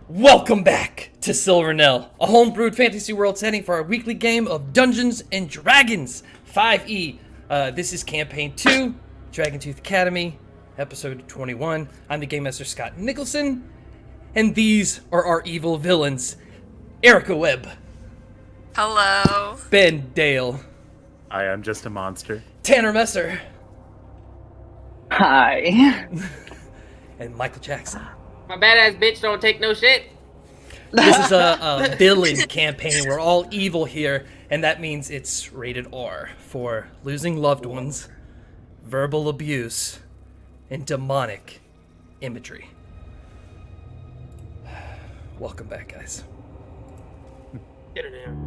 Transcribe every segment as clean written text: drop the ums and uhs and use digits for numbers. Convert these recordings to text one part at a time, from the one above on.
Welcome back to Silvernell, a homebrewed fantasy world setting for our weekly game of Dungeons and Dragons 5e. This is Campaign 2, Dragontooth Academy, Episode 21. I'm the Game Master Scott Nicholson, and these are our evil villains. Erica Webb. Hello. Ben Dale. I am just a monster. Tanner Messer. Hi. And Michael Jackson. My badass bitch don't take no shit. This is a villain campaign. We're all evil here, and that means it's rated R for losing loved ones, verbal abuse, and demonic imagery. Welcome back, guys. Get her there.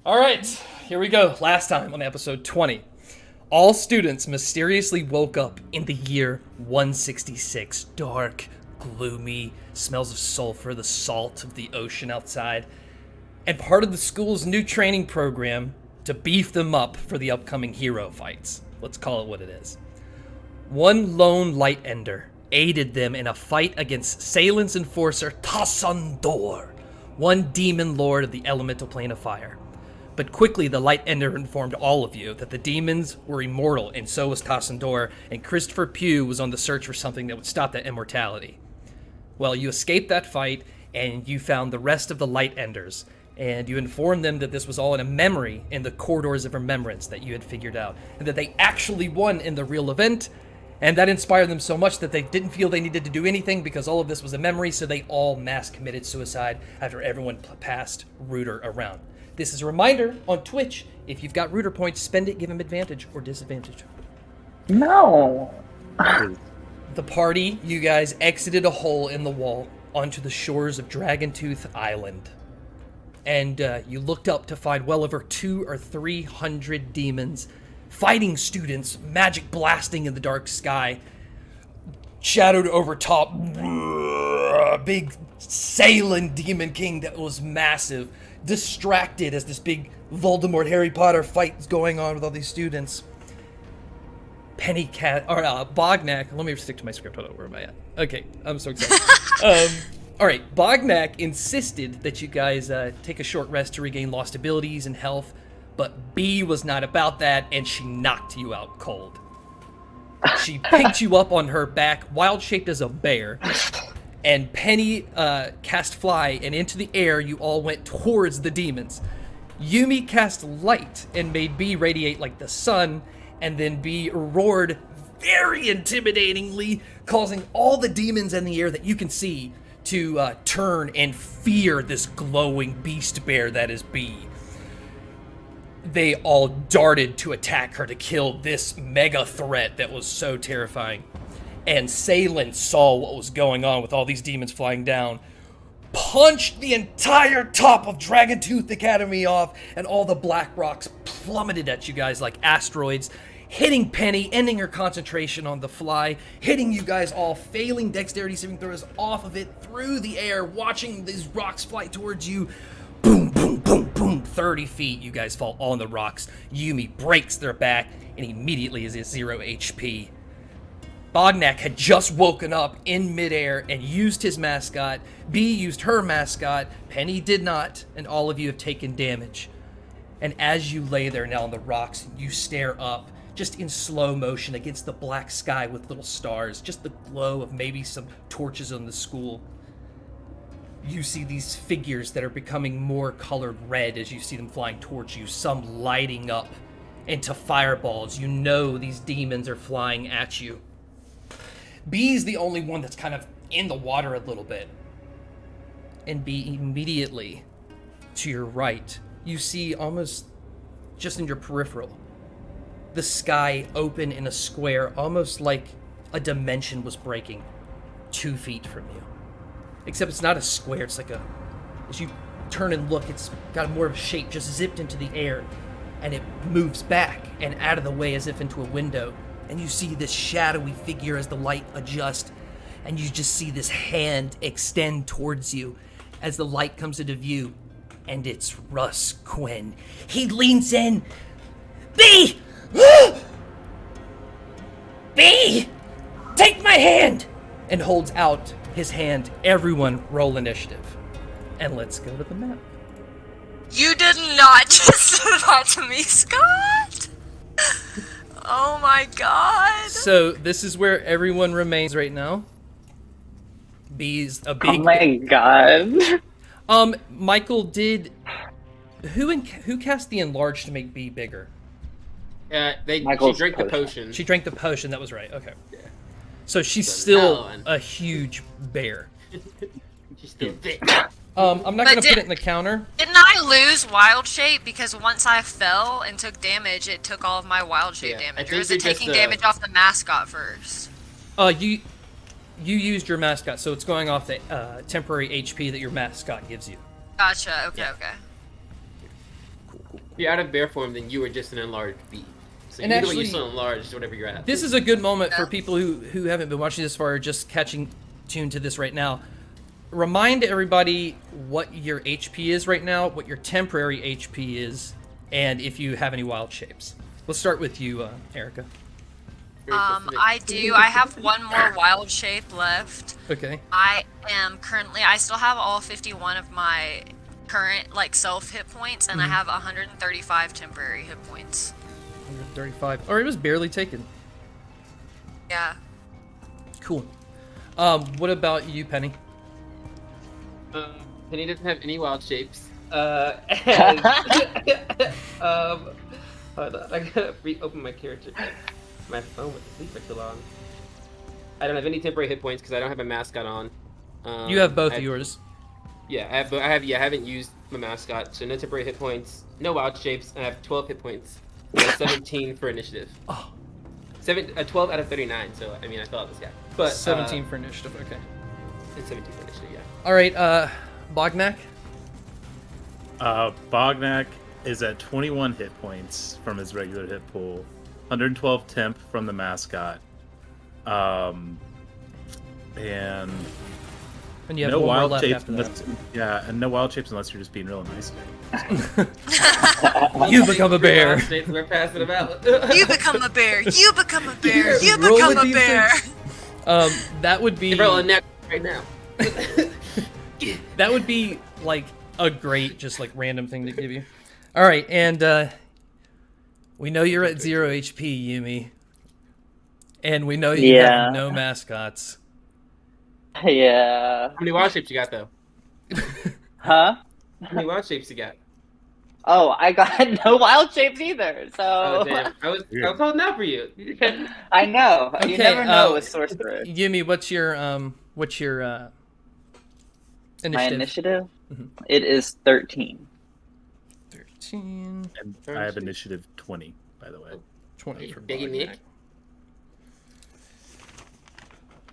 Alright, here we go. Last time on episode 20. All students mysteriously woke up in the year 166. Dark, gloomy, smells of sulfur, the salt of the ocean outside. And part of the school's new training program to beef them up for the upcoming hero fights. Let's call it what it is. One lone light ender aided them in a fight against Salen's enforcer Tassandor, one demon lord of the elemental plane of fire. But quickly, the Light Ender informed all of you that the demons were immortal, and so was Tassandor, and Christopher Pugh was on the search for something that would stop that immortality. Well, you escaped that fight, and you found the rest of the Light Enders, and you informed them that this was all in a memory in the corridors of remembrance that you had figured out, and that they actually won in the real event, and that inspired them so much that they didn't feel they needed to do anything because all of this was a memory, so they all mass committed suicide after everyone passed Rooter around. This is a reminder on Twitch, if you've got Rooter points, spend it, give him advantage or disadvantage. No. The party, you guys exited a hole in the wall onto the shores of Dragontooth Island. And you looked up to find well over 200 or 300 demons, fighting students, magic blasting in the dark sky, shadowed over top, big Salen demon king that was massive, distracted as this big Voldemort Harry Potter fight is going on with all these students. Bognak, let me stick to my script, hold on, where am I at? Okay, I'm so excited. Alright, Bognak insisted that you guys take a short rest to regain lost abilities and health, but B was not about that, and she knocked you out cold. She picked you up on her back, wild-shaped as a bear, and Penny cast Fly, and into the air you all went towards the demons. Umi cast Light and made B radiate like the sun, and then B roared very intimidatingly, causing all the demons in the air that you can see to turn and fear this glowing beast bear that is B. They all darted to attack her to kill this mega threat that was so terrifying. And Salen saw what was going on with all these demons flying down, punched the entire top of Dragontooth Academy off, and all the black rocks plummeted at you guys like asteroids, hitting Penny, ending her concentration on the fly, hitting you guys all, failing dexterity saving throws off of it, through the air, watching these rocks fly towards you. Boom, boom, boom, boom, 30 feet, you guys fall on the rocks. Umi breaks their back, and immediately is at 0 HP. Bognak had just woken up in midair and used his mascot. B used her mascot. Penny did not, and all of you have taken damage. And as you lay there now on the rocks, you stare up, just in slow motion against the black sky with little stars, just the glow of maybe some torches on the school. You see these figures that are becoming more colored red as you see them flying towards you, some lighting up into fireballs. You know these demons are flying at you. B's the only one that's kind of in the water a little bit. and B, immediately to your right, you see almost just in your peripheral, the sky open in a square, almost like a dimension was breaking 2 feet from you. Except it's not a square, it's like as you turn and look, it's got more of a shape, just zipped into the air, and it moves back and out of the way as if into a window. And you see this shadowy figure as the light adjusts, and you just see this hand extend towards you as the light comes into view, and it's Russ Quinn. He leans in. B! B! Take my hand! And holds out his hand. Everyone roll initiative. And let's go to the map. You did not just do that to me, Scott! Oh my god. So this is where everyone remains right now. B's a Oh big... my god. Michael did... Who cast the enlarge to make B bigger? She Michael's drank the potion. potion. She drank the potion, that was right, okay. Yeah. So she's So still now on. a huge bear. She's still thick. I'm not But gonna put did- it in the counter. Didn't I lose wild shape because once I fell and took damage, it took all of my wild shape Yeah, I damage? Or think is it you're just, taking damage off the mascot first? You used your mascot, so it's going off the temporary HP that your mascot gives you. Gotcha. Okay. Okay. If you're out of bear form, then you are just an enlarged bee. So And either way, you're actually- still enlarged, whatever you're at. This is a good moment for Yeah. people who haven't been watching this far, or just catching tuned to this right now. Remind everybody what your HP is right now, what your temporary HP is, and if you have any wild shapes. Let's start with you, Erica. Very specific. I do. I have one more wild shape left. Okay. I still have all 51 of my current, self hit points, and I have 135 temporary hit points. 135. Oh, it was barely taken. Yeah. Cool. What about you, Penny? Penny doesn't have any wild shapes. Hold on, I gotta reopen my character. My phone was asleep for too long. I don't have any temporary hit points because I don't have a mascot on. You have both I of yours. Yeah, I haven't used my mascot, so no temporary hit points, no wild shapes. I have 12 hit points, and 17 for initiative. Oh. 12 out of 39. So I mean, I fell out this guy. But 17 for initiative, okay. and 17 for initiative. Yeah. All right, Bognak? Bognak is at 21 hit points from his regular hit pool, 112 temp from the mascot, and And you have no one more wild left shapes after that. unless, yeah, and no wild shapes unless you're just being real nice. You become a bear. We're passing them out. You become a bear. You become a bear. You Roll become a a bear. That would be Roll a neck right now. that would be like a great just like random thing to give you. All right, and we know you're at 0 HP, Umi, and we know you Yeah. have no mascots. Yeah. How many wild shapes you got though? Huh? How many wild shapes you got? Oh, I got no wild shapes either, so... Oh damn! I was holding out for you. I know. Okay, You never know with sorcerers. Yumi, what's your initiative? My initiative? Mhm. It is 13. 13, And I have initiative 20, by the way. 20 for Big Bognak. Nick.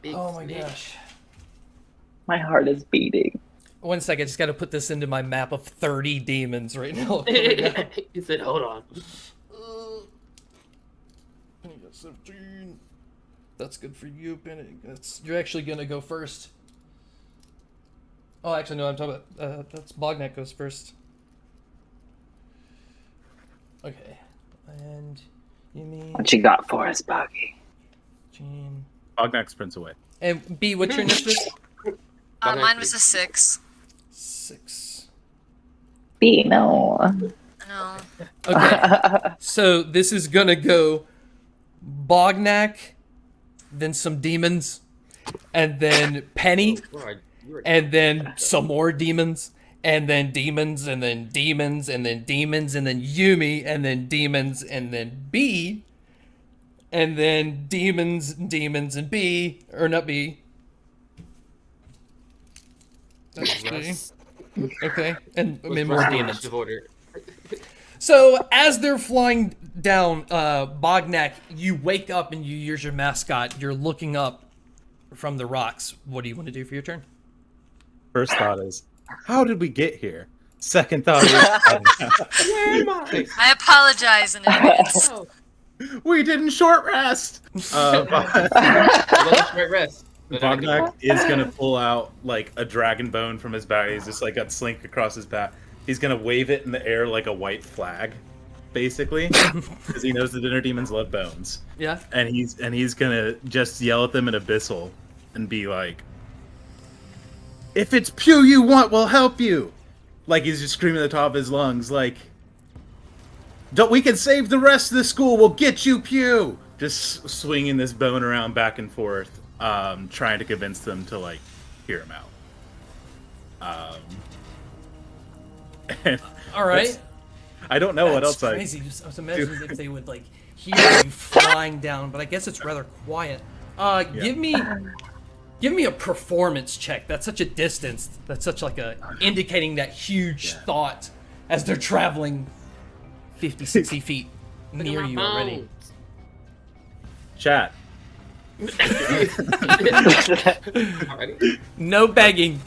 Big Oh my snake. gosh. My heart is beating. 1 second, I just gotta put this into my map of 30 demons right now. He said, "Hold on." Penny got 17. That's good for you, Penny. You're actually gonna go first. Oh, actually, no, I'm talking about, that's Bognak goes first. Okay. And Yumi, What you got for us, Boggy? Jean. Bognak sprints away. And B, what's your initiative? Mine was a 6. 6. B, no. No. Okay. So this is gonna go Bognak, then some demons, and then Penny, Lord, you were- and then some more demons, and then demons, and then demons, and then demons, and then Yumi, and then demons, and then B, and then demons, and B, or not B. Let's see. Russ. Okay, and What's more Russ' damage. initiative order? So as they're flying down, Bognak, you wake up and you use your mascot. You're looking up from the rocks. What do you want to do for your turn? First thought is, how did we get here? Second thought is, Where am I? I apologize in advance. Oh, we didn't short rest. I love a short rest. But I Bognak is gonna pull out like a dragon bone from his bag. He's just like got slink across his back. He's gonna wave it in the air like a white flag, basically, because he knows the dinner demons love bones. Yeah. And he's gonna just yell at them in abyssal and be like, "If it's Pew you want, we'll help you." Like he's just screaming at the top of his lungs, like, "Don't we can save the rest of the school? We'll get you, Pew!" Just swinging this bone around back and forth, trying to convince them to like hear him out. And All right. I don't know what That's else crazy. I was imagining if they would like hear you flying down, but I guess it's rather quiet. Give me a performance check. That's such a distance. That's such like a indicating that huge thought as they're traveling 50, 60 feet Look at near my you already. bones. Chat. Alrighty. No begging.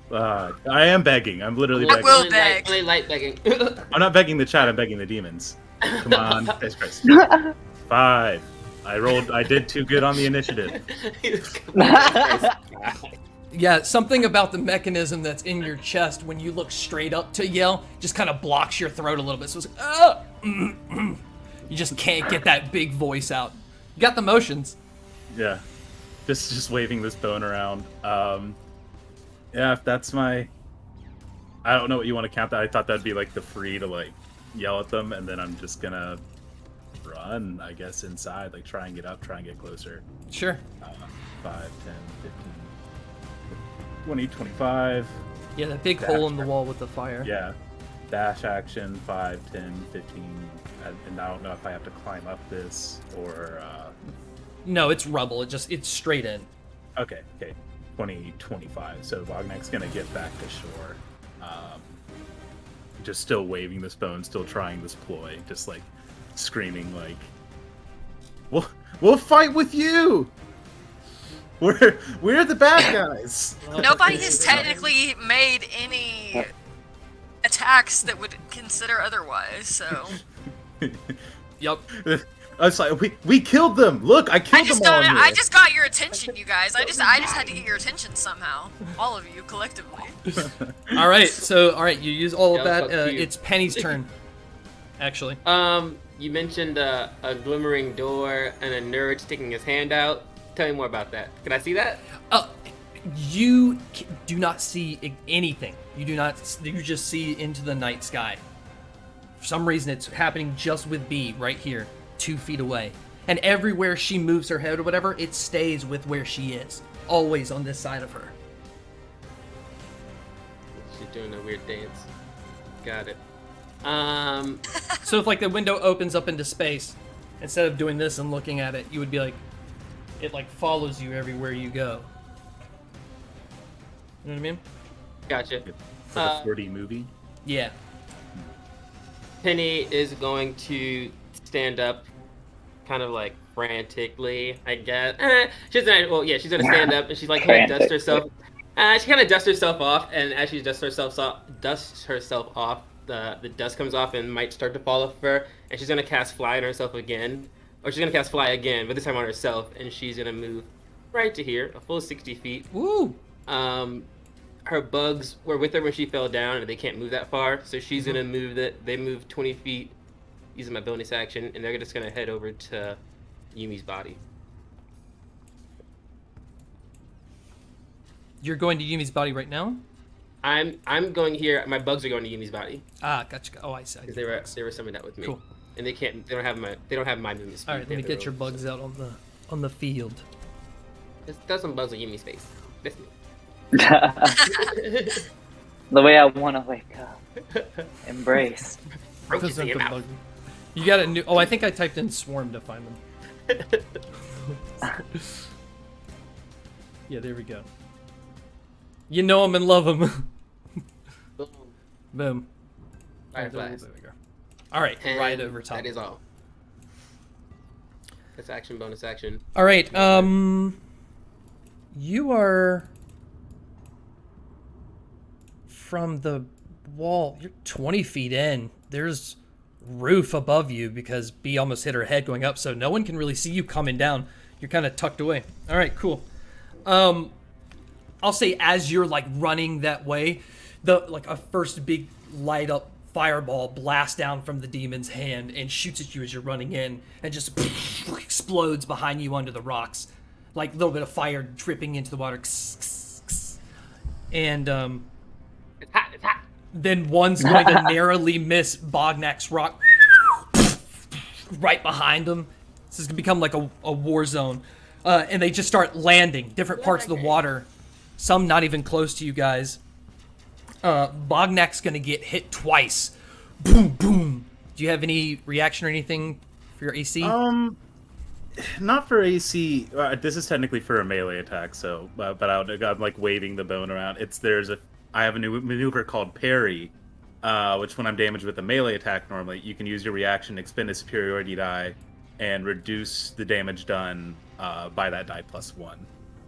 I am begging. I'm literally I begging. will beg. Only light begging. I'm not begging the chat. I'm begging the demons. Come on, guys, Chris. 5. I did too good on the initiative. Yeah, something about the mechanism that's in your chest when you look straight up to yell just kind of blocks your throat a little bit. So it's like, you just can't get that big voice out. You got the motions. Yeah, just waving this bone around. Yeah, if that's my, I don't know what you want to count that. I thought that'd be like the free to like yell at them, and then I'm just gonna run, I guess, inside, like try and get up, try and get closer. Sure. 5, 10, 15, 20, 25. Yeah, that big hole in the wall with the fire. Yeah, dash action, 5, 10, 15, and I don't know if I have to climb up this or. No, it's rubble. It's straight in. Okay. 20, 25. So Bognak's gonna get back to shore. Just still waving this bone, still trying this ploy, just like screaming like, "We'll fight with you. We're the bad guys." Nobody has technically made any attacks that would consider otherwise, so. Yup. I was like, we killed them. Look, I killed them all. I just got your attention, you guys. I just had to get your attention somehow. All of you collectively. All right. So, you use all of Yeah, that. fuck you. It's Penny's turn, actually. You mentioned a glimmering door and a nerd sticking his hand out. Tell me more about that. Can I see that? You do not see anything. You do not. You just see into the night sky. For some reason, it's happening just with B right here, 2 feet away. And everywhere she moves her head or whatever, it stays with where she is. Always on this side of her. She's doing a weird dance. Got it. So if like the window opens up into space, instead of doing this and looking at it, you would be like, it like follows you everywhere you go. You know what I mean? Gotcha. For the 4D movie. Yeah. Penny is going to stand up, kind of like frantically, I guess. She's gonna stand up and she's like gonna dust herself. She kind of dusts herself off, and as she dusts herself off, the dust comes off and might start to fall off her. And she's gonna cast Fly on herself again, or she's gonna cast Fly again, but this time on herself, and she's gonna move right to here, a full 60 feet. Woo! Her bugs were with her when she fell down, and they can't move that far, so she's gonna move that. They move 20 feet using my bonus action, and they're just gonna head over to Yumi's body. You're going to Yumi's body right now? I'm going here. My bugs are going to Yumi's body Ah, gotcha. Oh, I see. because they were summoned out with me. Cool. And they don't have my movement speed. All right, let me get your bugs out on the field. Let's throw some bugs on Yumi's face. That's me. The way I want to wake up. Embrace. Focus in your mouth. You got a new. Oh, I think I typed in swarm to find them. Yeah, there we go. You know him and love him. Boom. Boom. Fireflies. There we go. All right, And right over top. That is all. That's action, bonus action. All right. You are from the wall. You're 20 feet in. There's roof above you because B almost hit her head going up, so no one can really see you coming down. You're kind of tucked away. All right, cool. I'll say as you're like running that way, a first big light up fireball blasts down from the demon's hand and shoots at you as you're running in and just explodes behind you under the rocks. Like a little bit of fire dripping into the water. And It's hot. It's hot. then one's going to narrowly miss Bognak's rock right behind him. This is going to become like a war zone. And they just start landing different parts of the water. Some not even close to you guys. Bognak's going to get hit twice. Boom, boom. Do you have any reaction or anything for your AC? Not for AC. This is technically for a melee attack, so but I'm like waving the bone around. I have a new maneuver called parry, which when I'm damaged with a melee attack, normally you can use your reaction, expend a superiority die, and reduce the damage done by that die +1.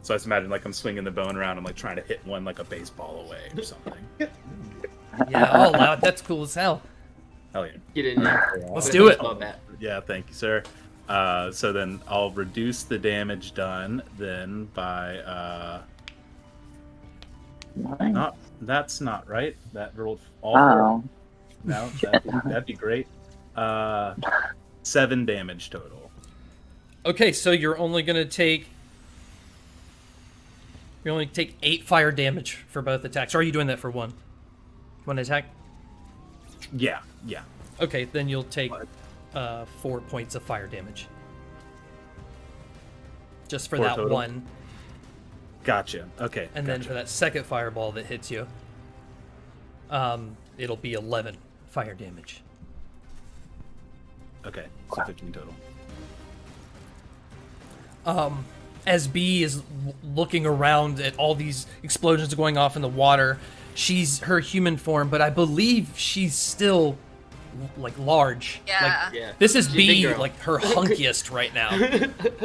So I just imagine like I'm swinging the bone around. I'm like trying to hit one like a baseball away or something. Yeah, I'll allow it. That's cool as hell. Hell yeah. Get in there. Let's do it. Love that. Yeah, thank you, sir. So then I'll reduce the damage done then by Nice. that's not right. That rolled all Oh. four. No, that'd be great. 7 damage total. Okay, so you're only going to take 8 fire damage for both attacks. Or are you doing that for one? One attack? Yeah. Okay, then you'll take 4 points of fire damage. Just for 4 that total? one. Gotcha. Okay. And then for that second fireball that hits you, it'll be 11 fire damage. Okay, so 15 total. As B is looking around at all these explosions going off in the water, she's her human form, but I believe she's still like large. Yeah. Like, Yeah. this is She's a big B girl. like her hunkiest right now.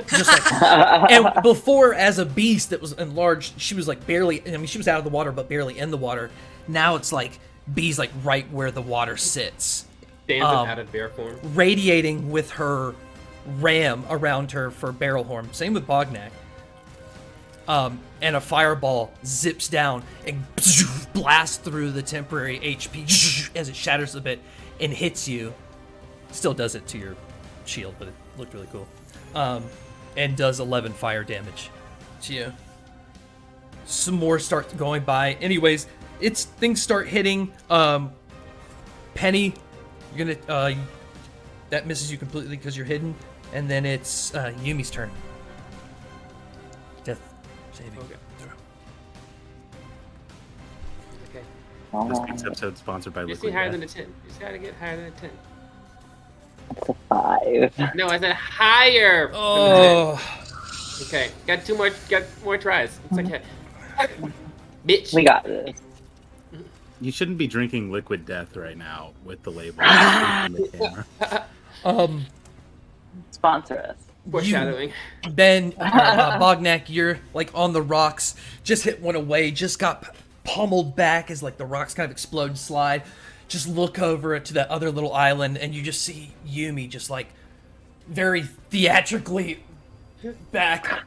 Just like, and before as a beast that was enlarged, she was like barely. I mean, she was out of the water, but barely in the water. Now it's like B's like right where the water sits, Stands out of bear form. radiating with her ram around her for barrel horn. Same with Bognak. And a fireball zips down and blasts through the temporary HP as it shatters a bit and hits you. Still does it to your shield, but it looked really cool. And does 11 fire damage to you. Some more start going by. Anyways, things start hitting. Penny, you're gonna that misses you completely because you're hidden. And then it's Yumi's turn. Death saving. Okay. throw. Okay. This week's episode sponsored by You see Liquid higher Death. than a 10. You just gotta get higher than a 10. It's a 5. No, I said higher. Oh, Okay. Got more tries. It's okay. Bitch. We got this. You shouldn't be drinking Liquid Death right now with the label on the camera. Sponsor us. Foreshadowing. Ben, Bognak, you're like on the rocks. Just hit one away. Just got pummeled back as like the rocks kind of explode and slide. Just look over to that other little island, and you just see Umi just like very theatrically back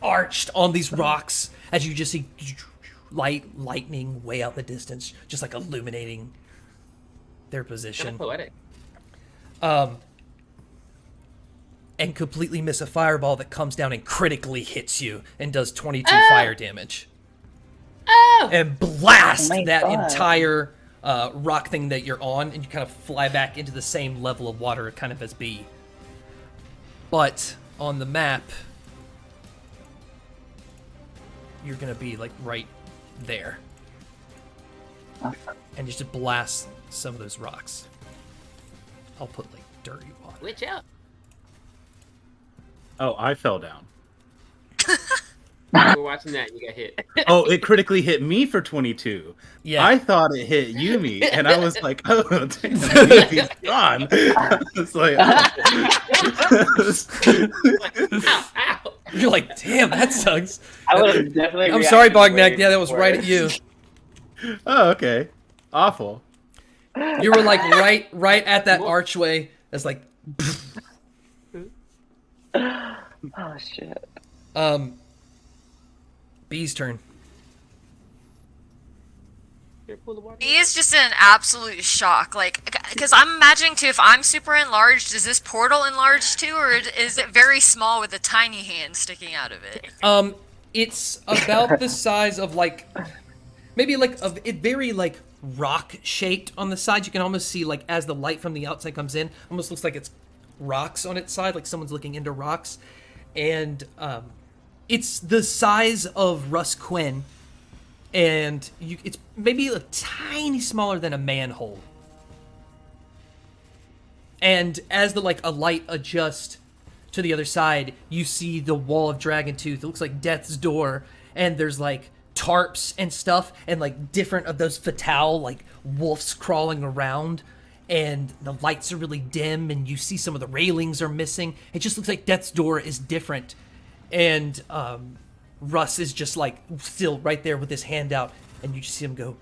arched on these rocks as you just see lightning way out in the distance, just like illuminating their Kind position. of poetic. And completely miss a fireball that comes down and critically hits you and does 22 fire damage. And blast Oh my that God. entire rock thing that you're on, and you kind of fly back into the same level of water kind of as B. But on the map, you're gonna be like right there. And just blast some of those rocks. I'll put like dirty water. Glitch out. Oh, I fell down. You were watching that, and you got hit. Oh, it critically hit me for 22. Yeah. I thought it hit Umi, and I was like, "Oh, damn, Yumi's gone." It's like, Ow, ow. You're like, damn, that sucks. I would have definitely. I'm sorry, reacted Bognak. way Yeah, that was right at worse. you. "Oh, okay, awful." You were like right at that archway. It's like, Oh shit. B's turn. Here, pull the water. He is just in an absolute shock, like, because I'm imagining too, if I'm super enlarged, is this portal enlarged too, or is it very small with a tiny hand sticking out of it? It's about the size of like, maybe like it very like rock shaped on the side. You can almost see like as the light from the outside comes in, almost looks like it's rocks on its side, like someone's looking into rocks, and it's the size of Russ Quinn, and it's maybe a tiny smaller than a manhole. And as the like a light adjusts to the other side, you see the wall of Dragontooth. It looks like Death's Door, and there's like tarps and stuff, and like different of those fatale like wolves crawling around, and the lights are really dim, and you see some of the railings are missing. It just looks like Death's Door is different, and Russ is just like still right there with his hand out, and you just see him go,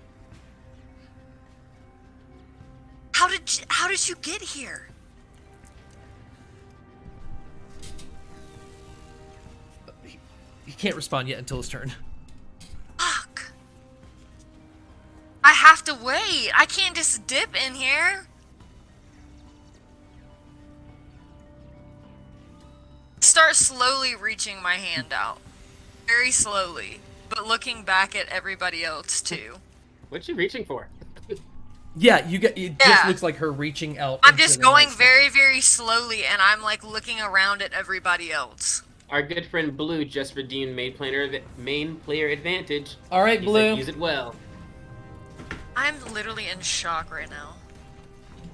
How did you get here? he can't respond yet until his turn. Fuck. I have to wait. I can't just dip in here. Start slowly reaching my hand out. Very slowly. But looking back at everybody else too. What you reaching for? Yeah, you get. It just Yeah. looks like her reaching out. I'm into just the going night. very, very slowly, and I'm like looking around at everybody else. Our good friend Blue just redeemed main player advantage. All right, He Blue. said use it well. I'm literally in shock right now.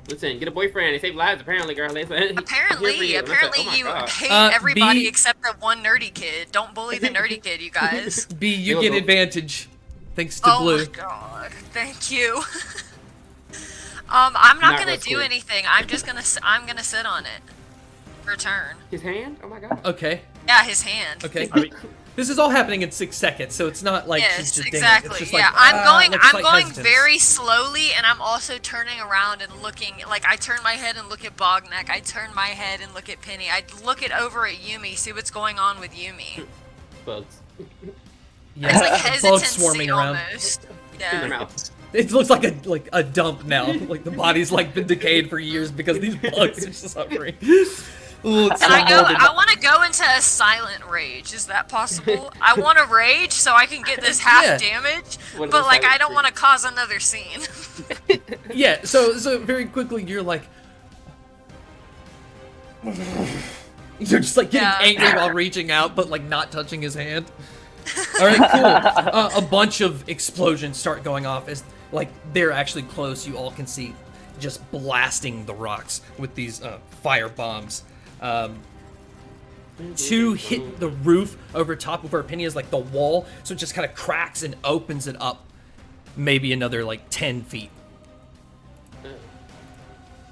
Listen, get a boyfriend. They save lives, apparently, girl. Apparently Oh you God. hate B- everybody except that one nerdy kid. Don't bully the nerdy kid, you guys. B, you You'll get go. advantage, thanks to Oh Blue. my god, thank you. I'm not Not gonna Russ do Quinn. anything. I'm gonna sit on it. For a turn. His hand? Oh my God. Okay, Yeah, his hand. okay. I mean, This is all happening in 6 seconds, so it's not like she's Yes, just exactly. It's just Yeah, like, I'm like going slight hesitance. very slowly, and I'm also turning around and looking. Like I turn my head and look at Bognak. I turn my head and look at Penny. I look it over at Umi, see what's going on with Umi. Bugs. Yeah, It's like bugs hesitancy swarming around. almost. In their Yeah. mouth. It looks like a dump now. Like the body's like been decayed for years because these bugs are suffering. Ooh, it's so And morbid. I want to go into a silent rage. Is that possible? I want to rage so I can get this half Yeah. damage, What is but a like I silent don't rage? want to cause another scene. Yeah, so very quickly you're like, you're just like getting Yeah. angry while reaching out, but like not touching his hand. All right, cool. A bunch of explosions start going off as like they're actually close. You all can see, just blasting the rocks with these fire bombs. Two hit the roof over top of where Penny is, like the wall, so it just kind of cracks and opens it up, maybe another like 10 feet.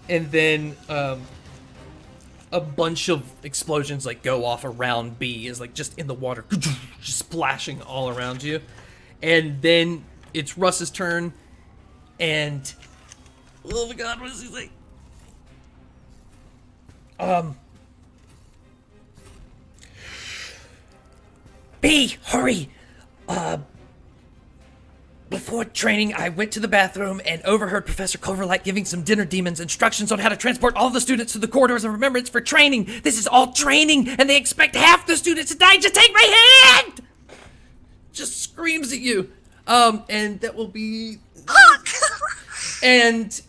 And then a bunch of explosions like go off around B, is like just in the water, just splashing all around you. And then it's Russ's turn, and oh my god, what does he say? B, hurry! Before training, I went to the bathroom and overheard Professor Cloverlight giving some dinner demons instructions on how to transport all the students to the corridors of remembrance for training. This is all training, and they expect half the students to die. Just take my hand! Just screams at you. And that will be... And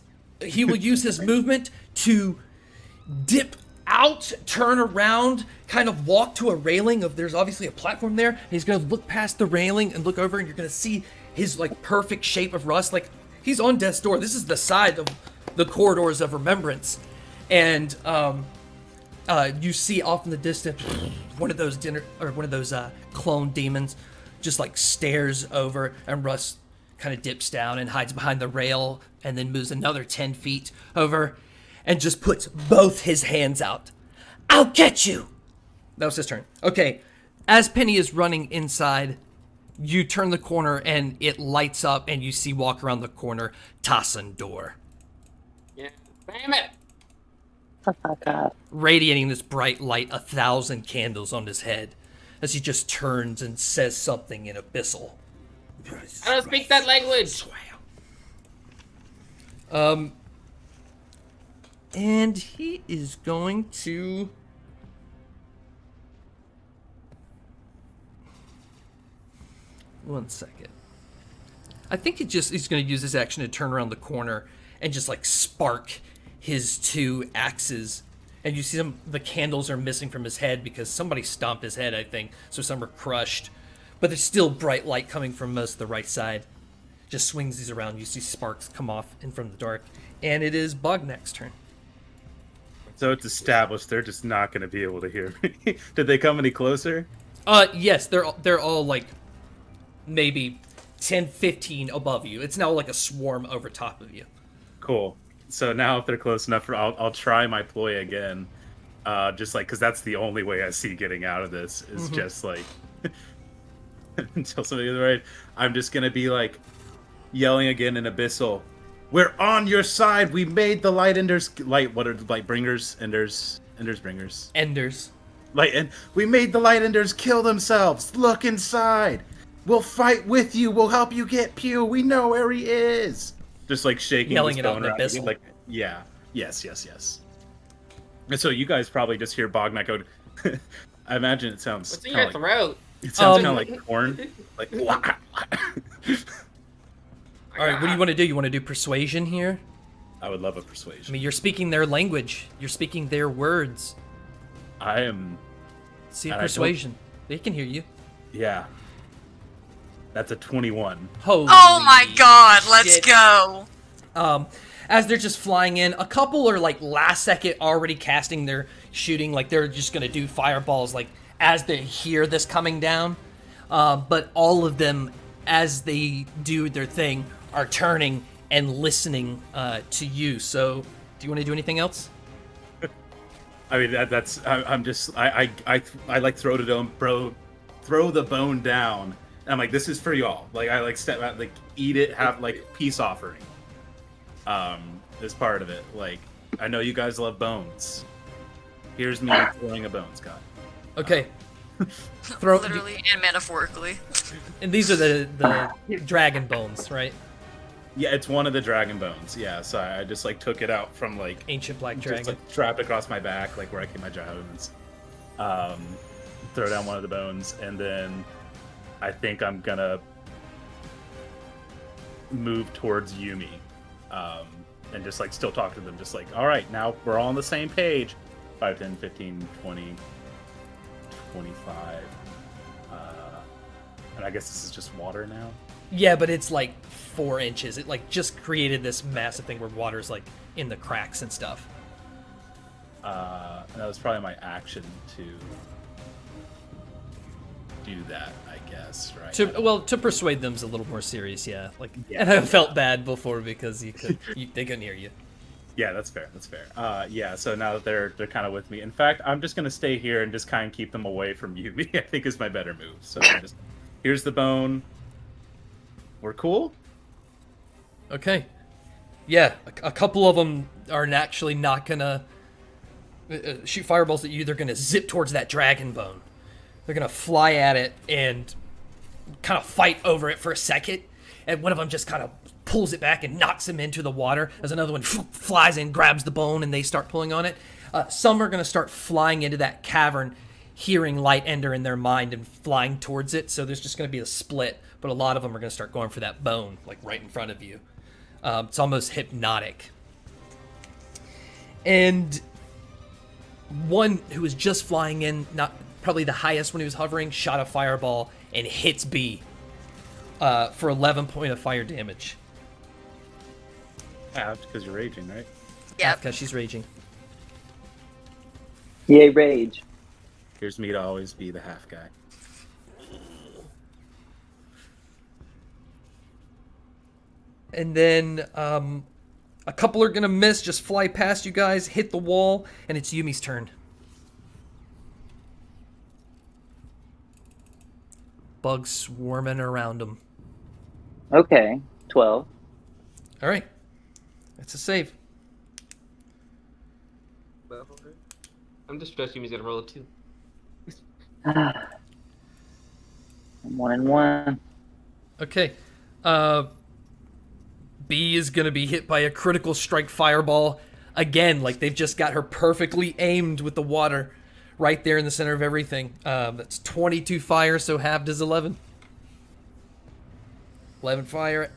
he will use his movement to dip out, turn around, kind of walk to a railing of, there's obviously a platform there, and he's gonna look past the railing and look over, and you're gonna see his like perfect shape of Russ. Like he's on death's door. This is the side of the corridors of remembrance, and You see off in the distance one of those clone demons just like stares over, and Russ kind of dips down and hides behind the rail, and then moves another 10 feet over and just puts both his hands out. I'll get you! That was his turn. Okay, as Penny is running inside, you turn the corner and it lights up, and you see walk around the corner Tassandor. Yeah, damn it! Oh my god. Radiating this bright light, 1,000 candles on his head, as he just turns and says something in Abyssal. I don't speak that language! And he is going to... One second. I think he's going to use his action to turn around the corner and just like spark his 2 axes. And you see the candles are missing from his head because somebody stomped his head, I think. So some are crushed. But there's still bright light coming from most of the right side. Just swings these around. You see sparks come off in from the dark. And it is Bognak's turn. So it's established they're just not going to be able to hear me. Did they come any closer? Yes, they're all like maybe 10, 15 above you. It's now like a swarm over top of you. Cool. So now if they're close enough, I'll try my ploy again. Just like, because that's the only way I see getting out of this is just like until somebody gets right. I'm just gonna be like yelling again in Abyssal. We're on your side. We made the light enders. What are the light bringers? Enders bringers. Enders. And we made the light enders kill themselves. Look inside. We'll fight with you. We'll help you get Pew. We know where he is. Just like shaking, yelling his it out phone in around. Abyssal. Like, yeah, yes. And so you guys probably just hear Bognak go. I imagine it sounds. What's in your throat? It sounds kind of like corn. Like. All right, what do you want to do? You want to do persuasion here? I would love a I persuasion. mean, you're speaking their language. You're speaking their words. I am. See, persuasion. They can hear you. Yeah. That's a 21. Holy Oh my god, let's shit. go. As they're just flying in, a couple are like last second already casting their shooting, like they're just gonna do fireballs like as they hear this coming down. But all of them, as they do their thing, are turning and listening to you. So, do you want to do anything else? I mean, I'm just I like throw the bone down. And I'm like, this is for y'all. Like I like step out, like eat it, have like peace offering. As part of it. Like I know you guys love bones. Here's me throwing a bone, Scott. Okay. Literally and metaphorically. And these are the dragon bones, right? Yeah, it's one of the dragon bones. Yeah, so I just like took it out from like Ancient black dragon. just like strapped across my back, like where I keep my javelins. Throw down one of the bones, and then I think I'm gonna move towards Umi, and just like still talk to them, just like, all right, now we're all on the same page. 5, 10, 15, 20, 25. And I guess this is just water now. Yeah, but it's like 4 inches. It like just created this massive thing where water's like in the cracks and stuff. And that was probably my action to do that, I guess, right? To persuade them's a little more serious, yeah. Like, Yeah. and I felt bad before because they couldn't hear you. Yeah, that's fair. Yeah, so now that they're kind of with me. In fact, I'm just gonna stay here and just kind of keep them away from Umi. I think is my better move. So here's the bone. We're cool. Okay. Yeah, a couple of them are actually not gonna shoot fireballs at you. They're gonna zip towards that dragon bone. They're gonna fly at it and kind of fight over it for a second. And one of them just kind of pulls it back and knocks him into the water as another one flies in, grabs the bone, and they start pulling on it. Some are going to start flying into that cavern, hearing Light Ender in their mind and flying towards it. So there's just going to be a split, but a lot of them are going to start going for that bone, like right in front of you. It's almost hypnotic. And one who was just flying in, not probably the highest when he was hovering, shot a fireball and hits B for 11 point of fire damage. Yeah, because you're raging, right? Yeah. Because she's raging. Yay, rage. Here's me to always be the half guy. And then a couple are gonna miss, just fly past you guys, hit the wall, and it's Yumi's turn. Bugs swarming around him. Okay, 12. All right, that's a save. I'm just stressed Yumi's gonna roll a 2. I'm 1-1. Okay, B is gonna be hit by a critical strike fireball again. Like they've just got her perfectly aimed with the water, right there in the center of everything. That's 22 fire, so halved is 11. 11 fire.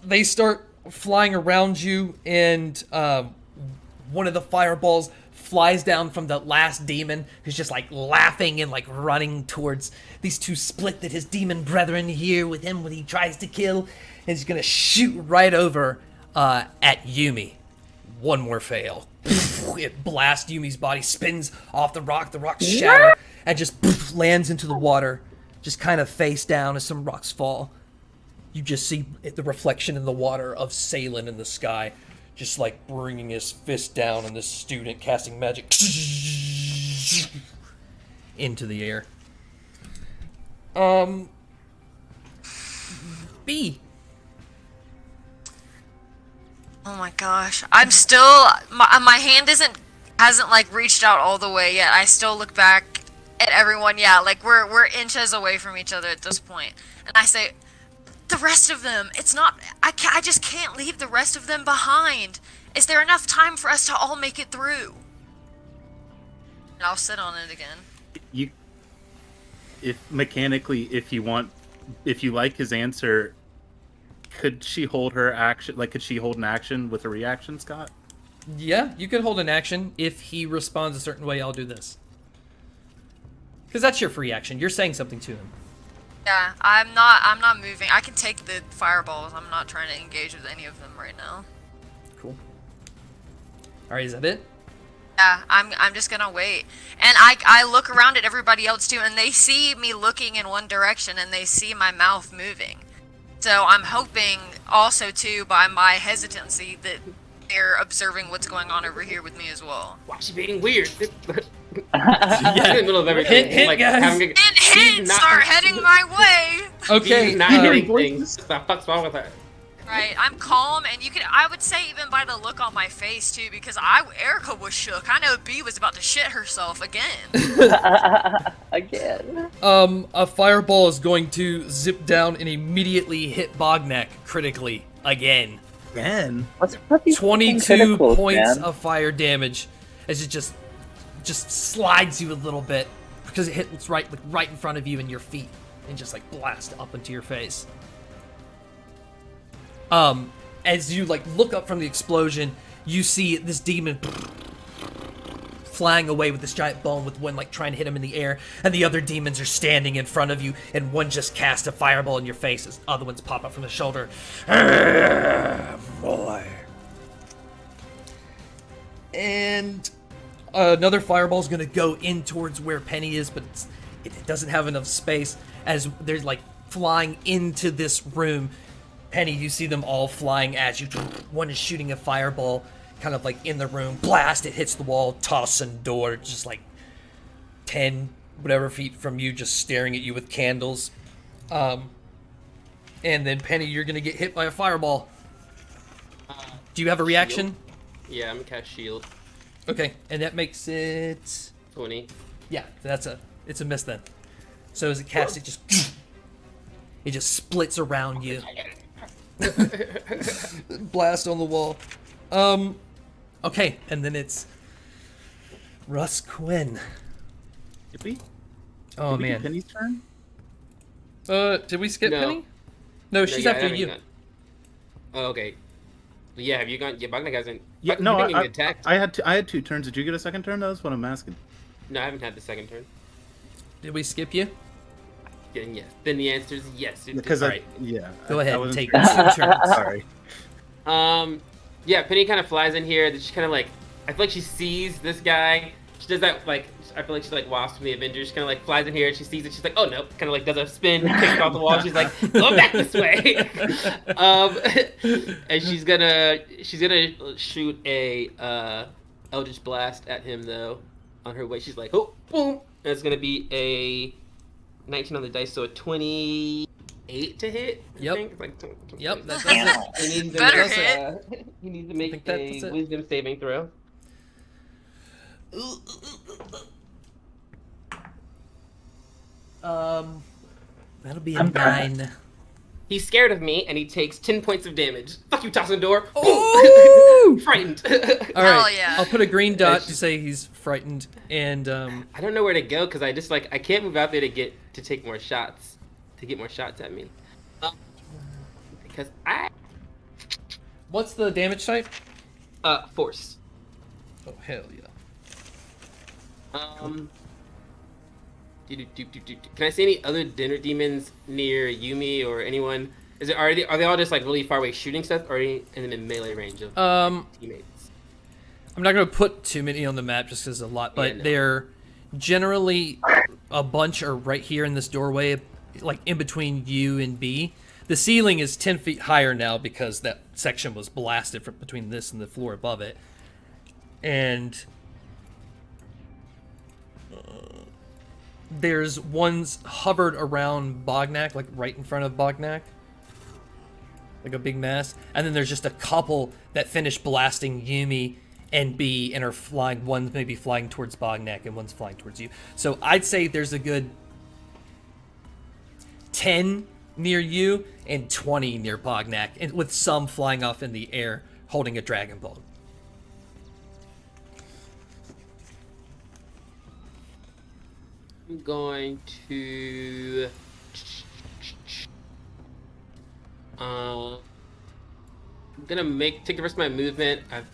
They start flying around you, and one of the fireballs flies down from the last demon, who's just like laughing and like running towards these two splendid his demon brethren here with him when he tries to kill, and he's gonna shoot right over at Umi. One more fail. It blasts Yumi's body, spins off the rocks shatter, and just lands into the water, just kind of face down as some rocks fall. You just see the reflection in the water of Salen in the sky, just like bringing his fist down, and this student casting magic into the air. B. Oh my gosh. I'm still my hand hasn't like reached out all the way yet. I still look back at everyone. Yeah, like we're inches away from each other at this point. And I say, the rest of them, it's not I just can't leave the rest of them behind. Is there enough time for us to all make it through? And I'll sit on it again. If you like his answer, could she hold her action? Like, could she hold an action with a reaction, Scott? Yeah, you can hold an action. If he responds a certain way, I'll do this. Because that's your free action. You're saying something to him. Yeah, I'm not moving. I can take the fireballs. I'm not trying to engage with any of them right now. Cool. All right, is that it? Yeah, I'm just gonna wait. And I look around at everybody else too, and they see me looking in one direction, and they see my mouth moving. So I'm hoping also too, by my hesitancy, that they're observing what's going on over here with me as well. Why is she being weird? Yeah. In the middle of everything. Hint, like, guys. Hints are heading my way. Okay. She's not hitting things. What the fuck's wrong with her? Right, I'm calm, and I would say even by the look on my face too, because Erica was shook. I know B was about to shit herself again. Again. A fireball is going to zip down and immediately hit Bognak critically again. Again? What's with these 22 criticals, points man? of fire damage as it just slides you a little bit because it hits right in front of you and your feet and just like blast up into your face. As you like look up from the explosion, you see this demon flying away with this giant bone, with one like trying to hit him in the air, and the other demons are standing in front of you, and one just cast a fireball in your face as other ones pop up from the shoulder. Boy. And another fireball is gonna go in towards where Penny is, but it doesn't have enough space as they're like flying into this room. Penny, you see them all flying at you. One is shooting a fireball kind of like in the room. Blast, it hits the wall, tossing door, just like 10 whatever feet from you, just staring at you with candles. And then Penny, you're gonna get hit by a fireball. Do you have a reaction? Shield? Yeah, I'm gonna cast shield. Okay, and that makes it 20. Yeah, it's a miss then. So as it casts, it just splits around you. Blast on the wall. Okay, and then it's Russ Quinn. Yippee. Oh Did we do man. Penny's turn? Did we skip No. Penny? No, she's yeah, I after haven't you. gone. Oh, okay. Yeah, have you gone? Yeah, Bognak hasn't. Yeah, Bognak no, didn't get attacked. I had 2 turns. Did you get a second turn? That's what I'm asking. No, I haven't had the second turn. Did we skip you? Then yes. Then the answer is yes. Because Alright. Go ahead and wasn't take sure. 2 turns. Sorry. Yeah, Penny kind of flies in here. She kind of like I feel like she sees this guy. She does that like I feel like she's like Wasp from the Avengers. She kind of like flies in here and she sees it. She's like, oh no, kind of like does a spin, kicks off the wall. She's like, go back this way. And she's gonna shoot a Eldritch Blast at him though. On her way, she's like, oh, boom, and it's gonna be a 19 on the dice, so a 28 to hit. Yep. I think. It's like Yep, that does Damn. it. He needs to Better make, hit. he needs to I make think that's a it. Wisdom saving throw. That'll be a I'm trying. 9. He's scared of me, and he takes 10 points of damage. Fuck you, Tossing Door. Oh! Frightened. All Hell right, yeah. I'll put a green dot It's to say he's frightened, and I don't know where to go because I just like I can't move out there to take more shots, to get more shots at me, because I what's the damage type? force. Oh hell yeah! Can I see any other dinner demons near Umi or anyone? Are they all just like really far away shooting stuff, or are they in the melee range of teammates? I'm not gonna put too many on the map just because a lot, but Yeah, no. they're generally a bunch are right here in this doorway, like in between you and B. The ceiling is 10 feet higher now because that section was blasted from between this and the floor above it, and there's ones hovered around Bognak, like right in front of Bognak, like a big mass, and then there's just a couple that finished blasting Umi and B and are flying. One's maybe flying towards Bognak and one's flying towards you. So I'd say there's a good 10 near you and 20 near Bognak, and with some flying off in the air holding a Dragon Ball. I'm going to. I'm gonna take the rest of my movement. I've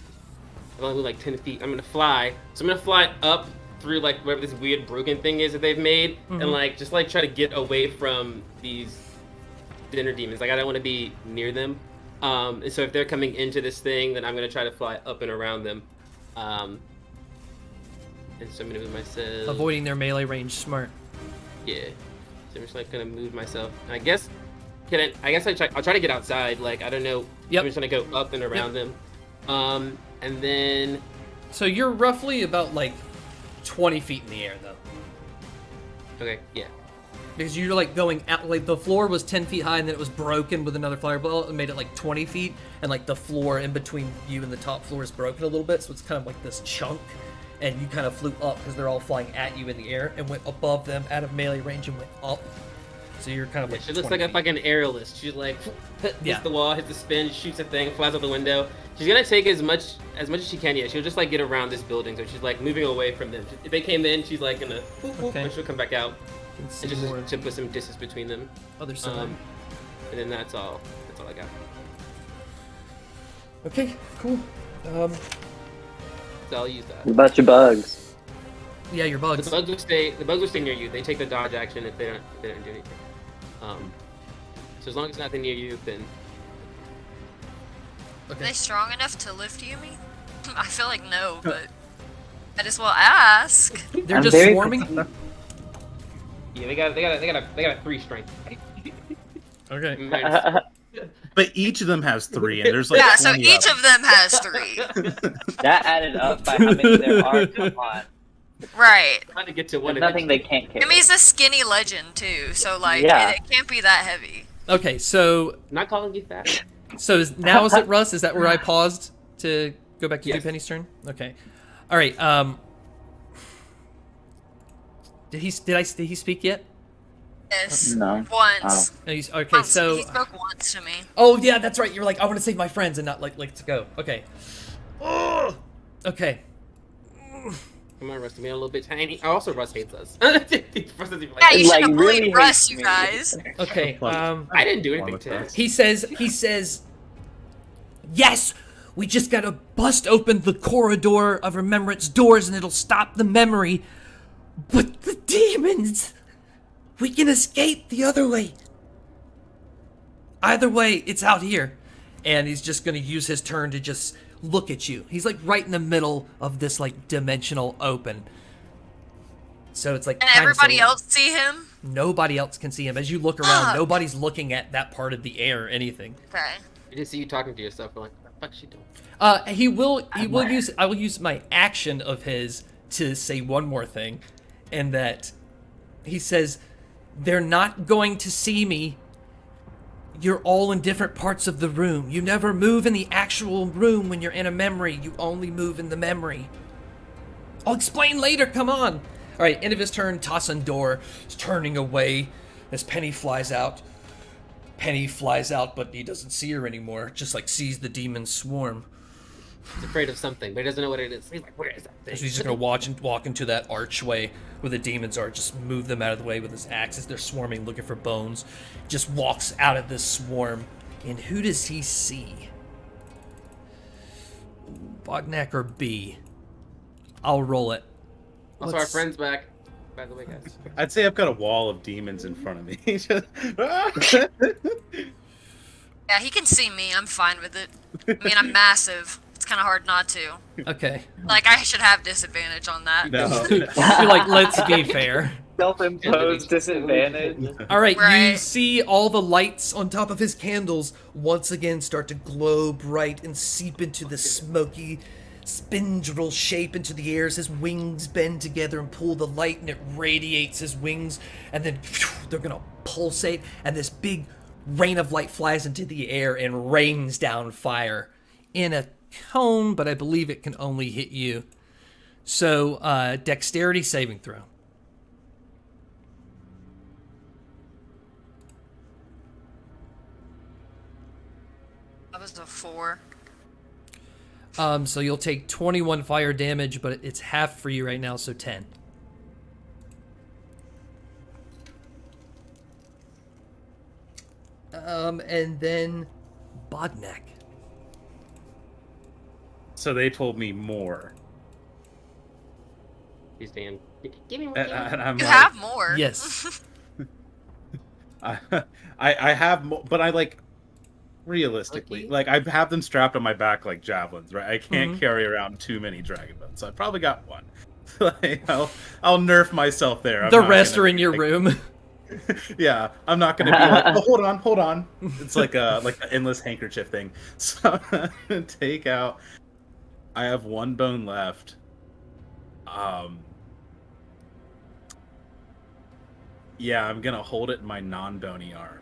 only moved like 10 feet. I'm gonna fly. So I'm gonna fly up through like whatever this weird broken thing is that they've made, and like just like try to get away from these dinner demons. Like I don't want to be near them. And so if they're coming into this thing, then I'm gonna try to fly up and around them. And so I'm gonna move myself. Avoiding their melee range, smart. Yeah. So I'm just like gonna move myself. I guess. I'll try to get outside. Like I don't know. Yep. I'm just gonna go up and around them. And then. So you're roughly about like 20 feet in the air though. Okay. Yeah. Because you're like going out, like the floor was 10 feet high and then it was broken with another fireball and made it like 20 feet. And like the floor in between you and the top floor is broken a little bit. So it's kind of like this chunk. And you kind of flew up because they're all flying at you in the air and went above them out of melee range and went up. So you're kind of like. She looks 20 like a feet. fucking aerialist. She's like hits Yeah. the wall, hits the spin, shoots a thing, flies out the window. She's gonna take as much as she can. Yeah, she'll just like get around this building. So she's like moving away from them. If they came in, she's like gonna whoop, whoop, Okay. and she'll come back out You can see and more just to put some distance between them. other side. And then that's all I got. Okay, cool. So I'll use that. What about your bugs? Yeah, your bugs. The bugs will stay near you. They take the dodge action if they don't do anything. So as long as it's nothing near you, then Are Okay. they strong enough to lift Umi? I feel like no, but might as well ask. They're I'm just very swarming. yeah, they got a 3 strength. Okay. Minus- But each of them has 3, and there's like Yeah, so 20 each of of them has 3. That added up by how many there are. Come on. Right. Trying to get to one. There's nothing they can't carry. Yumi's a skinny legend too, so like Yeah. it can't be that heavy. Okay, so I'm not calling you fat. now is it Russ? Is that where I paused to go back to Yes. Penny's turn? Okay. All right. Did he speak yet? Yes. No. Once. No, okay. Once. So He spoke once to me. oh yeah, that's right. You're like I want to save my friends and not like let's go. Okay. Oh. Okay. Come on, Russ, to be a little bit tiny. Also, Russ hates us. Russ doesn't even like Yeah, us. you Like, should have really bullied Russ, hates you me. guys. Okay. I didn't do anything to him. He says, yes, we just gotta bust open the corridor of remembrance doors and it'll stop the memory. But the demons, we can escape the other way. Either way, it's out here. and he's just going to use his turn to just look at you. He's like right in the middle of this like dimensional open. So it's like And everybody else see him? Nobody else can see him. As you look around, nobody's looking at that part of the air or anything. Okay. I just see you talking to yourself. We're like, what the fuck's she doing? I will use my action of his to say one more thing, and that he says, "They're not going to see me. You're all in different parts of the room. You never move in the actual room when you're in a memory. You only move in the memory. I'll explain later, come on." All right, end of his turn, Tossandor is turning away as Penny flies out. Penny flies out, but he doesn't see her anymore, just like sees the demon swarm. He's afraid of something, but he doesn't know what it is. He's like, where is that thing? So he's just going to walk into that archway where the demons are, just move them out of the way with his axe as they're swarming, looking for bones. Just walks out of this swarm, and who does he see? Bognak or B? I'll roll it. Also, our friend's back, by the way, guys. I'd say I've got a wall of demons in front of me. Yeah, he can see me. I'm fine with it. I mean, I'm massive. It's kind of hard not to. Okay. Like, I should have disadvantage on that. No. You're like, let's be fair. Self-imposed disadvantage. All right, you Right. see all the lights on top of his candles once again start to glow bright and seep into the smoky spindrill shape into the air as his wings bend together and pull the light, and it radiates his wings, and then they're gonna pulsate, and this big rain of light flies into the air and rains down fire in a cone, but I believe it can only hit you. So, dexterity saving throw. That was a 4. So you'll take 21 fire damage, but it's half for you right now, so 10. And then Bognak. So they told me more. He's Dan. Give me more. And I'm You like, have more. Yes. I have more, but I like realistically, Okay. like I have them strapped on my back like javelins, right? I can't carry around too many dragon bones, so I probably got one. Like, I'll nerf myself there. I'm The not rest gonna are in be, your like- room. Yeah, I'm not gonna be like, oh, hold on. It's like an endless handkerchief thing. So I'm gonna take out. I have one bone left. Yeah, I'm gonna hold it in my non-bony arm.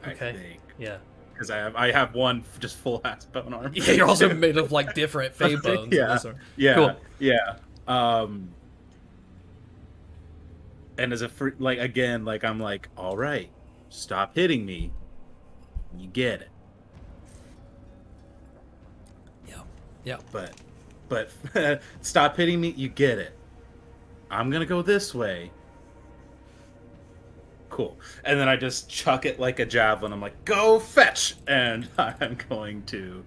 Okay. I think. Yeah. Because I have one just full ass bone arm. Yeah, you're also made of like different fey bones. Yeah. Those are- Yeah, Cool. yeah. And as a like again, like I'm like, all right, stop hitting me. You get it. Yeah. But stop hitting me. You get it. I'm gonna go this way. Cool. And then I just chuck it like a javelin. I'm like, go fetch, and I'm going to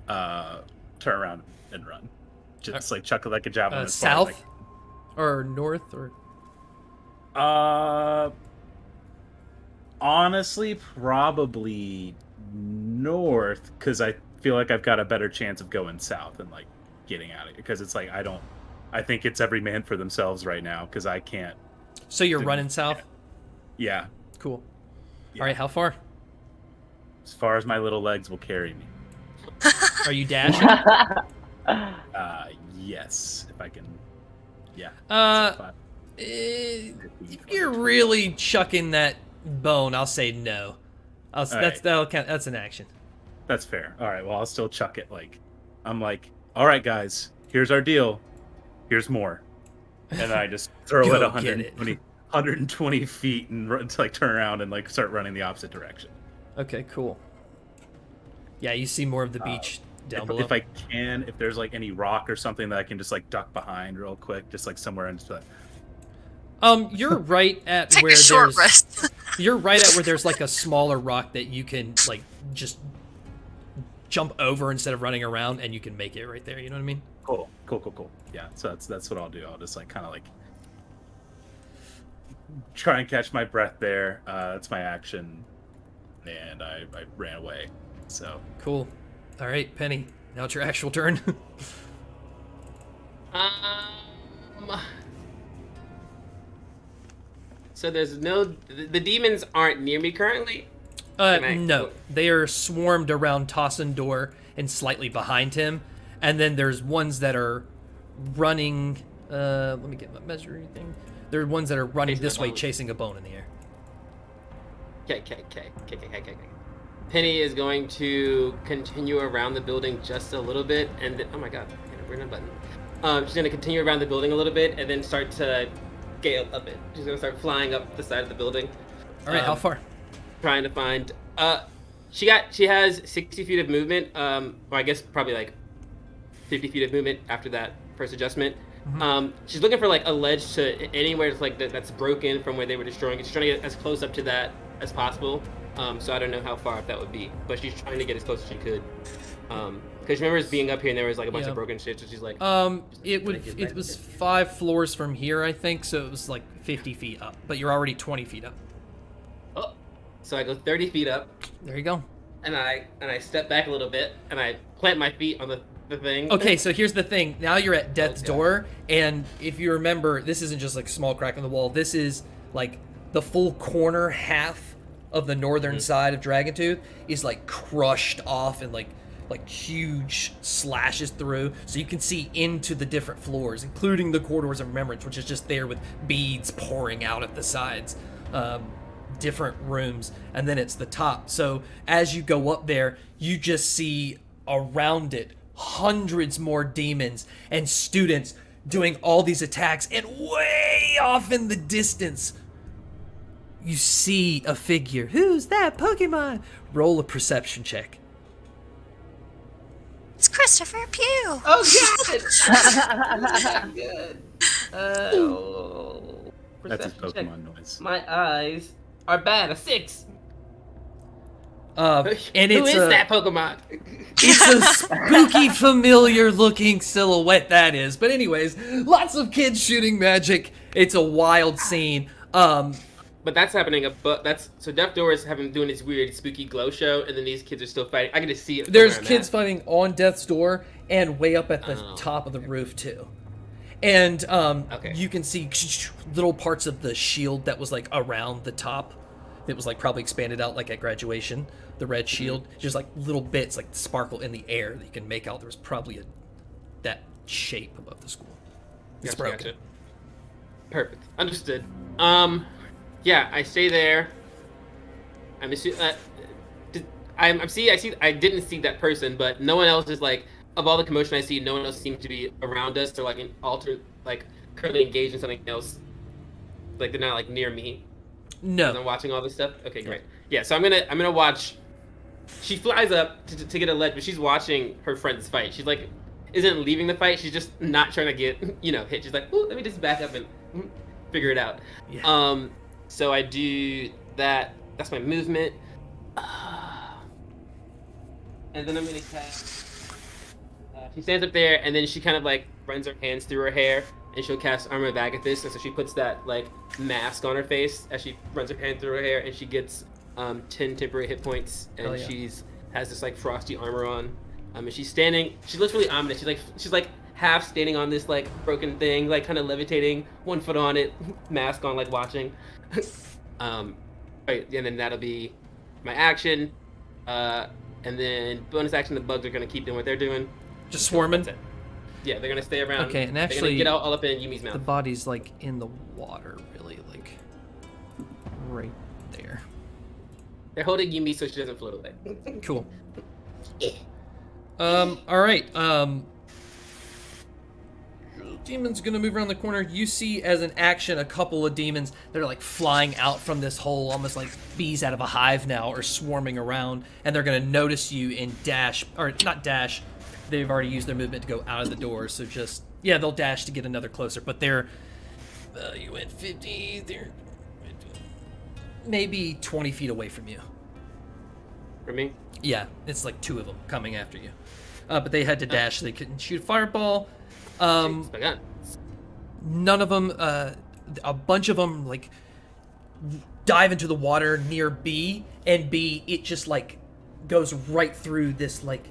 turn around and run. Just like chuck it like a javelin. as far as South or north or honestly, probably north, because I feel like I've got a better chance of going south and like getting out of it. Because it's like I think it's every man for themselves right now. Because I can't. so you're running south? Yeah. Cool. Yeah. All right, how far? As far as my little legs will carry me. Are you dashing? Yes, if I can. Yeah. If you're really chucking that bone, I'll say no. That'll count. That's an action. That's fair. All right. Well, I'll still chuck it. Like, I'm like, all right, guys. Here's our deal. Here's more. And then I just throw Go it get it. 120 feet and run, to like turn around and like start running the opposite direction. Okay, cool. Yeah, you see more of the beach down below. If I can, if there's like any rock or something that I can just like duck behind real quick, just like somewhere into that. You're right at Take where a short there's. rest. You're right at where there's like a smaller rock that you can like just jump over instead of running around, and you can make it right there. You know what I mean? Cool. Yeah. So that's what I'll do. I'll just like kind of like try and catch my breath there. That's my action, and I ran away. So Cool. All right, Penny. Now it's your actual turn. So there's the demons aren't near me currently. No, they are swarmed around Tossendor and slightly behind him, and then there's ones that are running. Let me get my measuring thing. There are ones that are running this way, chasing a bone in the air. Okay. Penny is going to continue around the building just a little bit, and then, oh my god, I gotta bring a button. She's gonna continue around the building a little bit, and then start to scale up it. She's gonna start flying up the side of the building. All right, how far? Trying to find. She has 60 feet of movement. Or I guess probably like 50 feet of movement after that first adjustment. She's looking for like a ledge to anywhere that's like that's broken from where they were destroying it. She's trying to get as close up to that as possible. So I don't know how far up that would be, but she's trying to get as close as she could. Because she remembers being up here and there was like a bunch of broken shit. So she's like, it was 5 floors from here, I think. So it was like 50 feet up, but you're already 20 feet up. oh. So I go 30 feet up, There you go. and I step back a little bit, and I plant my feet on the thing. Okay, so here's the thing. Now you're at death's Okay. door, and if you remember, this isn't just like a small crack in the wall. This is like the full corner half of the northern side of Dragontooth is like crushed off and like huge slashes through, so you can see into the different floors, including the corridors of remembrance, which is just there with beads pouring out at the sides. Different rooms, and then it's the top. So as you go up there, you just see around it hundreds more demons and students doing all these attacks, and way off in the distance you see a figure. Who's that Pokemon? Roll a perception check. It's Christopher Pugh. Oh god! Good. that's his Perception check. Pokemon noise. My eyes are bad. A 6. And Who it's is that Pokemon? It's a spooky, familiar-looking silhouette, that is. But anyways, lots of kids shooting magic. It's a wild scene. But that's happening. So Death Door is doing this weird spooky glow show, and then these kids are still fighting. I can just see it. from There's where I'm kids at. fighting on Death's Door and way up at the top of the roof too. And you can see little parts of the shield that was like around the top. It was like probably expanded out like at graduation. The red shield, just like little bits like sparkle in the air that you can make out. There was probably that shape above the school. It's broken. Gotcha. Perfect. Understood. Yeah, I stay there. I'm assuming. I didn't see that person, but no one else is like. Of all the commotion I see, no one else seems to be around us. They're like currently engaged in something else. Like they're not like near me. No. As I'm watching all this stuff. Okay, great. Yeah, so I'm gonna watch. She flies up to get a ledge, but she's watching her friends fight. She's like, isn't leaving the fight. She's just not trying to get hit. She's like, ooh, let me just back up and figure it out. Yeah. So I do that. That's my movement. And then I'm gonna cast. She stands up there, and then she kind of like runs her hands through her hair, and she'll cast Armor of Agathis. And so she puts that like mask on her face as she runs her hand through her hair, and she gets 10 temporary hit points, and has this like frosty armor on. And she's standing. She looks really ominous. She's like half standing on this like broken thing, like kind of levitating, 1 foot on it, mask on, like watching. Right, and then that'll be my action. And then bonus action, the bugs are gonna keep doing what they're doing. Just swarming. That's it. Yeah, they're gonna stay around. Okay, and they're actually, gonna get all up in Yumi's the mouth. body's like in the water, really, like right there. They're holding Yumi so she doesn't float away. Cool. All right. Demon's gonna move around the corner. You see, as an action, a couple of demons that are like flying out from this hole, almost like bees out of a hive now, or swarming around, and they're gonna notice you and dash, or not dash. They've already used their movement to go out of the door, so they'll dash to get another closer. But they're, you went 50. They're maybe 20 feet away from you. For me? Yeah, it's like 2 of them coming after you. But they had to dash, so they couldn't shoot a fireball. It's my gun. None of them, a bunch of them, like, dive into the water near B, and B, it just, like, goes right through this like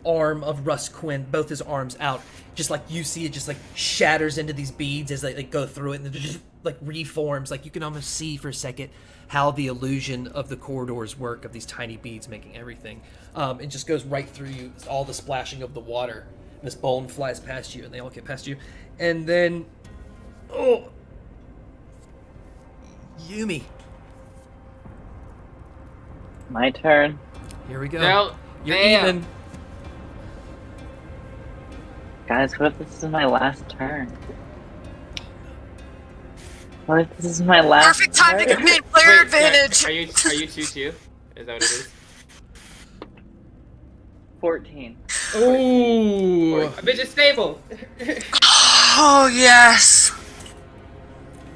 arm of Russ Quinn, both his arms out. Just like you see it just like shatters into these beads as they like go through it, and it just like reforms. Like you can almost see for a second how the illusion of the corridors work, of these tiny beads making everything. It just goes right through you, all the splashing of the water. And this bone flies past you, and they all get past you. And then, oh, Umi. My turn. Here we go. No, You're damn. even. Guys, what if this is my last turn? What if this is my last Perfect time to turn? commit player Wait, advantage. Are you 2-2? Is that what it is? 14. Oh. A bitch is stable. Oh yes.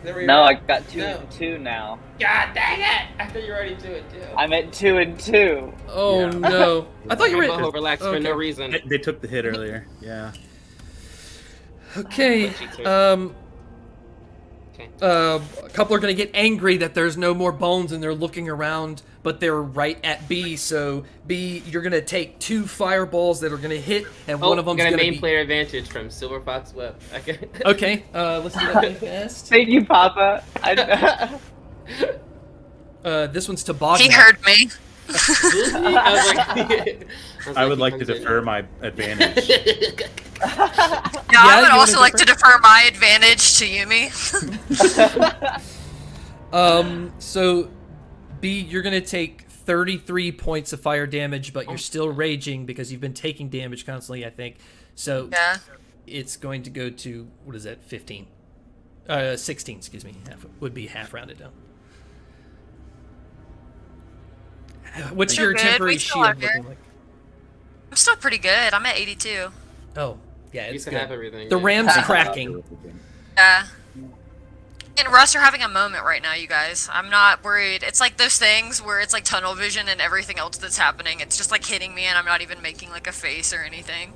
No, I got 2 No. and 2 now. God dang it! I thought you were already 2 and 2. I'm at 2 and 2. Oh Yeah. no! I thought you were. Rainbow overlaps for no Okay. reason. They took the hit earlier. Yeah. Okay. Okay. A couple are gonna get angry that there's no more bones and they're looking around, but they're right at B. So B, you're gonna take 2 fireballs that are gonna hit, and one of them's got a gonna main be. player advantage from Silver Fox Webb. Okay. Okay. Let's do that really fast. Thank you, Papa. This one's to Bognak. He heard me. I would like to defer my advantage. Yeah, I would you also wanna like to defer my advantage to Yumi. So B, you're gonna take 33 points of fire damage, but you're still raging because you've been taking damage constantly, I think. So Yeah. it's going to go to, what is that, 15? 16, excuse me. Would be half rounded down. What's You're your good, temporary we still are shield here. looking like? I'm still pretty good. I'm at 82. Oh, yeah, You it's can have good. everything. The yeah. ram's cracking. Yeah. And Russ are having a moment right now, you guys. I'm not worried. It's like those things where it's like tunnel vision and everything else that's happening. It's just like hitting me and I'm not even making like a face or anything.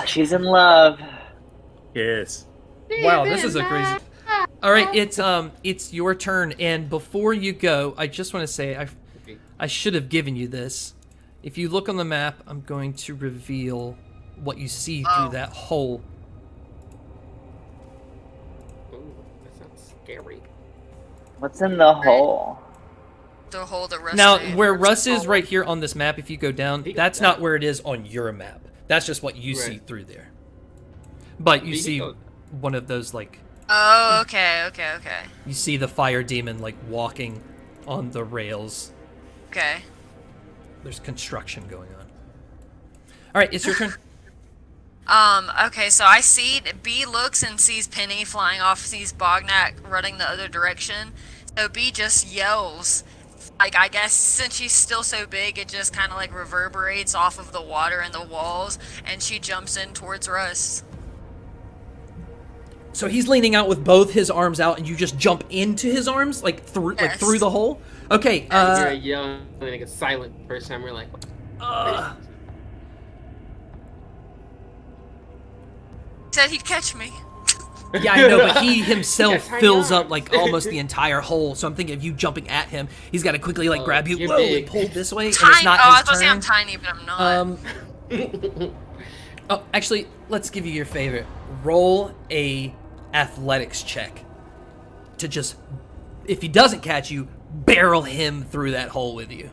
She's in love. Yes. Wow, this is a crazy. All right, it's your turn, and before you go, I just want to say I should have given you this. If you look on the map, I'm going to reveal what you see through that hole. Ooh, that sounds scary. What's in the hole? The hole that Russ Now, made. where Russ is right here on this map, if you go down, that's not where it is on your map. That's just what you see Right. through there. But you see Vehicle. one of those, like, Oh, okay. you see the fire demon, like, walking on the rails. Okay. There's construction going on. All right, it's your turn. Okay, so I see B looks and sees Penny flying off, sees Bognak running the other direction. So B just yells. Like, I guess since she's still so big, it just kind of like reverberates off of the water and the walls, and she jumps in towards Russ. So he's leaning out with both his arms out, and you just jump into his arms, like through, Yes. through the hole. Okay. You're yelling and it gets silent first time. We're like, Said he'd catch me. Yeah, I know, but he himself Yes, I fills know. up like almost the entire hole. So I'm thinking of you jumping at him. He's got to quickly like Oh, grab you, you're whoa, big. and pull this way, and Tiny. it's not Oh, I was his supposed to say I'm turn. tiny, but I'm not. Oh, actually, let's give you your favorite. Roll a athletics check to just, if he doesn't catch you, barrel him through that hole with you.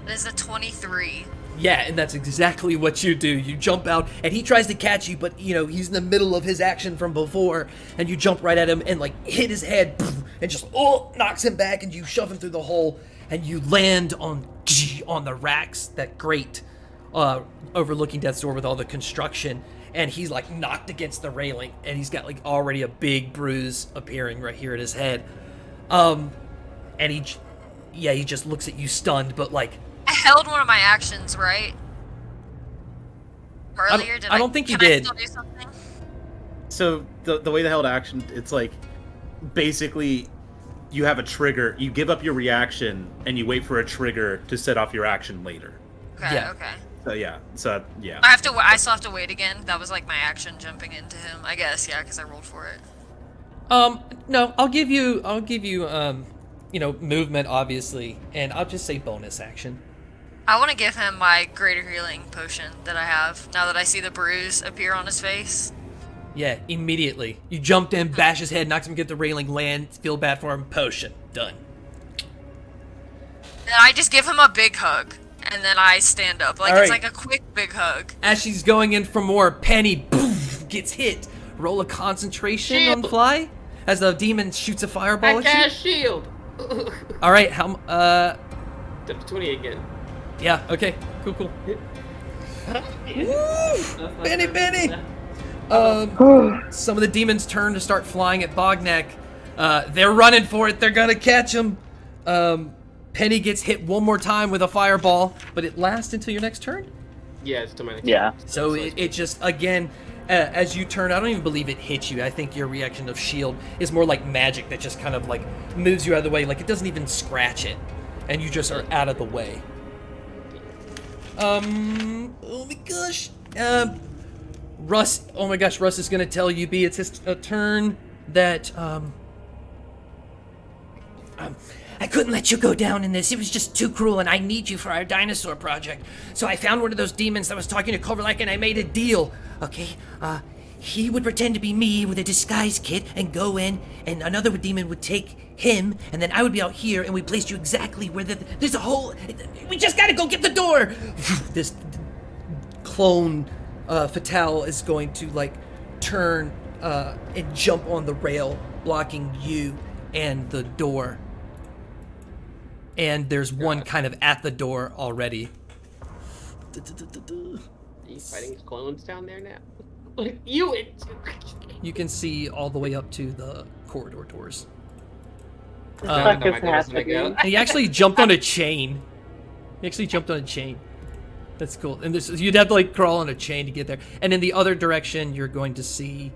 It is a 23. Yeah, and that's exactly what you do. You jump out, and he tries to catch you, but, you know, he's in the middle of his action from before, and you jump right at him and, like, hit his head, and just, knocks him back, and you shove him through the hole, and you land on the racks, that grate, overlooking Death's Door with all the construction, and he's, like, knocked against the railing, and he's got, like, already a big bruise appearing right here at his head. And he just looks at you stunned, but, like, I held one of my actions, right? Earlier, I don't think you can I did. still do something? So the way the held action, it's like basically you have a trigger, you give up your reaction, and you wait for a trigger to set off your action later. Okay, Yeah. okay. Yeah. I have to. I still have to wait again. That was like my action jumping into him. I guess, yeah, because I rolled for it. No, I'll give you movement, obviously, and I'll just say bonus action. I want to give him my greater healing potion that I have now that I see the bruise appear on his face. Yeah, immediately. You jumped in, bash his head, knocks him against the railing, land, feel bad for him, potion. Done. And I just give him a big hug, and then I stand up. Like, All it's right. like a quick big hug. As she's going in for more, Penny poof, gets hit. Roll a concentration on the fly as the demon shoots a fireball I at cast you. shield. All right, Up to 20 again. yeah, okay, cool. Benny. Some of the demons turn to start flying at Bognak. They're running for it. They're gonna catch him. Penny gets hit one more time with a fireball, but it lasts until your next turn. Yeah, it's to my next Yeah. turn. So it just, again, as you turn, I don't even believe it hits you. I think your reaction of shield is more like magic that just kind of like moves you out of the way. Like it doesn't even scratch it, and you just are out of the way. Oh my gosh. Russ, oh my gosh, Russ is gonna tell you, B, it's his turn that, I couldn't let you go down in this. It was just too cruel, and I need you for our dinosaur project. So I found one of those demons that was talking to Kovalak, and I made a deal. Okay, he would pretend to be me with a disguise kit and go in, and another demon would take him, and then I would be out here, and we placed you exactly where there's a hole. We just gotta go get the door. This clone Fatale is going to like turn and jump on the rail, blocking you and the door. And there's one kind of at the door already. Are you fighting clones down there now? Like, you can see all the way up to the corridor doors. What the fuck is happening? And he actually jumped on a chain. That's cool. And you'd have to like crawl on a chain to get there. And in the other direction, you're going to see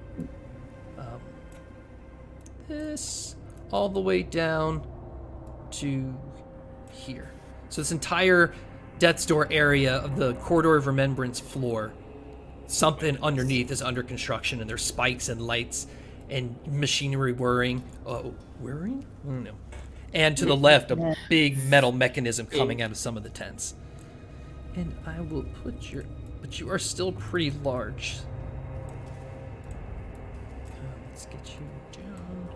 this all the way down to here. So this entire Death's Door area of the Corridor of Remembrance floor, something underneath is under construction, and there's spikes and lights and machinery whirring. Whirring? I don't know. And to the left, a big metal mechanism coming out of some of the tents. And I will put but you are still pretty large. Let's get you down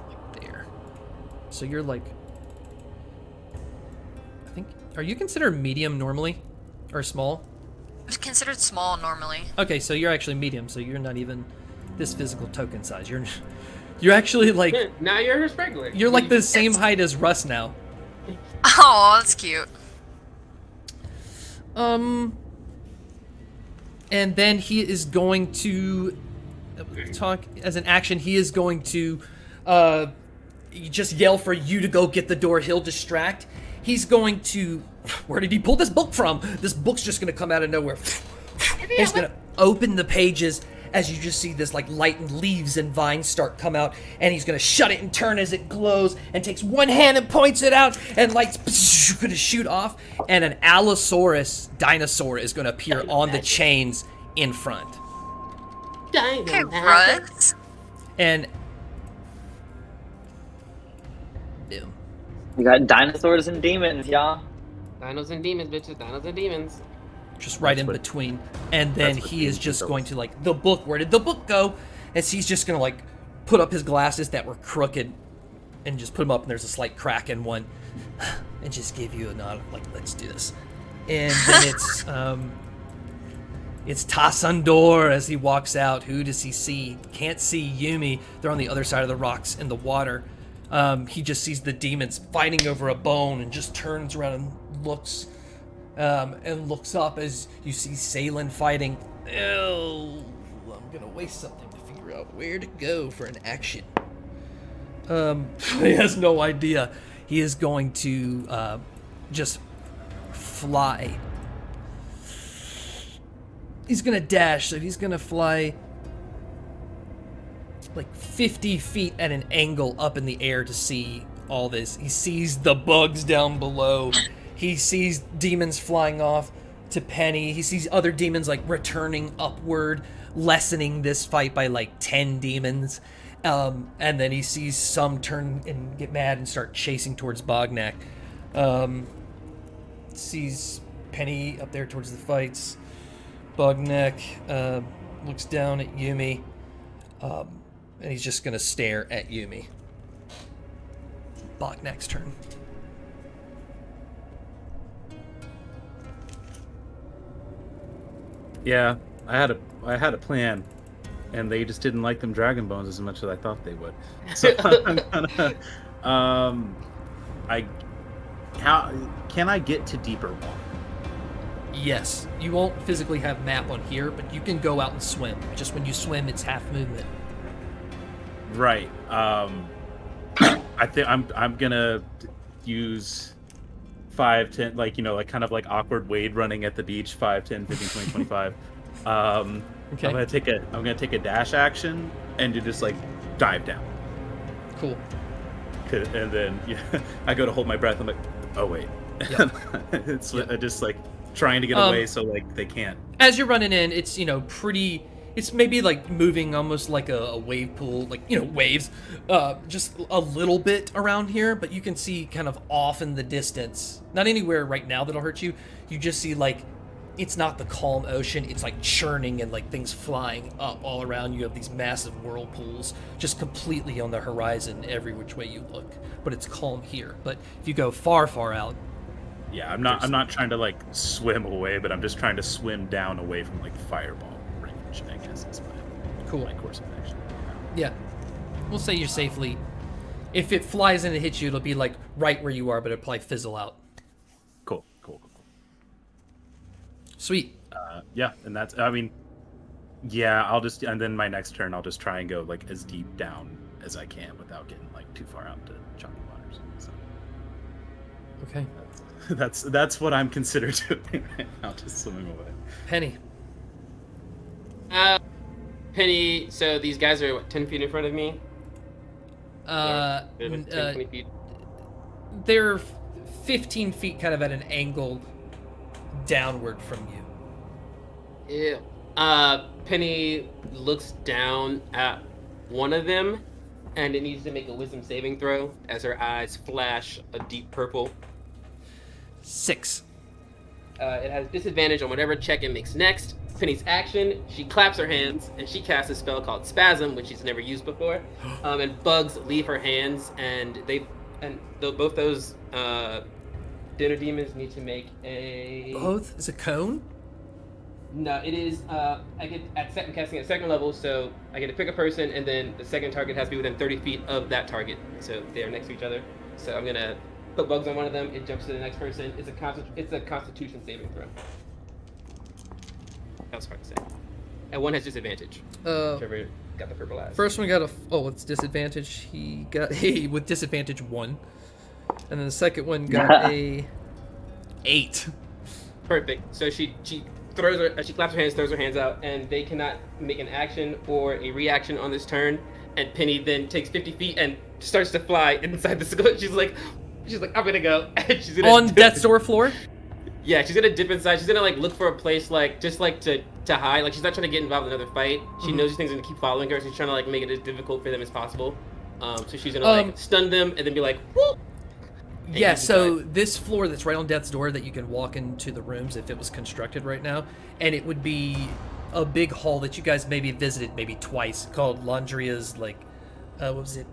like there. So you're like, I think, are you considered medium normally? Or small? It's considered small normally. Okay, so you're actually medium, so you're not even this physical token size. You're actually like, now you're his regular. you're like the same height as Russ now. Oh, that's cute. And then he is going to talk as an action. He is going to just yell for you to go get the door. He'll distract. He's going to. Where did he pull this book from? This book's just going to come out of nowhere. He's going to open the pages as you just see this like light and leaves and vines start come out, and he's going to shut it and turn as it glows, and takes one hand and points it out, and lights going to shoot off, and an Allosaurus dinosaur is going to appear on the chains in front. Okay, Russ. And boom. We got dinosaurs and demons, y'all. Dinos and demons, bitches. Dinos and demons. Just right in between. And then he is just going to like, the book, where did the book go? As he's just going to like put up his glasses that were crooked and just put them up, and there's a slight crack in one, and just give you a nod like, let's do this. And then it's Tassandor as he walks out. Who does he see? Can't see Umi. They're on the other side of the rocks in the water. He just sees the demons fighting over a bone and just turns around and looks up as you see Salen fighting. Oh, I'm gonna waste something to figure out where to go for an action. He has no idea. He is going to just fly. He's gonna dash, so he's gonna fly like 50 feet at an angle up in the air to see all this. He sees the bugs down below. He sees demons flying off to Penny. He sees other demons like returning upward, lessening this fight by like 10 demons. And then he sees some turn and get mad and start chasing towards Bognak. Sees Penny up there towards the fights. Bognak looks down at Umi, and he's just going to stare at Umi. Bognak's turn. Yeah, I had a plan, and they just didn't like them dragon bones as much as I thought they would. So I'm gonna, how can I get to deeper water? Yes, you won't physically have map on here, but you can go out and swim. Just when you swim, it's half movement. Right. I think I'm gonna use 5, 10, like, like kind of like awkward Wade running at the beach, 5, 10, 15, 20, 25. Okay. I'm gonna take a dash action and to just like dive down. Cool. And then I go to hold my breath. I'm like, oh wait. Yep. It's just like trying to get away so like they can't. As you're running in, it's pretty. It's maybe like moving almost like a wave pool, like waves, just a little bit around here. But you can see kind of off in the distance, not anywhere right now that'll hurt you. You just see like it's not the calm ocean. It's like churning and like things flying up all around you. You have these massive whirlpools just completely on the horizon every which way you look. But it's calm here. But if you go far, far out. Yeah, I'm not trying to like swim away, but I'm just trying to swim down away from like fireball range, I guess is my course of action. Yeah. We'll say you're safely. If it flies in and hits you, it'll be like right where you are, but it'll probably fizzle out. Cool. Sweet. Yeah, and that's I'll just, and then my next turn I'll just try and go like as deep down as I can without getting like too far out to choppy waters. So Okay. that's what I'm considered doing right now, just swimming away. Penny. Penny, so these guys are, 10 feet in front of me? 10, 20 feet. They're 15 feet kind of at an angle downward from you. Yeah. Penny looks down at one of them, and it needs to make a wisdom saving throw as her eyes flash a deep purple. 6. It has disadvantage on whatever check it makes next. Penny's action, she claps her hands, and she casts a spell called Spasm, which she's never used before. And bugs leave her hands, and both those dinner demons need to make a... Both? Is it cone? No, it is, I'm casting at second level, so I get to pick a person, and then the second target has to be within 30 feet of that target. So they are next to each other. So I'm going to put bugs on one of them, it jumps to the next person. It's a Constitution saving throw. That was hard to say. And one has disadvantage. Whichever got the purple eyes. First one got it's disadvantage. He got with disadvantage 1. And then the second one got a 8. Perfect. So she claps her hands, throws her hands out, and they cannot make an action or a reaction on this turn. And Penny then takes 50 feet and starts to fly inside the skull. She's like, I'm gonna go. And she's gonna on death's door floor? Yeah, she's gonna dip inside. She's gonna like look for a place like just like to hide. Like she's not trying to get involved in another fight. She knows these things are gonna keep following her. So she's trying to like make it as difficult for them as possible. So she's gonna like stun them and then be like, whoop. Yeah, so this floor that's right on death's door that you can walk into the rooms if it was constructed right now, and it would be a big hall that you guys maybe visited maybe twice called Landria's like what was it?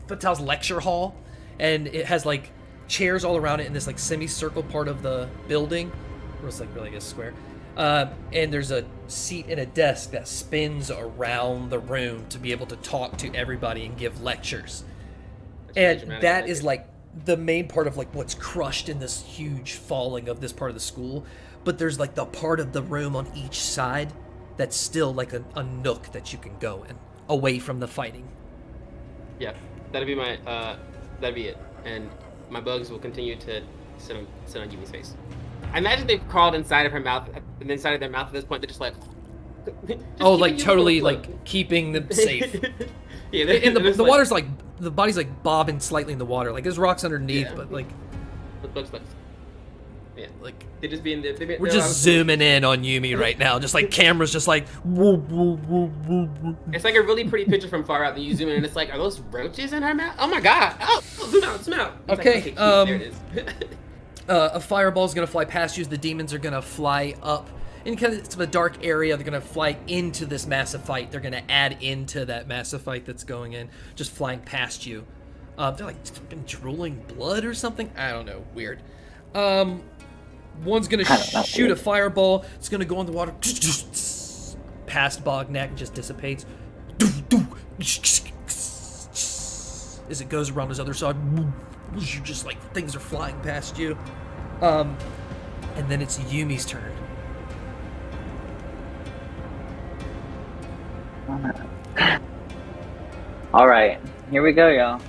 Fatale's lecture hall, and it has like chairs all around it in this like semicircle part of the building, or it's like really like a square. And there's a seat and a desk that spins around the room to be able to talk to everybody and give lectures. And that is like the main part of like what's crushed in this huge falling of this part of the school. But there's like the part of the room on each side that's still like a nook that you can go in, away from the fighting. Yeah, that'd be it. And my bugs will continue to sit on Yumi's face. I imagine they've crawled inside of her mouth, and inside of their mouth at this point, they're just like... like totally like keeping them safe. Yeah, and the water's like, the body's like bobbing slightly in the water. Like there's rocks underneath, but like... The bugs like... Yeah. Like, They just being they're we're just zooming in on Umi right now. Just like cameras just like... woo, woo, woo, woo, woo. It's like a really pretty picture from far out. Then you zoom in and it's like, are those roaches in her mouth? Oh my god! Oh, zoom out! It's Okay, like, cute. There it is. A fireball is going to fly past you. The demons are going to fly up in kind of a dark area. They're going to fly into this massive fight. They're going to add into that massive fight that's going in, just flying past you. They're like been drooling blood or something. I don't know. Weird. One's going to shoot a fireball. It's going to go in the water. Past Bognak, just dissipates. As it goes around his other side, just like things are flying past you. And then it's Yumi's turn. All right, here we go, y'all.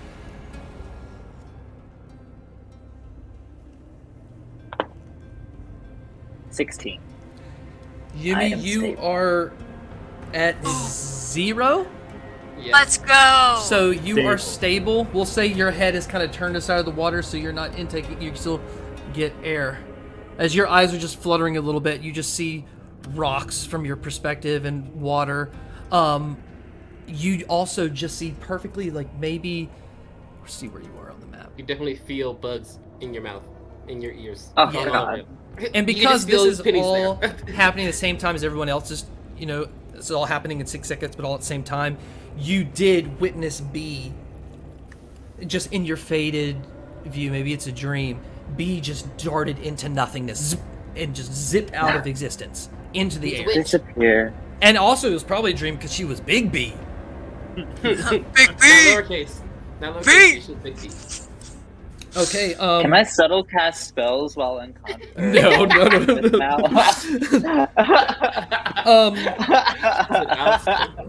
$16. Yumi, you are at 0. Yeah. Let's go. So you are stable. We'll say your head is kind of turned aside of the water, so you're not intaking. You can still get air. As your eyes are just fluttering a little bit, you just see rocks from your perspective and water. You also just see perfectly, like maybe. See where you are on the map. You definitely feel bugs in your mouth, in your ears. Oh, All God. over it. And You can because just feel this is pennies all there. happening at the same time as everyone else is, it's all happening in 6 seconds, but all at the same time, you did witness B, just in your faded view, maybe it's a dream, B just darted into nothingness zip, and just zipped out of existence into the air. Disappear. And also, it was probably a dream because she was Big B. Big Not B. lowercase. Not lowercase. She's big B. Okay, Can I subtle cast spells while unconscious? No.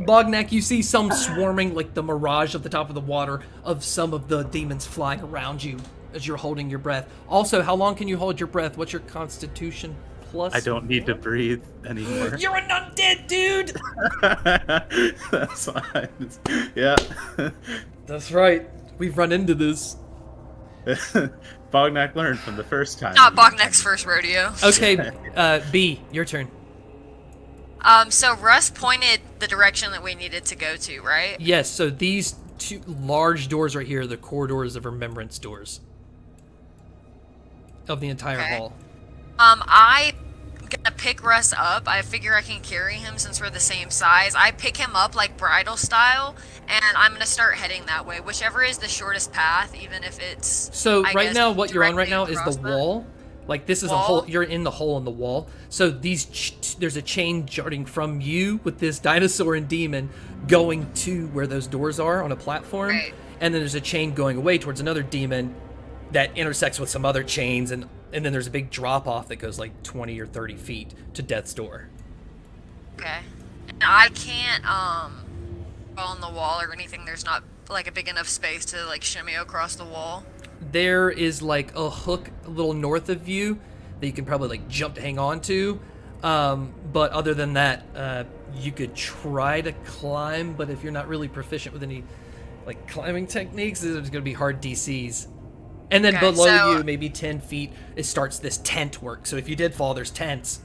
Bognak, you see some swarming, like the mirage at the top of the water, of some of the demons flying around you as you're holding your breath. Also, how long can you hold your breath? What's your constitution plus? I don't need to breathe anymore. You're an undead dude! That's fine. Yeah. That's right. We've run into this. Bognak learned from the first time. Not Bognak's first rodeo. Okay, B, your turn. So Russ pointed the direction that we needed to go to, right? Yes, so these two large doors right here are the corridors of remembrance doors of the entire Okay. hall. I'm gonna pick Russ up. I figure I can carry him since we're the same size. I pick him up like bridal style, and I'm gonna start heading that way. Whichever is the shortest path, even if it's. So I right guess, now, what you're on right directly now is across the them. wall. Like this is a Wall? hole. You're in the hole in the wall. So there's a chain jutting from you with this dinosaur and demon going to where those doors are on a platform, Right. and then there's a chain going away towards another demon that intersects with some other chains, and then there's a big drop off that goes like 20 or 30 feet to Death's Door. Okay. And I can't go on the wall or anything. There's not like a big enough space to like shimmy across the wall. There is like a hook a little north of you that you can probably like jump to hang on to. But other than that, you could try to climb, but if you're not really proficient with any like climbing techniques, there's going to be hard DCs. And then Okay, below so- you, maybe 10 feet, it starts this tent work. So if you did fall, there's tents.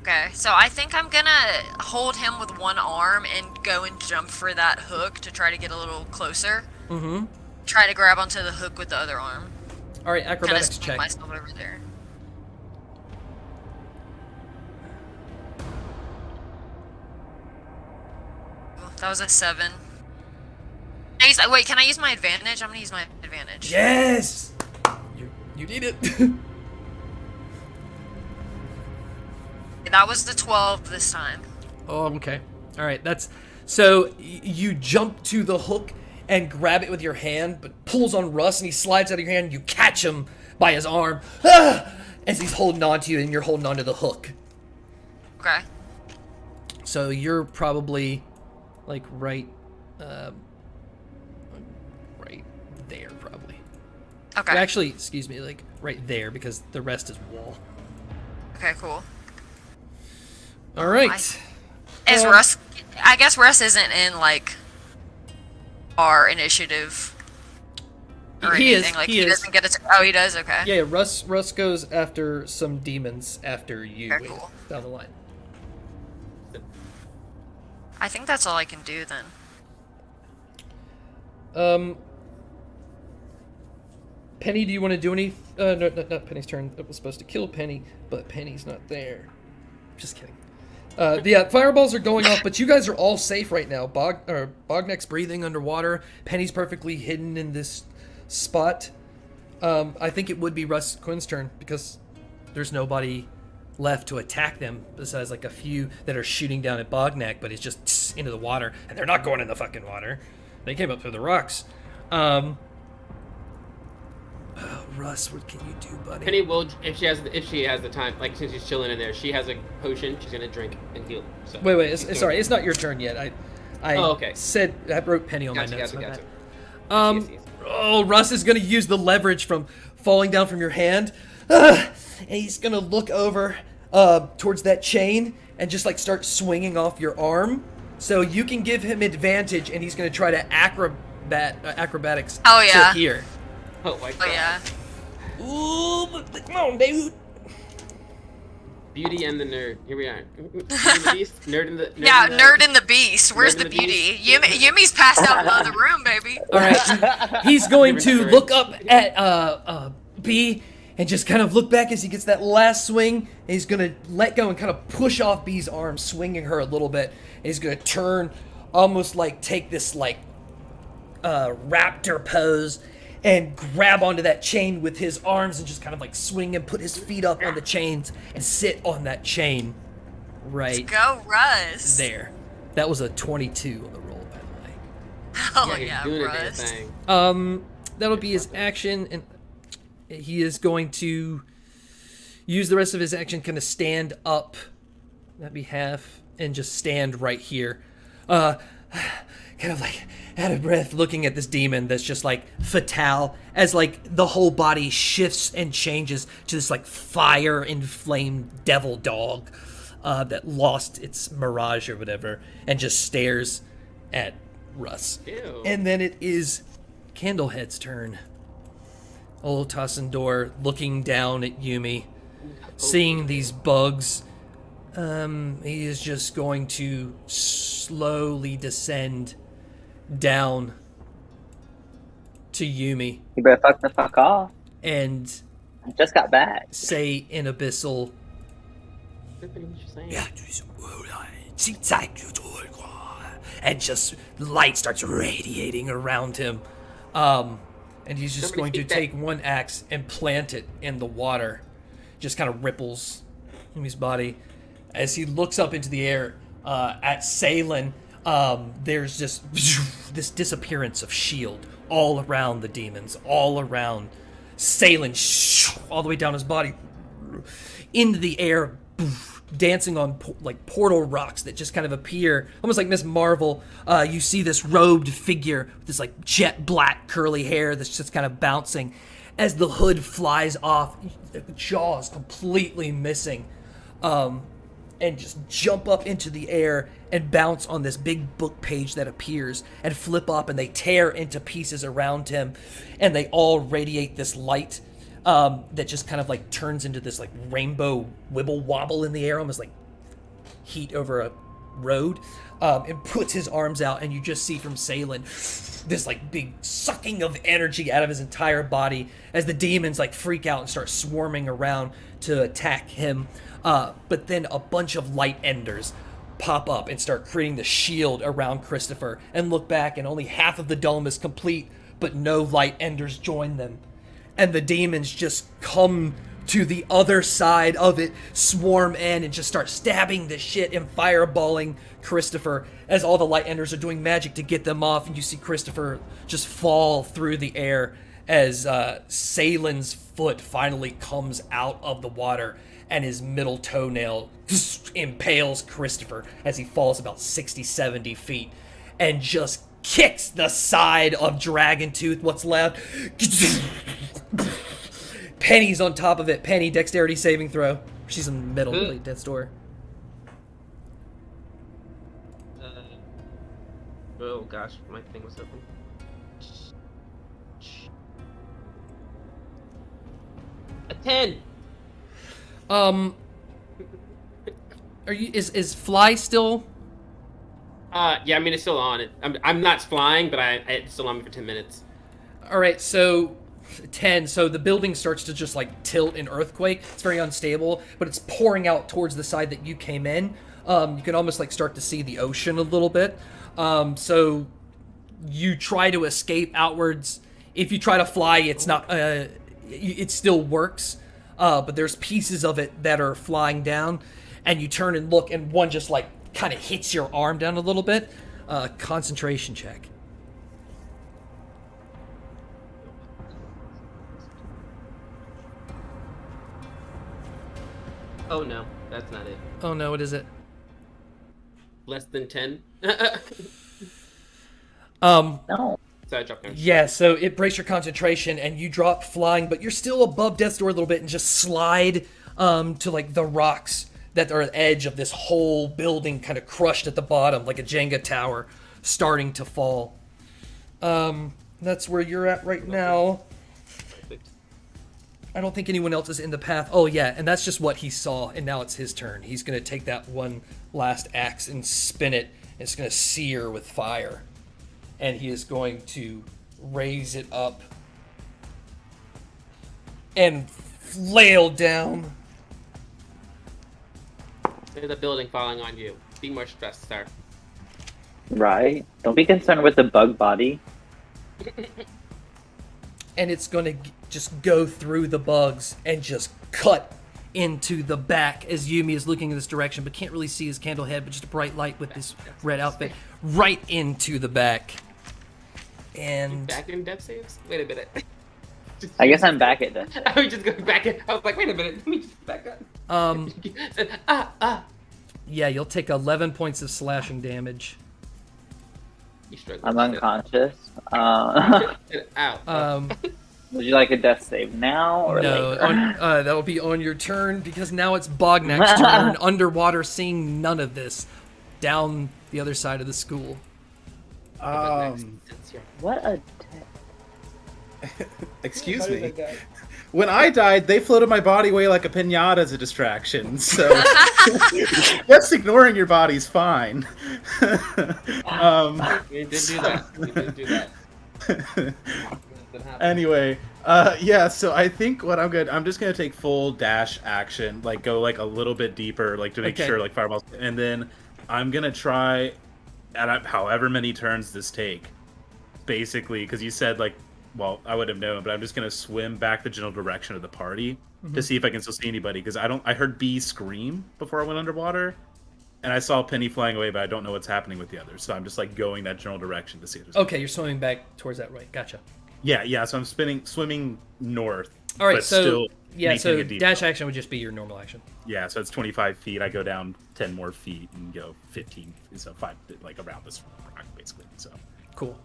Okay, so I think I'm gonna hold him with one arm and go and jump for that hook to try to get a little closer. Mm-hmm. Try to grab onto the hook with the other arm. All right, Kind of acrobatics swing check. myself over there. Oh, that was a 7. Wait, can I use my advantage? I'm gonna use my advantage. Yes! You need it. That was the 12 this time. Oh, okay. All right, that's so you jump to the hook and grab it with your hand, but pulls on Russ and he slides out of your hand. You catch him by his arm as he's holding on to you, and you're holding onto the hook. Okay. So you're probably like right there, probably. Okay. Actually, excuse me, like right there because the rest is wall. Okay, cool. All right. Is Russ? I guess Russ isn't in like our initiative. or He is, anything? Like he is. doesn't get it. Oh, he does. Okay. Yeah, Russ goes after some demons after you Okay, cool. down the line. I think that's all I can do then. Penny, do you want to do any? No, not Penny's turn. It was supposed to kill Penny, but Penny's not there. Just kidding. Yeah, fireballs are going off, but you guys are all safe right now. Bognak's breathing underwater. Penny's perfectly hidden in this spot. I think it would be Russ Quinn's turn because there's nobody left to attack them besides like a few that are shooting down at Bognak, but it's just into the water, and they're not going in the fucking water. They came up through the rocks. Russ, what can you do, buddy? Penny will, if she has the time, like since she's chilling in there, she has a potion. She's gonna drink and heal. So Wait, sorry, it's not your turn yet. I okay. said I wrote Penny on my notes. Gotcha. Oh, Russ is gonna use the leverage from falling down from your hand, and he's gonna look over towards that chain and just like start swinging off your arm, so you can give him advantage, and he's gonna try to acrobatics to here. Oh my god. Oh yeah. Ooh, but come on, dude. Beauty and the nerd. Here we are. Nerd in the Nerd in the beast. Where's the Nerd in the beauty? beast. Yumi's passed out in the other room, baby. All right, he's going to look up at B and just kind of look back as he gets that last swing. And he's gonna let go and kind of push off B's arm, swinging her a little bit. And he's gonna turn, almost like take this like raptor pose, and grab onto that chain with his arms and just kind of like swing and put his feet up on the chains and sit on that chain right Go Russ. there. That was a 22 on the roll, by the way. Oh He's yeah, doing a damn Russ. thing. That'll be his action, and he is going to use the rest of his action, kind of stand up. That'd be half, and just stand right here. Kind of like out of breath, looking at this demon that's just like fatal, as like the whole body shifts and changes to this like fire inflamed devil dog that lost its mirage or whatever, and just stares at Russ. Ew. And then it is Candlehead's turn. Old Tassendor looking down at Umi, seeing these bugs. He is just going to slowly descend down to Umi You better fuck the fuck off. and I just got back. say in Abyssal, and just light starts radiating around him. And he's just going to take one axe and plant it in the water. Just kind of ripples Umi's body. As he looks up into the air at Salen, there's just this disappearance of shield all around the demons, all around Salen, all the way down his body, into the air, dancing on like portal rocks that just kind of appear, almost like Miss Marvel. You see this robed figure with this like jet black curly hair that's just kind of bouncing. As the hood flies off, the jaws completely missing. And just jump up into the air and bounce on this big book page that appears and flip up, and they tear into pieces around him, and they all radiate this light that just kind of like turns into this like rainbow wibble wobble in the air, almost like heat over a road, and puts his arms out, and you just see from Salen this like big sucking of energy out of his entire body as the demons like freak out and start swarming around to attack him. But then a bunch of light enders pop up and start creating the shield around Christopher, and look back, and only half of the dome is complete, but no light enders join them. And the demons just come to the other side of it, swarm in, and just start stabbing the shit and fireballing Christopher as all the light enders are doing magic to get them off. And you see Christopher just fall through the air as Salen's foot finally comes out of the water, and his middle toenail impales Christopher as he falls about 60, 70 feet and just kicks the side of Dragontooth, what's left. Penny's on top of it. Penny, dexterity saving throw. She's in the middle of death's door. Oh gosh, my thing was open. A 10. Is Fly still? Yeah, I mean, it's still on. I'm not flying, but it's still on me for 10 minutes. All right, so 10. So the building starts to just like tilt in earthquake. It's very unstable, but it's pouring out towards the side that you came in. You can almost like start to see the ocean a little bit. So you try to escape outwards. If you try to fly, it's not. It still works, but there's pieces of it that are flying down, and you turn and look, and one just like kind of hits your arm down a little bit. Concentration check. Oh no, that's not it. Oh no, what is it? Less than 10. No. So I dropped down. Yeah, so it breaks your concentration and you drop flying, but you're still above death's door a little bit and just slide to like the rocks that are at the edge of this whole building, kind of crushed at the bottom like a Jenga tower starting to fall. That's where you're at right now. Perfect. I don't think anyone else is in the path. Oh yeah, and that's just what he saw, and now it's his turn. He's gonna take that one last axe and spin it. It's gonna sear with fire. And he is going to raise it up and flail down. There's a building falling on you. Be more stressed, sir. Right. Don't be concerned with the bug body. And it's going to just go through the bugs and just cut into the back as Umi is looking in this direction, but can't really see his candle head, but just a bright light with this red outfit right into the back. And Back in death saves? Wait a minute. I guess I'm back at this. I was just going back in. I was like, wait a minute. Let me just back up. Said, yeah, you'll take 11 points of slashing damage. You struggle. I'm unconscious. Ow. Would you like a death save now or No, later? that'll be on your turn because now it's Bognak's turn. Underwater, seeing none of this, down the other side of the school. What a Excuse me. When I died, they floated my body away like a pinata as a distraction. So just ignoring your body's fine. We did do that. We did do that. Anyway, yeah. So I think what I'm just gonna take full dash action, like go like a little bit deeper, like to make Okay. sure like fireballs, and then I'm gonna try, at however many turns this take, basically, because you said like. Well, I would have known, but I'm just gonna swim back the general direction of the party to see if I can still see anybody. Because I heard B scream before I went underwater, and I saw Penny flying away, but I don't know what's happening with the others. So I'm just like going that general direction to see if there's. Okay, you're swimming back towards that right. Gotcha. Yeah. So I'm swimming north. All right, but so still yeah, so making a deep dash dive. action would just be your normal action. Yeah, so it's 25 feet. I go down 10 more feet and go 15. So 5, like around this rock, basically. So Cool.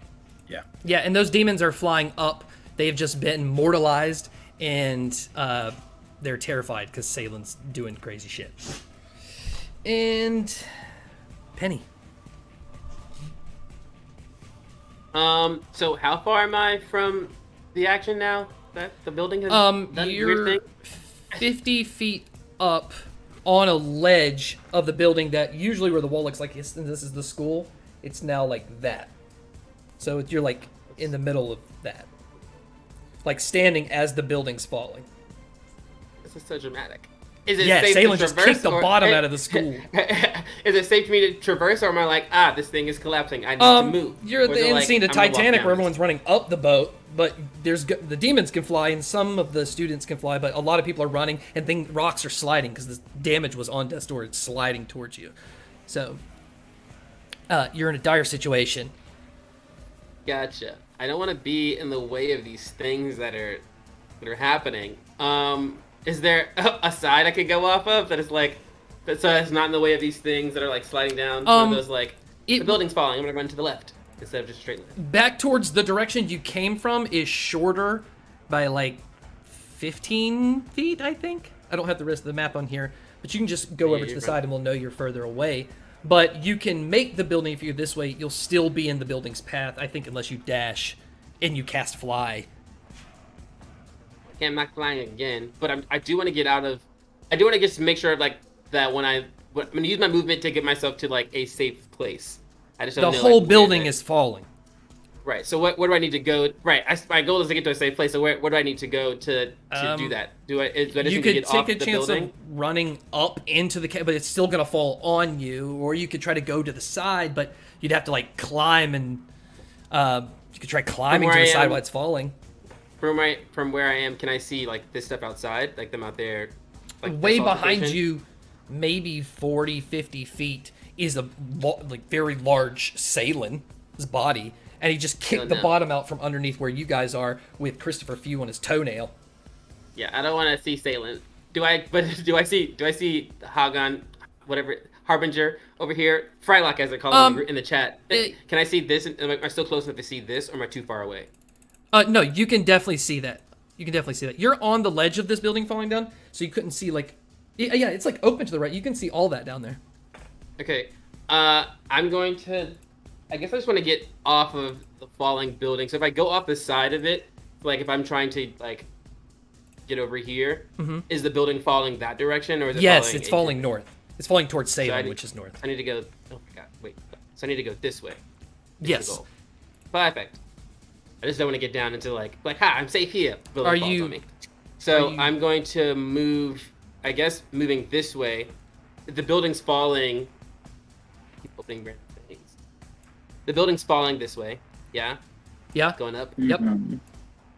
yeah. Yeah, and those demons are flying up. They've just been mortalized, and they're terrified because Salen's doing crazy shit. And Penny. So how far am I from the action now? That the building has done weird You're thing? 50 feet up on a ledge of the building that usually where the wall looks like this is the school. It's now like that. So you're like in the middle of that. Like standing as the building's falling. This is so dramatic. Is it Yeah, safe Salen to just traverse kicked the or- bottom out of the school. Is it safe for me to traverse, or am I like, this thing is collapsing, I need to move? You're at Or the is it end like, scene of I'm gonna walk Titanic down where this? everyone's running up the boat, but the demons can fly and some of the students can fly, but a lot of people are running and rocks are sliding because the damage was on death's door. It's sliding towards you. So you're in a dire situation. Gotcha. I don't want to be in the way of these things that are happening. Is there a side I could go off of that is like, so it's not in the way of these things that are like sliding down? Or those like, the building's falling, I'm gonna run to the left instead of just straight left. Back towards the direction you came from is shorter by like 15 feet, I think. I don't have the rest of the map on here, but you can just go Yeah, over to you're the right. side and we'll know you're further away. But you can make the building, if you're this way, you'll still be in the building's path, I think, unless you dash and you cast fly. I'm not flying again. But I do want to get out of. I do want to just make sure like that I'm gonna use my movement to get myself to like a safe place. I just don't The know, whole like, building is falling. Right. So where do I need to go? Right. My goal is to get to a safe place. So where do I need to go to do that? Do I just You need to could get take off a the chance building? of running up into the but it's still gonna fall on you, or you could try to go to the side, but you'd have to like climb and you could try climbing to where the I side am- while it's falling. From where I am, can I see like this stuff outside, like them out there? Like Way this behind altercation? you, maybe 40, 50 feet, is a like very large Salen's body, and he just kicked Oh, the no. bottom out from underneath where you guys are with Christopher Few on his toenail. Yeah, I don't want to see Salem. Do I? But do I see Hagan, whatever Harbinger over here? Frylock, as they call him in the chat. Can I see this? Am I still close enough to see this, or am I too far away? No, you can definitely see that. You can definitely see that. You're on the ledge of this building falling down, so you couldn't see like, yeah, it's like open to the right. You can see all that down there. Okay. I'm going to. I guess I just want to get off of the falling building. So if I go off the side of it, like if I'm trying to like get over here, is the building falling that direction, or is it Yes, falling it's falling north. It's falling towards Salem, need- which is north. I need to go. Oh my god! Wait. So I need to go this way. is the Yes. goal. Perfect. I just don't want to get down into like, ha, I'm safe here. Building Are falls you- on me. So are you- I'm going to move, I guess, moving this way. The building's falling. Keep opening random things. The building's falling this way. Yeah, Yeah. going up. Yep.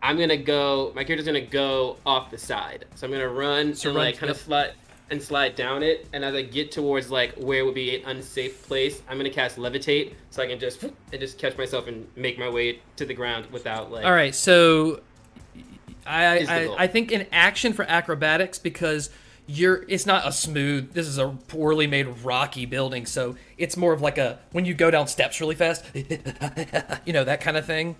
I'm gonna go. My character's gonna go off the side. So I'm gonna run So and run, like kind of yep. slide down it. And as I get towards like where would be an unsafe place, I'm gonna cast levitate so I can just catch myself and make my way to the ground without like. All right, so Is the goal. I think in action for acrobatics, because it's not a smooth, this is a poorly made rocky building, so it's more of like a when you go down steps really fast, that kind of thing.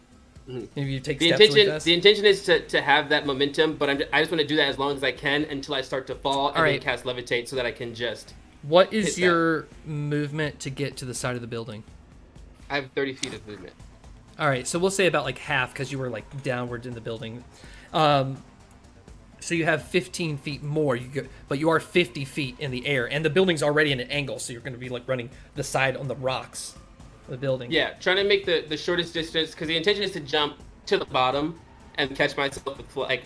If you take steps really fast. The intention is to have that momentum, but I just want to do that as long as I can until I start to fall and then right. cast levitate so that I can just. What hit is that. your movement to get to the side of the building? I have 30 feet of movement. All right, so we'll say about like half because you were like downwards in the building. So you have 15 feet more, but you are 50 feet in the air, and the building's already in an angle, so you're going to be like running the side on the rocks of the building. Yeah, trying to make the shortest distance because the intention is to jump to the bottom and catch myself with like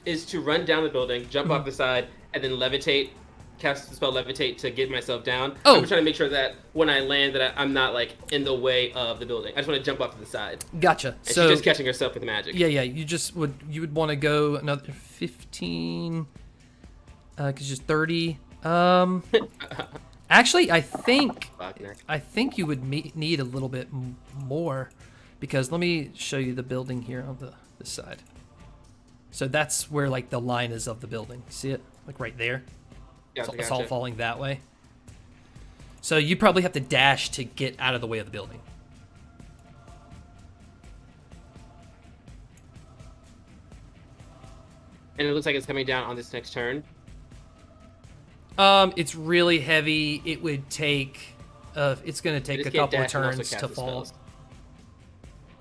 is to run down the building, jump off the side, and then levitate. Cast the spell levitate to get myself down. Oh. I'm trying to make sure that when I land that I'm not like in the way of the building. I just want to jump off to the side. Gotcha. And So she's just catching herself with magic. yeah, you would want to go another 15, because just 30. Actually, I think Bognak. you would need a little bit more, because let me show you the building here on this side. So that's where like the line is of the building. See it? Like right there. Gotcha, It's all gotcha. falling that way. So you probably have to dash to get out of the way of the building. And it looks like it's coming down on this next turn. It's really heavy. It would take. It's gonna I take a just can't couple of dash and also turns cast to the fall. spells.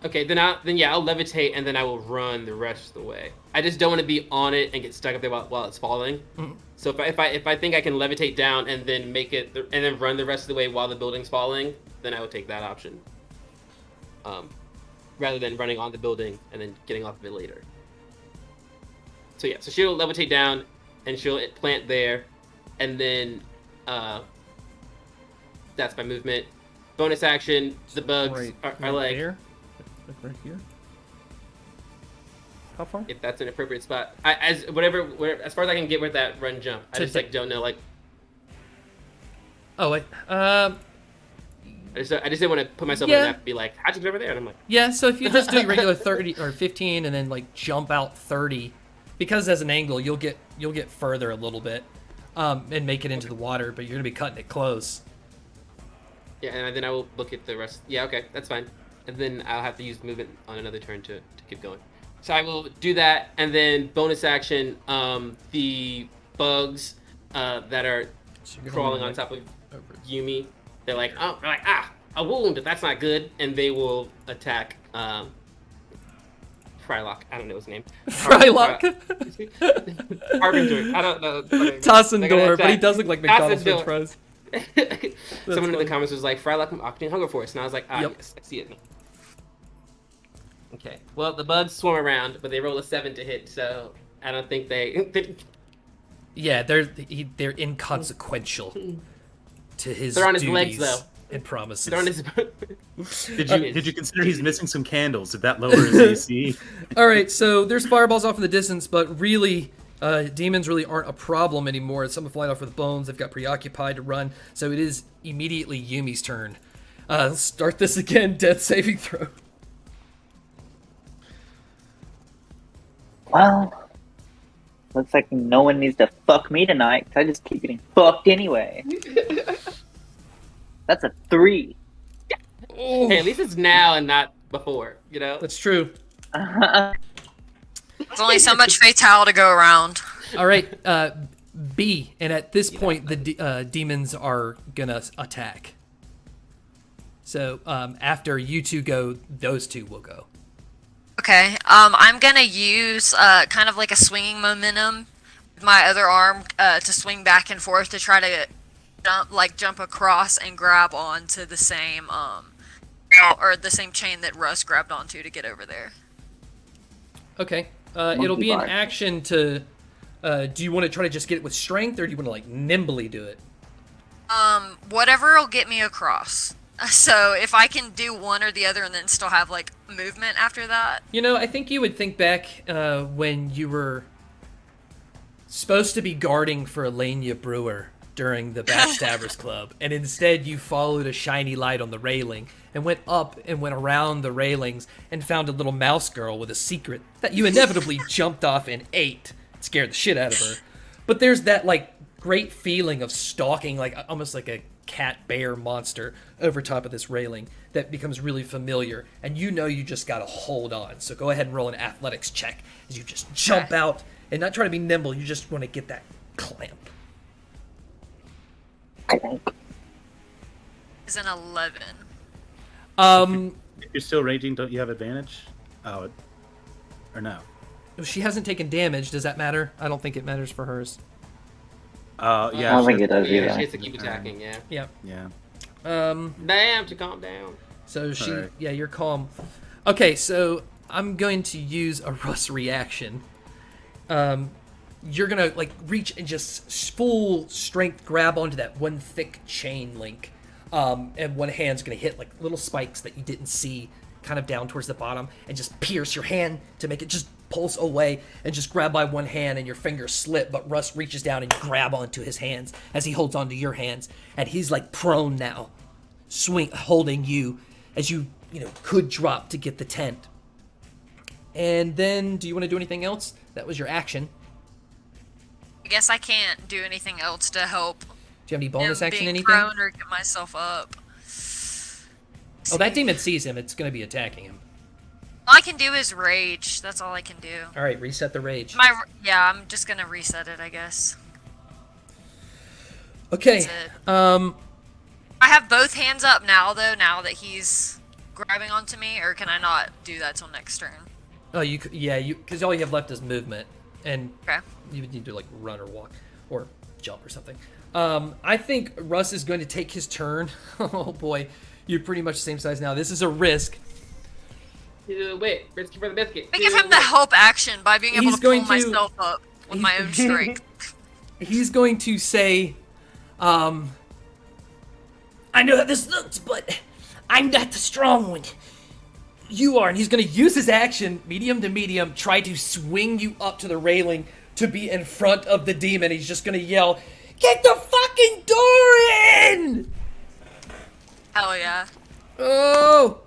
Okay, then I'll levitate and then I will run the rest of the way. I just don't want to be on it and get stuck up there while it's falling. Mm-hmm. So if I think I can levitate down and then make it and then run the rest of the way while the building's falling, then I would take that option. Rather than running on the building and then getting off of it later. So yeah, so she'll levitate down and she'll plant there, and then that's my movement. Bonus action, the bugs are like. there. Right here. How far? If that's an appropriate spot, as far as I can get with that run jump, I To just like don't know like Oh wait. I just didn't want to put myself Yeah. in that and be like, how'd you get over there? And I'm like, Yeah. So if you just do regular 30 or 15 and then like jump out 30, because as an angle you'll get further a little bit, and make it into the water, but you're gonna be cutting it close. yeah, and then I will look at the rest. Yeah, okay, that's fine. And then I'll have to use movement on another turn to keep going. So I will do that, and then bonus action, the bugs that are So you're gonna crawling wanna, on top of over- Umi, they're like, a wound, that's not good, and they will attack Frylock. I don't know his name. Frylock. Harbinger. I don't know. Tossendor, but he does look like McDonald's French fries. Someone in the comments was like, Frylock from Octane Hunger Force. And I was like, Yep. yes, I see it now. Okay. Well, the bugs swarm around, but they roll a 7 to hit, so I don't think they... Yeah, they're inconsequential to his They're on his duties legs, though. and promises. They're on his... Did you consider he's missing some candles? Did that lower his AC? All right, so there's fireballs off in the distance, but really, demons really aren't a problem anymore. Some have flying off with bones. They've got preoccupied to run, so it is immediately Yumi's turn. Let's start this again. Death saving throw. Well, looks like no one needs to fuck me tonight, 'cause I just keep getting fucked anyway. That's a 3. Hey, at least it's now and not before, you know? That's true. There's only so much fatal to go around. All right, B, and at this point, the demons are gonna attack. So after you two go, those two will go. Okay, I'm gonna use kind of like a swinging momentum with my other arm to swing back and forth to try to jump across and grab onto the same or the same chain that Russ grabbed onto to get over there. Okay, it'll be an action to. Do you want to try to just get it with strength, or do you want to like nimbly do it? Whatever will get me across. So if I can do one or the other and then still have like movement after that. You know, I think you would think back when you were supposed to be guarding for Elenia Brewer during the Backstabbers Club, and instead you followed a shiny light on the railing and went up and went around the railings and found a little mouse girl with a secret that you inevitably jumped off and ate. It scared the shit out of her. But there's that like great feeling of stalking, like almost like a cat bear monster over top of this railing that becomes really familiar, and you know you just gotta hold on. So go ahead and roll an athletics check as you just jump out and not try to be nimble, you just want to get that clamp. Is an 11. If you're still raging, don't you have advantage? Oh, or no? She hasn't taken damage. Does that matter? I don't think it matters for hers. Yeah. I don't think it does Yeah, either. she has to keep attacking, yeah. Yeah. Yeah. Damn, to calm down. So she, Alright. yeah, you're calm. Okay, so I'm going to use a Russ reaction. You're gonna like reach and just full strength grab onto that one thick chain link, and one hand's gonna hit like little spikes that you didn't see, kind of down towards the bottom, and just pierce your hand to make it just pulse away, and just grab by one hand, and your fingers slip. But Russ reaches down and grab onto his hands as he holds onto your hands, and he's like prone now, holding you as you could drop to get the tent. And then, do you want to do anything else? That was your action. I guess I can't do anything else to help. Do you have any bonus action? Being Anything? prone or get myself up. Oh, that demon sees him. It's going to be attacking him. All I can do is rage. That's all I can do. All right, reset the rage. Yeah, I'm just gonna reset it, I guess. Okay. That's it. I have both hands up now, though. Now that he's grabbing onto me, or can I not do that till next turn? Oh, because all you have left is movement, and Okay. you would need to like run or walk or jump or something. I think Russ is going to take his turn. Oh boy, you're pretty much the same size now. This is a risk. Wait, risky for the biscuit. I give him the help action by being able He's to going pull to- myself up with my own strength. He's going to say, I know how this looks, but I'm not the strong one. You are. And he's going to use his action, medium to medium, try to swing you up to the railing to be in front of the demon. He's just going to yell, "Get the fucking door in!" Hell yeah. Oh!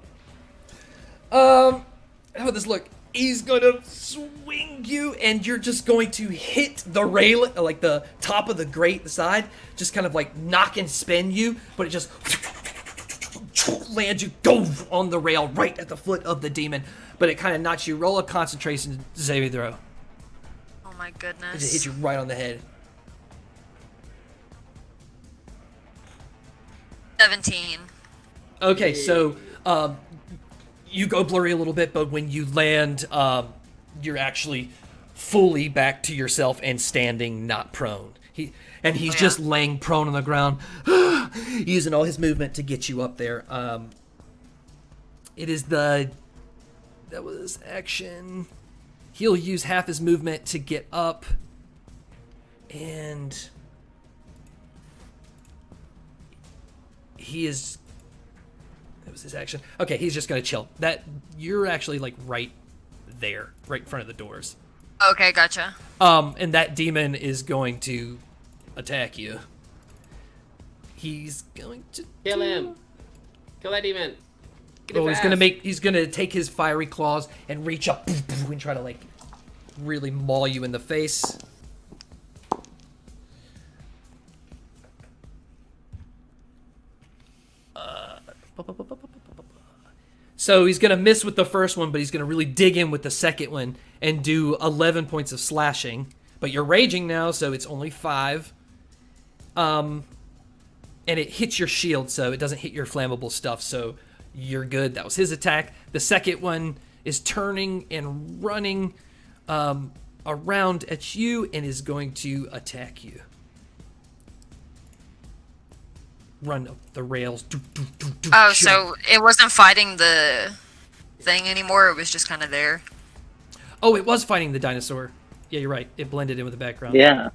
How would this look? He's gonna swing you, and you're just going to hit the rail, like the top of the grate, the side, just kind of like knock and spin you, but it just lands you on the rail right at the foot of the demon, but it kind of knocks you. Roll a concentration saving throw. Oh my It goodness. hits you right on the head. 17. Okay, so you go blurry a little bit, but when you land, you're actually fully back to yourself and standing, not prone. He's just laying prone on the ground, using all his movement to get you up there. That was action. He'll use half his movement to get up, and that was his action. Okay, he's just gonna chill. You're actually like right there, right in front of the doors. Okay, gotcha. And that demon is going to attack you. He's going to Kill him. Kill that demon. He's gonna take his fiery claws and reach up and try to like really maul you in the face. So he's gonna miss with the first one, but he's gonna really dig in with the second one and do 11 points of slashing. But you're raging now, so it's only 5. And it hits your shield, so it doesn't hit your flammable stuff, so you're good. That was his attack. The second one is turning and running around at you and is going to attack you. Run up the rails. Oh, so it wasn't fighting the thing anymore, it was just kind of there. Oh, it was fighting the dinosaur. Yeah, you're right. It blended in with the background. Yeah.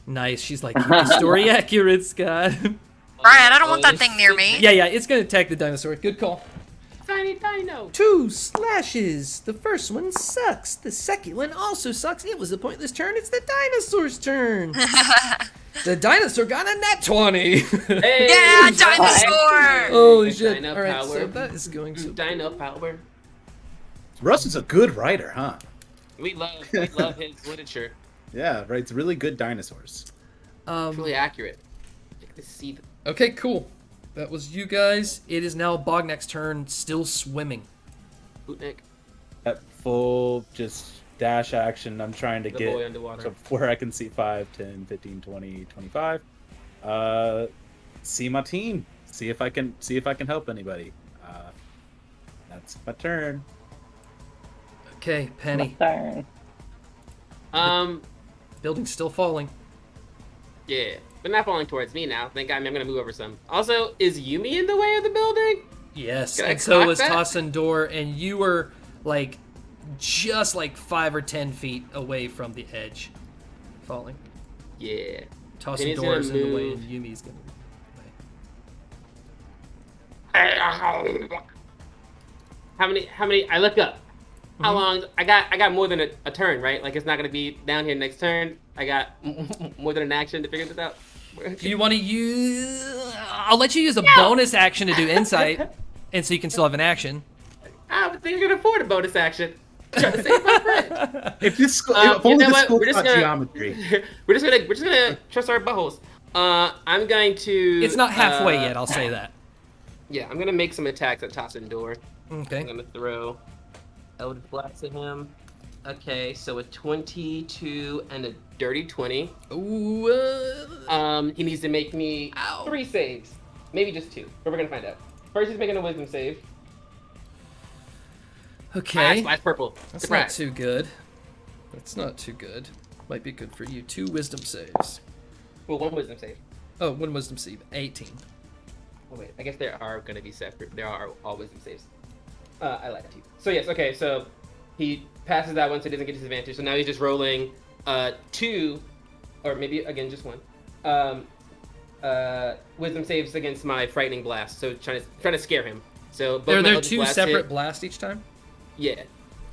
Nice. She's like, keep the story accurate, Scott. Brian, I don't want that thing near me. Yeah, it's going to attack the dinosaur. Good call. Tiny dino. 2 slashes. The first one sucks. The second one also sucks. It was a pointless turn. It's the dinosaur's turn. The dinosaur got a nat 20. Hey, Yeah, dinosaur! Holy shit. Dino All right, power. so that is going to... Dino power. Russ is a good writer, huh? We love his literature. Yeah, writes really good dinosaurs. Really accurate. You can see them. Okay, cool. That was you guys. It is now Bognak's turn, still swimming. Bognak. At full just dash action, I'm trying to The get boy underwater. to where I can see 5, 10, 15, 20, 25. See my team. See if I can help anybody. That's my turn. Okay, Penny. Sorry. Building's still falling. Yeah, but not falling towards me now. Thank God. I'm gonna move over some. Also, is Yumi in the way of the building? Yes, Can I and so clock was that? Tossin Door, and you were like just like 5 or 10 feet away from the edge, falling. Yeah. Tossin Penny's Door is gonna in the way, move. and Yumi's gonna. How many? I look up. How long? I got more than a turn, right? Like it's not gonna be down here next turn. I got more than an action to figure this out. Do you want to use? I'll let you use a bonus action to do insight, and so you can still have an action. I would think you're gonna afford a bonus action. Trying to save my friend. If this school, You if only know the what? school We're just taught gonna- geometry. We're just gonna trust our buttholes. I'm going to. It's not halfway yet. I'll say that. Yeah, I'm gonna make some attacks at Tossin Door. Okay. I'm gonna throw Eldritch Blast at him. Okay, so a 22 and a dirty 20. Ooh. He needs to make me 3 saves, maybe just 2, but we're gonna find out. First, he's making a Wisdom save. Okay. Splash purple. That's Surprise. not too good. That's not too good. Might be good for you. 2 wisdom saves. Well, 1 Wisdom save. Oh, 1 wisdom save. 18. Oh wait, I guess there are gonna be separate. There are all Wisdom saves. I lied to you. So yes, okay. So he passes that one, so he doesn't get disadvantage. So now he's just rolling 2, or maybe again just 1. Wisdom saves against my frightening blast. So trying to scare him. So both Are my there Eldritch 2 Blast separate hit. blasts each time? Yeah,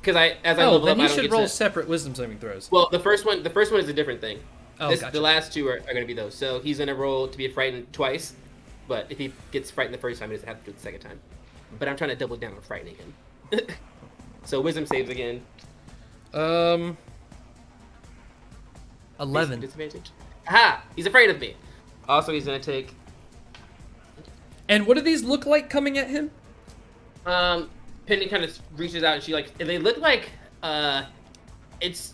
because as I Oh, level then up, I you don't should get roll to. separate wisdom saving throws. Well, the first one is a different thing. Oh, The gotcha. last 2 are going to be those. So he's going to roll to be frightened twice, but if he gets frightened the first time, he doesn't have to do it the second time. But I'm trying to double down on frightening him. So wisdom saves again. 11. Disadvantage. Aha! He's afraid of me. Also, he's going to take. And what do these look like coming at him? Penny kind of reaches out and they look like it's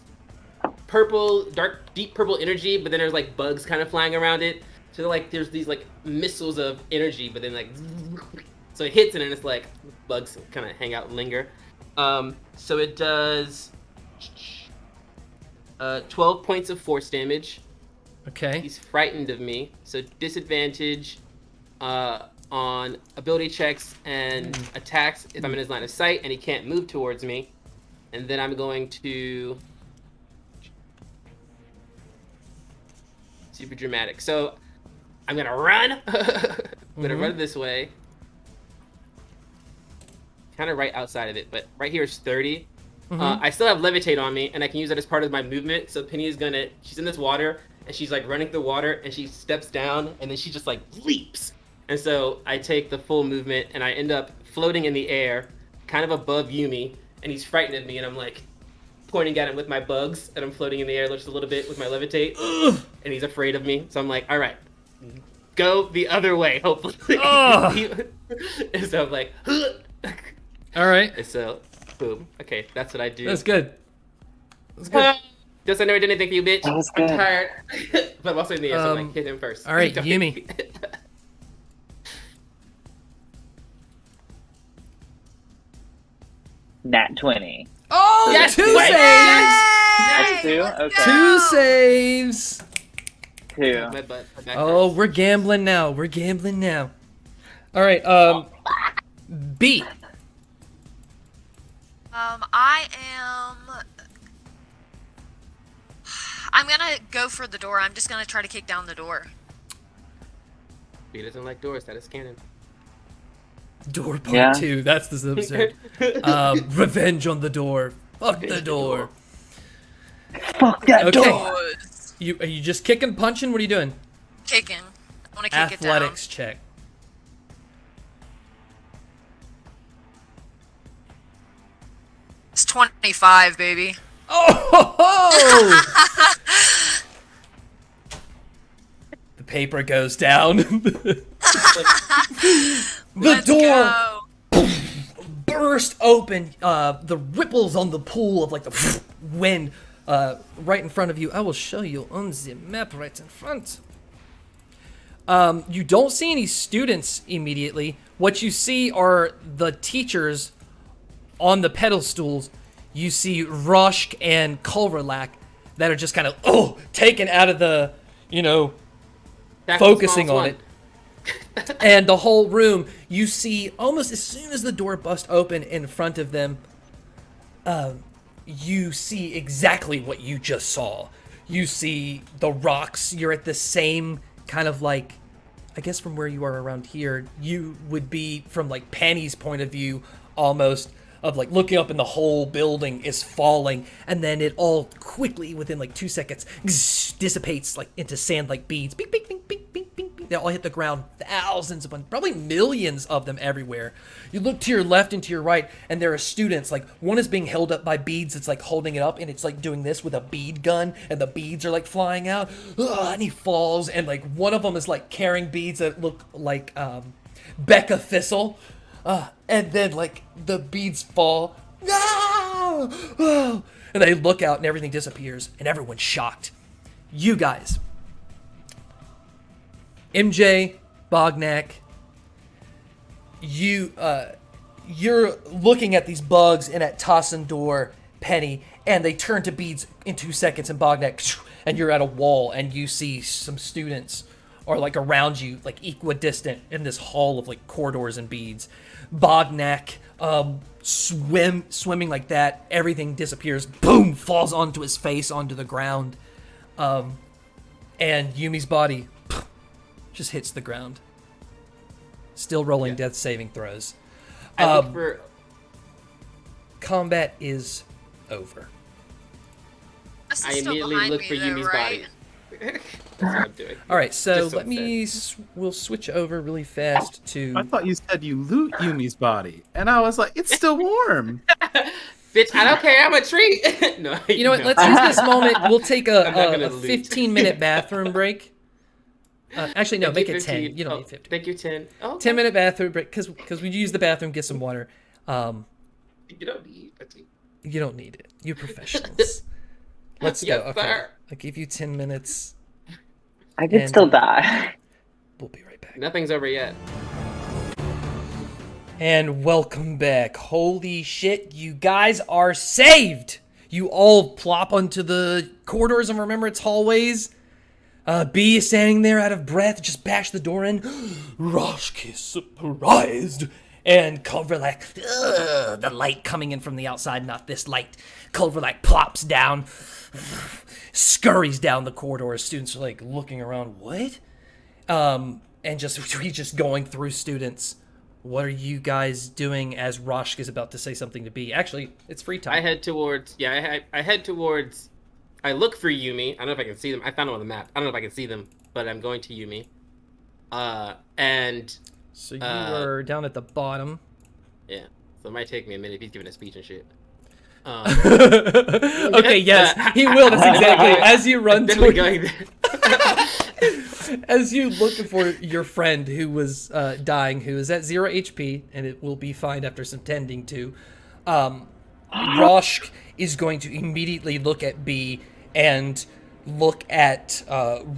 purple, deep purple energy, but then there's like bugs kind of flying around it. So there's these like missiles of energy, but then like so it hits and then it's like bugs kind of hang out and linger. So it does 12 points of force damage. Okay. He's frightened of me, so disadvantage on ability checks and attacks if I'm in his line of sight and he can't move towards me. And then I'm going to... Super dramatic. So I'm going to run. I'm going to run this way. Kind of right outside of it, but right here is 30. I still have levitate on me, and I can use that as part of my movement. So Penny is she's in this water, and she's like running through water, and she steps down, and then she just like leaps. And so I take the full movement, and I end up floating in the air, kind of above Umi, and he's frightened of me, and I'm like pointing at him with my bugs, and I'm floating in the air just a little bit with my levitate, and he's afraid of me. So I'm like, all right, go the other way, hopefully. And so I'm like, all right. and so, boom. Okay, that's what I do. That's good. That's good. Just I never did anything for you, bitch. That was I'm good. tired. But I'm also in the air, so I'm like, hit him first. All right, Don't Umi. hit me. Nat 20. Oh, Yes, two wait. saves! That's 2? Okay. Two saves! 2. My butt. My back Oh, hurts. we're gambling now. We're gambling now. All right, B. I'm gonna go for the door. I'm just gonna try to kick down the door. He doesn't like doors. That is canon. Door part Yeah. 2. That's the absurd. Revenge on the door. Fuck the door. Fuck that Okay. door! Are you just kicking, punching? What are you doing? Kicking. I wanna kick Athletics check. it down. It's 25, baby. Oh! The paper goes down. The Let's door go. burst open. The ripples on the pool of like the wind right in front of you. I will show you on the map right in front. You don't see any students immediately. What you see are the teachers on the pedal stools. You see Roshk and Kulverlak that are just kind of taken out of the, Back focusing to the on it. And the whole room, you see almost as soon as the door bust open in front of them, you see exactly what you just saw. You see the rocks. You're at the same kind of like, I guess from where you are around here, you would be from like Penny's point of view almost, of like looking up and the whole building is falling, and then it all quickly within like 2 seconds dissipates like into sand like beads. Bing, bing, bing, bing, bing, bing, bing. They all hit the ground, thousands of them, probably millions of them everywhere. You look to your left and to your right, and there are students. Like one is being held up by beads. It's like holding it up, and it's like doing this with a bead gun, and the beads are like flying out. And he falls, and like one of them is like carrying beads that look like Becca Thistle. And then, like, the beads fall. No! And they look out and everything disappears. And everyone's shocked. You guys. MJ, Bognak. You're looking at these bugs and at Tossendor, Penny. And they turn to beads in 2 seconds. And Bognak, and you're at a wall. And you see some students or like around you, like equidistant in this hall of like corridors and beads. Bognak, swimming like that, everything disappears, boom, falls onto his face, onto the ground. And Yumi's body just hits the ground. Still rolling death saving throws. I look for... Combat is over. This is I still immediately behind look me, for though, Yumi's right? body. That's what I'm doing. All right, so Just so let me. We'll switch over really fast to. I thought you said you loot Yumi's body, and I was like, it's still warm. Bitch, I don't care. I'm a tree. No, You know what? no. Let's use this moment. We'll take I'm not a gonna loot. 15-minute bathroom break. Actually, no, make it 10. 15. You don't Oh, need 15. Thank you, 10. Oh, 10-minute bathroom break because we use the bathroom, get some water. You don't need it. You don't need it. You're professionals. Let's go. Yes, Okay, sir. I'll give you 10 minutes. I could And- still die. We'll be right back. Nothing's over yet. And welcome back. Holy shit, you guys are saved! You all plop onto the corridors of Remembrance hallways. B is standing there out of breath, just bash the door in. Roshk is surprised. And Culverlack, the light coming in from the outside, not this light. Culverlack plops down, scurries down the corridor. Students are like looking around, what? And he's just going through students. What are you guys doing as Roshk is about to say something to B? Actually, it's free time. I head towards, I look for Umi. I don't know if I can see them. I found them on the map. I don't know if I can see them, but I'm going to Umi. So you are down at the bottom. Yeah. So it might take me a minute if he's giving a speech and shit. Okay, yes, he will. That's exactly as you run toward. Going there. As you look for your friend who was dying, who is at 0 HP, and it will be fine after some tending to, Roshk is going to immediately look at B and look at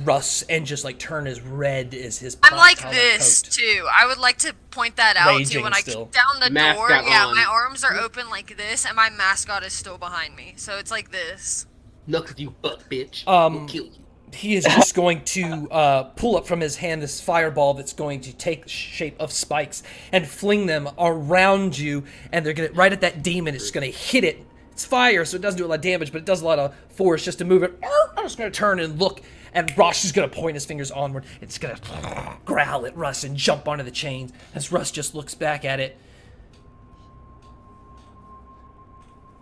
Russ and just like turn as red as his I'm like collar this coat. too. I would like to point that out Raging too. When I still. kick down the door, Mascot yeah, on. my arms are open like this, and my mascot is still behind me. So it's like this. Look at you, butt bitch. We'll kill you. He is just going to pull up from his hand this fireball that's going to take the shape of spikes and fling them around you, and they're gonna right at that demon. It's gonna hit it. It's fire, so it doesn't do a lot of damage, but it does a lot of force just to move it. I'm just gonna turn and look, and Rosh is gonna point his fingers onward. It's gonna growl at Russ and jump onto the chains as Russ just looks back at it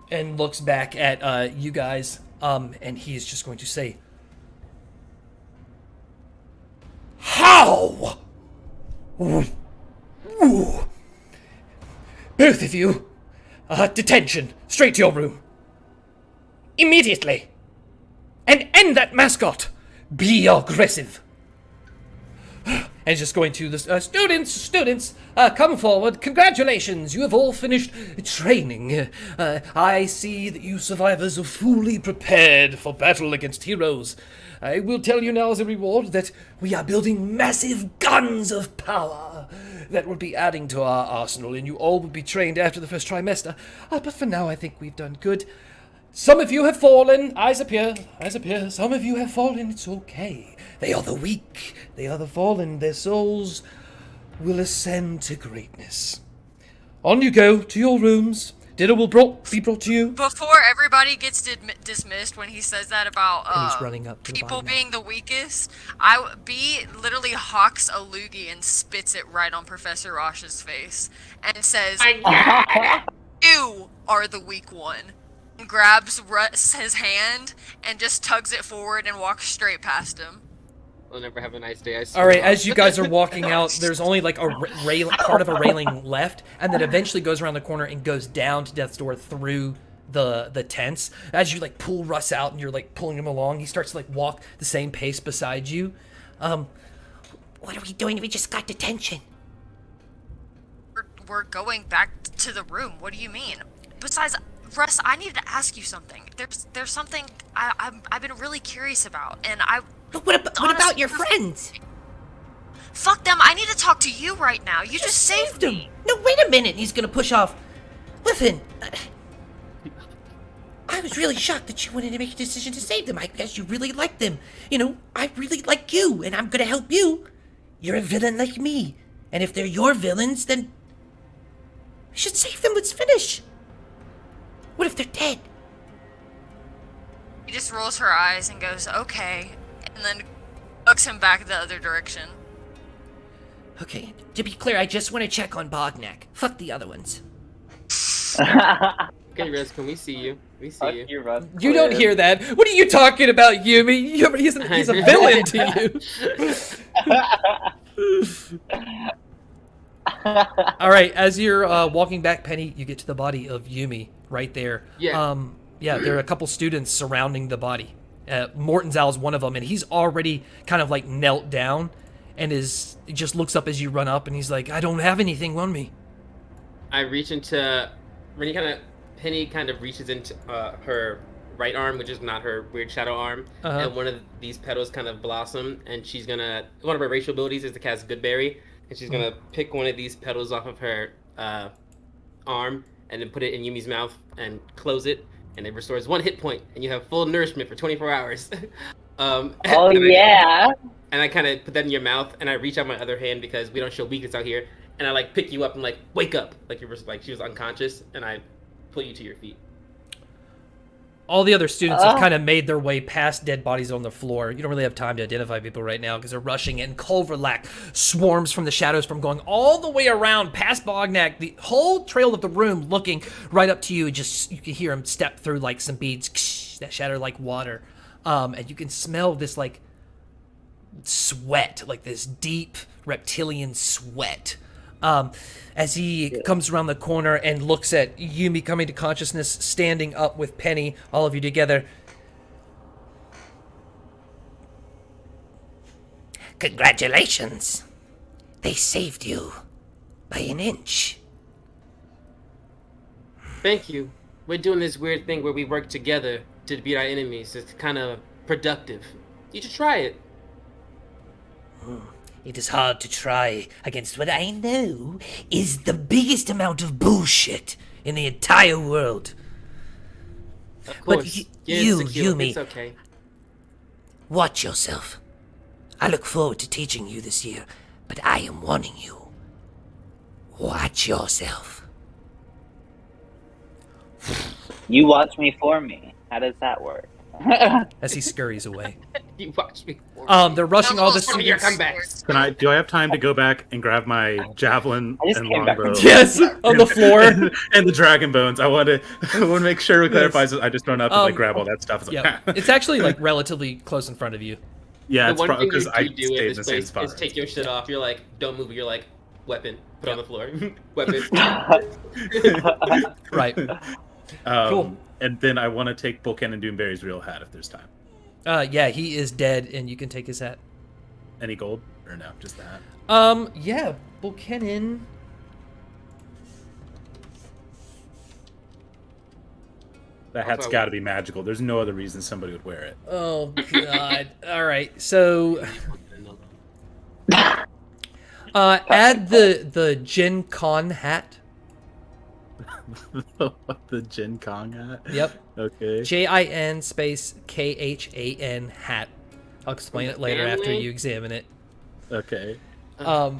and looks back at you guys, and he is just going to say, "How? Both of you, detention, straight to your room. Immediately. And end that mascot. Be aggressive." And just going to the students, come forward. Congratulations, you have all finished training. I see that you survivors are fully prepared for battle against heroes. I will tell you now as a reward that we are building massive guns of power that will be adding to our arsenal, and you all will be trained after the first trimester. But for now, I think we've done good. Some of you have fallen. Eyes appear. Some of you have fallen. It's okay. They are the weak. They are the fallen. Their souls will ascend to greatness. On you go to your rooms. Dinner will be brought to you. Before everybody gets dismissed, when he says that about And he's running up to the people bottom now. being the weakest, B literally hawks a loogie and spits it right on Professor Rosh's face and says, "You are the weak one." And grabs his hand and just tugs it forward and walks straight past him. We'll never have a nice day. I swear. All right, as you guys are walking out, there's only like a part of a railing left, and then eventually goes around the corner and goes down to Death's Door through the tents. As you like pull Russ out and you're like pulling him along, he starts to like walk the same pace beside you. What are we doing? We just got detention. We're going back to the room. What do you mean? Besides, Russ, I need to ask you something. There's something I've been really curious about, and But what about your friends? Fuck them. I need to talk to you right now. You just saved them. me. No, wait a minute. He's gonna push off. Listen, I was really shocked that you wanted to make a decision to save them. I guess you really like them. You know, I really like you, and I'm gonna help you. You're a villain like me, and if they're your villains, then we should save them. Let's finish. What if they're dead? He just rolls her eyes and goes, "Okay," and then looks him back the other direction. Okay, to be clear, I just want to check on Bognak. Fuck the other ones. Okay, Rez, can we see you? We see you. You don't hear that. What are you talking about, Yumi? He's a villain to you. All right, as you're walking back, Penny, you get to the body of Yumi right there. Yeah. There are a couple students surrounding the body. Mortenzal's one of them, and he's already kind of like knelt down, and he just looks up as you run up, and he's like, "I don't have anything on me." I reach into Penny kind of reaches into her right arm, which is not her weird shadow arm, and one of these petals kind of blossom, and one of her racial abilities is to cast Goodberry, and she's gonna pick one of these petals off of her arm and then put it in Yumi's mouth and close it, and it restores 1 hit point, and you have full nourishment for 24 hours. Oh and yeah. I kind of put that in your mouth, and I reach out my other hand because we don't show weakness out here, and I like pick you up and like wake up, like you were like she was unconscious, and I pull you to your feet. All the other students have kind of made their way past dead bodies on the floor. You don't really have time to identify people right now because they're rushing in. Culverlac swarms from the shadows from going all the way around past Bognak, the whole trail of the room, looking right up to you. Just you can hear him step through like some beads that shatter like water, and you can smell this like sweat, like this deep reptilian sweat. As he comes around the corner and looks at Yumi coming to consciousness, standing up with Penny, all of you together. Congratulations. They saved you by an inch. Thank you. We're doing this weird thing where we work together to beat our enemies. It's kind of productive. You should try it. It is hard to try against what I know is the biggest amount of bullshit in the entire world. Of But course. you, Akil, Yumi, it's okay. watch yourself. I look forward to teaching you this year, but I am warning you. Watch yourself. You watch me for me. How does that work? As he scurries away. You watch me. They're rushing all the Some of your students. comebacks. Do I have time to go back and grab my javelin I just and came back from- longbow? Yes, on the floor. and the dragon bones. I want to make sure it clarifies. I just run up and like grab all that stuff. It's like, Yeah, it's actually like relatively close in front of you. yeah, The it's one probably thing because you I do stayed at in the this same place spot. is take your shit off. You're like, don't move. You're like, weapon. Put it on the floor. Weapon. Right. Cool. And then I want to take Buchanan Doomberry's real hat if there's time. Yeah, he is dead, and you can take his hat. Any gold or no? Just the hat. Yeah, Buchanan. That hat's Also- got to be magical. There's no other reason somebody would wear it. Oh God! All right, so add the Gen Con hat. The Gen Kong hat. Yep, Okay. JIN space KHAN hat. I'll explain it later after Family? you examine it. Okay. And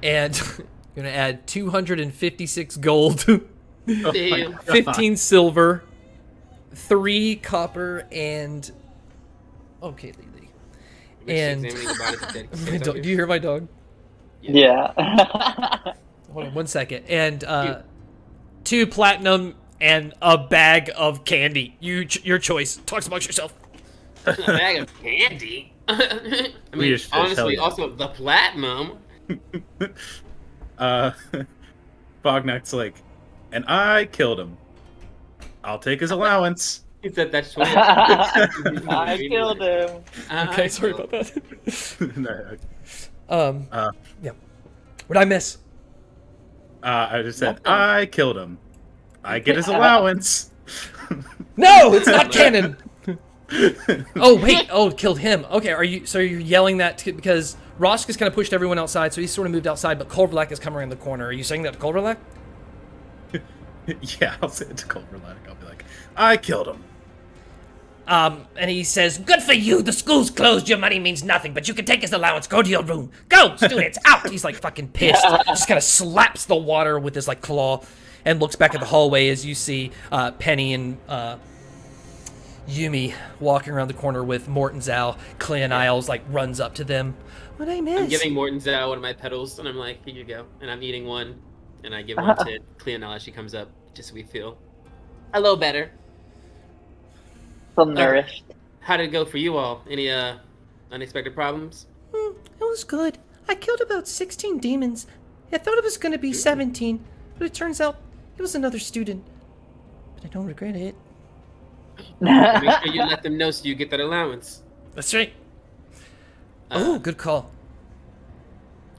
you're gonna add 256 gold, Damn. 15 silver, 3 copper, and okay, Lily. And Examining the bodies of dead my kids out dog, here. do you hear my dog? Yeah. Hold on 1 second. And 2 platinum and a bag of candy. Your choice. Talk amongst yourself. A bag of candy. I mean, Swedish fish, hell honestly, yeah. also the platinum. Bognak's like, and I killed him. I'll take his allowance. He said that's Swedish. I killed him. Okay, sorry about that. No, Yeah. What did I miss? I just said, I killed him. I get his allowance. No, it's not canon. Oh wait! Oh, killed him. Okay, are you? So you're yelling that because Rosk has kind of pushed everyone outside, so he's sort of moved outside. But Culverlac is coming around the corner. Are you saying that to Culverlac? Yeah, I'll say it to Culverlac. I'll be like, I killed him. And he says, "Good for you. The school's closed. Your money means nothing, but you can take his allowance. Go to your room. Go, students, out." He's like fucking pissed. Just kind of slaps the water with his like claw, and looks back at the hallway as you see Penny and Yumi walking around the corner with Morton Zhao. Clan Isles like runs up to them. What I miss? I'm giving Morton Zhao one of my petals, and I'm like, here you go. And I'm eating one, and I give one to Cleonel as she comes up, just so we feel a little better. So nourished. How did it go for you all? Any unexpected problems? It was good. I killed about 16 demons. I thought it was going to be 17, but it turns out it was another student. But I don't regret it. Make sure you let them know so you get that allowance. That's right. Oh, good call.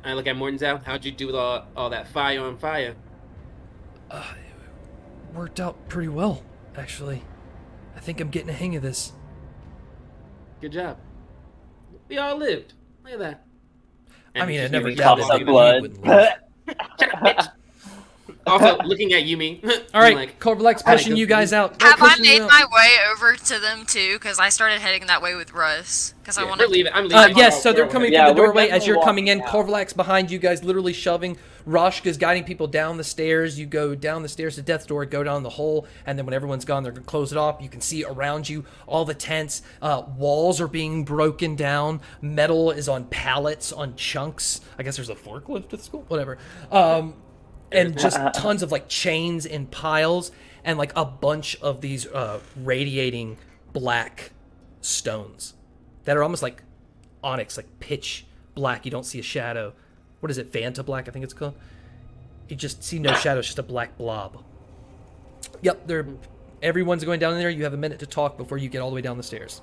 I look at Morton Zhao. How'd you do with all that fire on fire? Worked out pretty well, actually. I think I'm getting a hang of this. Good job. We all lived. Look at that. I mean, I she's never giving doubted you Cups that of you blood. wouldn't live. Shut up, bitch. Also, looking at Yumi. All right, like, Corvalex pushing you guys out. Have I Pushing you made out. my way over to them too? Because I started heading that way with Russ. Because I yeah, want we're to. leaving. I'm leaving. Yes, so they're coming Yeah, through the we're doorway as definitely you're coming in. walking out. Corvalak's behind you guys, literally shoving. Roshka's guiding people down the stairs. You go down the stairs to Death's Door, go down the hole, and then when everyone's gone, they're going to close it off. You can see around you all the tents. Walls are being broken down. Metal is on pallets, on chunks. I guess there's a forklift at the school? Whatever. And just tons of like chains in piles and like a bunch of these radiating black stones that are almost like onyx, like pitch black. You don't see a shadow. What is it? Vanta black, I think it's called. You just see no shadow, it's just a black blob. Yep, everyone's going down in there. You have a minute to talk before you get all the way down the stairs.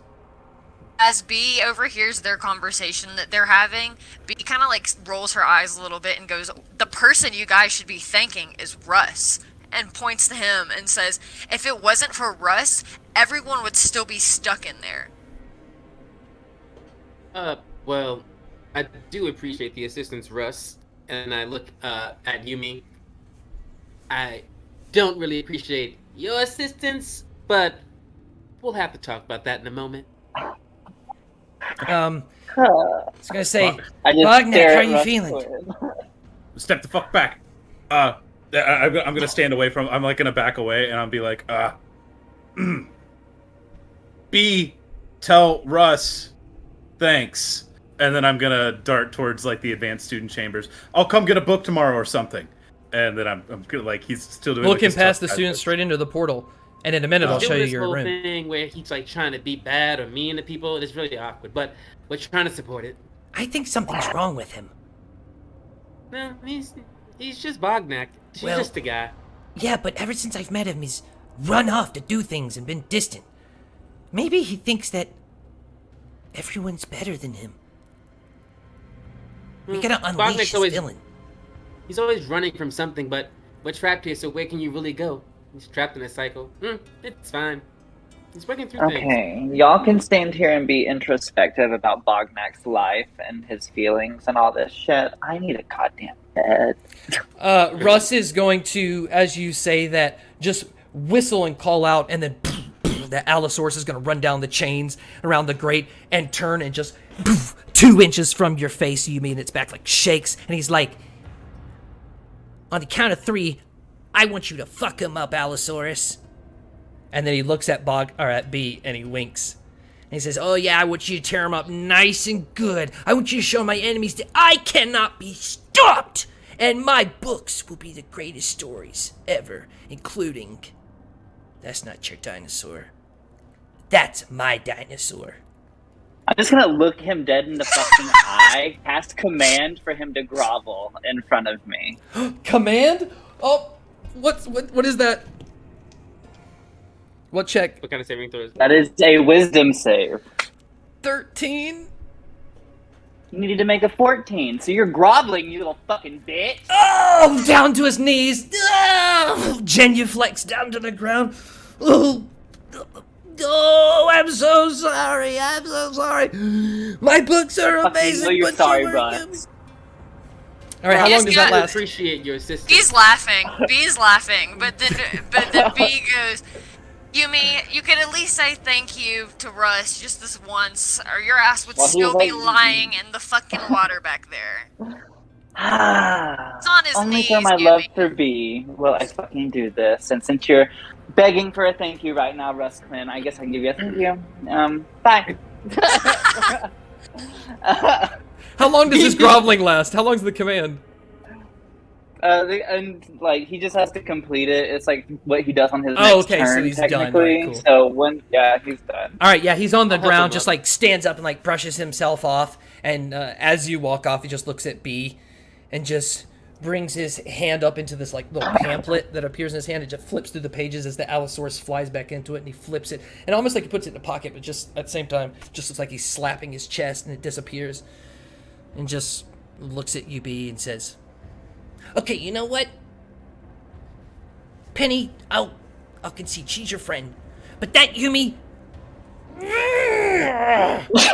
As B overhears their conversation that they're having, B kind of like rolls her eyes a little bit and goes, "The person you guys should be thanking is Russ," and points to him and says, "If it wasn't for Russ, everyone would still be stuck in there." Well, I do appreciate the assistance, Russ. And I look at Yumi. I don't really appreciate your assistance, but we'll have to talk about that in a moment. I was gonna say, I just Bognak, stare how at are you Russ feeling? Quinn. Step the fuck back. I'm gonna stand away from. I'm like gonna back away, and I'll be like, B, tell Russ, thanks. And then I'm gonna dart towards like the advanced student chambers. I'll come get a book tomorrow or something. And then I'm good, like he's still doing. Looking like, past the tough students guy. straight into the portal. And in a minute, I'll He's show doing you this your whole room. thing where he's like trying to be bad or mean to people. It's really awkward, but we're trying to support it. I think something's wrong with him. No, he's just Bognak. She's Well- just a guy. Yeah, but ever since I've met him, he's run off to do things and been distant. Maybe he thinks that everyone's better than him. We gotta unleash Bognak's his always- villain. He's always running from something, but we're trapped here, so where can you really go? He's trapped in a cycle. It's fine. He's working through things. Okay, y'all can stand here and be introspective about Bognak's life and his feelings and all this shit. I need a goddamn bed. Russ is going to, as you say that, just whistle and call out, and then the Allosaurus is going to run down the chains around the grate and turn and just 2 inches from your face, you mean its back, like shakes, and he's like, on the count of 3, I want you to fuck him up, Allosaurus. And then he looks at at B and he winks. And he says, "Oh yeah, I want you to tear him up nice and good. I want you to show my enemies that I cannot be stopped. And my books will be the greatest stories ever, including... That's not your dinosaur. That's my dinosaur." I'm just gonna look him dead in the fucking eye, cast command for him to grovel in front of me. Command? Oh, what is that? What check? What kind of saving throws? That is a wisdom save. 13? You needed to make a 14, so you're groveling, you little fucking bitch. Oh, down to his knees. Oh, genuflex down to the ground. Oh, I'm so sorry. I'm so sorry. My books are Fucking amazing. know you're but sorry, you were Russ. giving- All right, how Yes, long does yeah. that I last? appreciate your assistance. B's laughing. B's laughing. But then B goes, "Yumi, you could at least say thank you to Russ just this once, or your ass would Well, he still was be like- lying in the fucking water back there." It's on his Only knees, for my Yumi. love for B will I fucking do this. And since you're begging for a thank you right now, Russ Quinn, I guess I can give you a thank you. Bye. How long does this groveling last? How long's the command? And like he just has to complete it. It's like what he does on his Oh, next okay, so turn, he's done. technically. Alright, cool. So he's done. All right, yeah, he's on the I'll help ground, him just up. like stands up and like brushes himself off. And as you walk off, he just looks at B and just brings his hand up into this like little pamphlet that appears in his hand. It just flips through the pages as the Allosaurus flies back into it, and he flips it, and almost like he puts it in a pocket, but just at the same time, just looks like he's slapping his chest, and it disappears, and just looks at UB and says, Okay, you know what? Penny, I'll concede she's your friend. But that Yumi...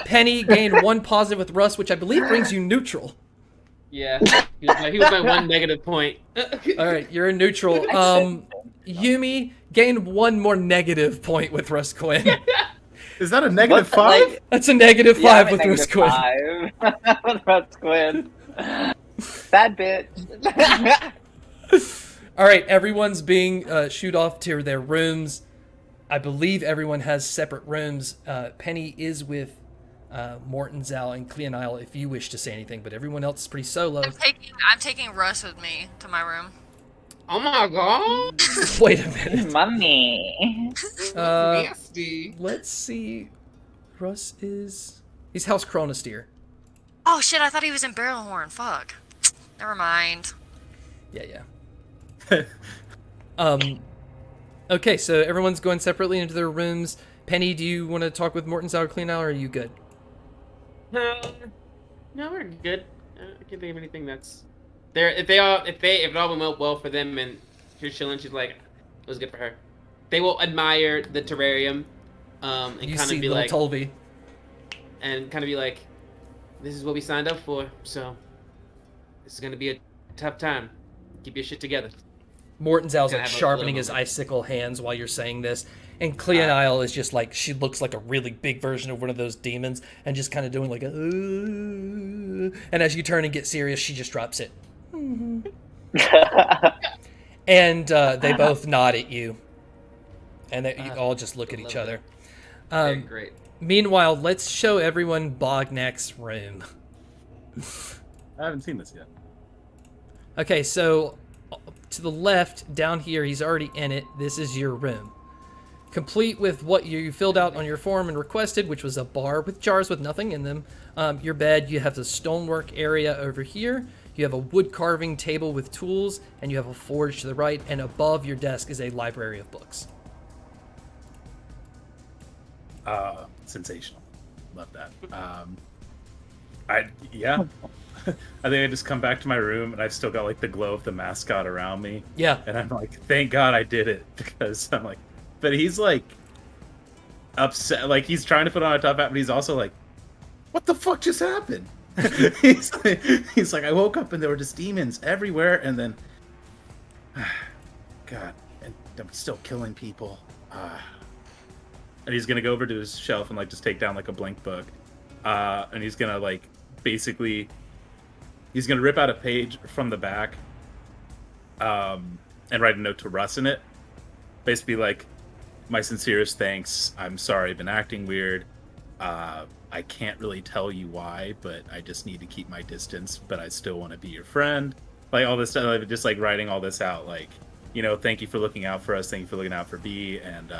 Penny gained 1 positive with Russ, which I believe brings you neutral. Yeah, he was my one negative point. All right, you're in neutral. Yumi gained one more negative point with Russ Quinn. Is that a negative What's that, 5? like- That's a negative Yeah, 5 I'm with at Russ Quinn. -5 with Russ Quinn. Bad bitch. All right, everyone's being shooed off to their rooms. I believe everyone has separate rooms. Penny is with Morton, Zal, and Cleonile if you wish to say anything, but everyone else is pretty solo. I'm taking Russ with me to my room. Oh my god! Wait a minute. Mommy. Nasty. Let's see. Russ is... He's House Chronosteer. Oh shit! I thought he was in Barrelhorn. Fuck. Never mind. Yeah. Okay, so everyone's going separately into their rooms. Penny, do you want to talk with Morton, Zal, or Cleonile, or are you good? No, we're good. I can't think of anything that's there. If it all went well for them and she's chilling, she's like, it was good for her. They will admire the terrarium, and You kind see of be little like, Tolby. this is what we signed up for. So this is gonna be a tough time. Keep your shit together. Morton Zal's Gonna like have a sharpening little his icicle hands while you're saying this. And Cleonile is just like, she looks like a really big version of one of those demons and just kind of doing like a... And as you turn and get serious, she just drops it. And they both nod at you. And you all just look at each other. Okay, great. Meanwhile, let's show everyone Bognak's room. I haven't seen this yet. Okay, so to the left, down here, he's already in it. This is your room. Complete with what you filled out on your form and requested, which was a bar with jars with nothing in them. Your bed, you have the stonework area over here. You have a wood carving table with tools, and you have a forge to the right, and above your desk is a library of books. Sensational. Love that. I think I just come back to my room and I've still got like the glow of the mascot around me. Yeah. And I'm like, thank God I did it, because I'm like, but he's like upset, like he's trying to put on a tough act, but he's also like, what the fuck just happened? he's like, I woke up and there were just demons everywhere, and then God, and I'm still killing people. And he's gonna go over to his shelf and like just take down like a blank book, and he's gonna like basically he's gonna rip out a page from the back, and write a note to Russ in it, basically like, my sincerest thanks. I'm sorry I've been acting weird. I can't really tell you why, but I just need to keep my distance, but I still want to be your friend. Like all this stuff, like, just like writing all this out, like, you know, thank you for looking out for us, thank you for looking out for B, and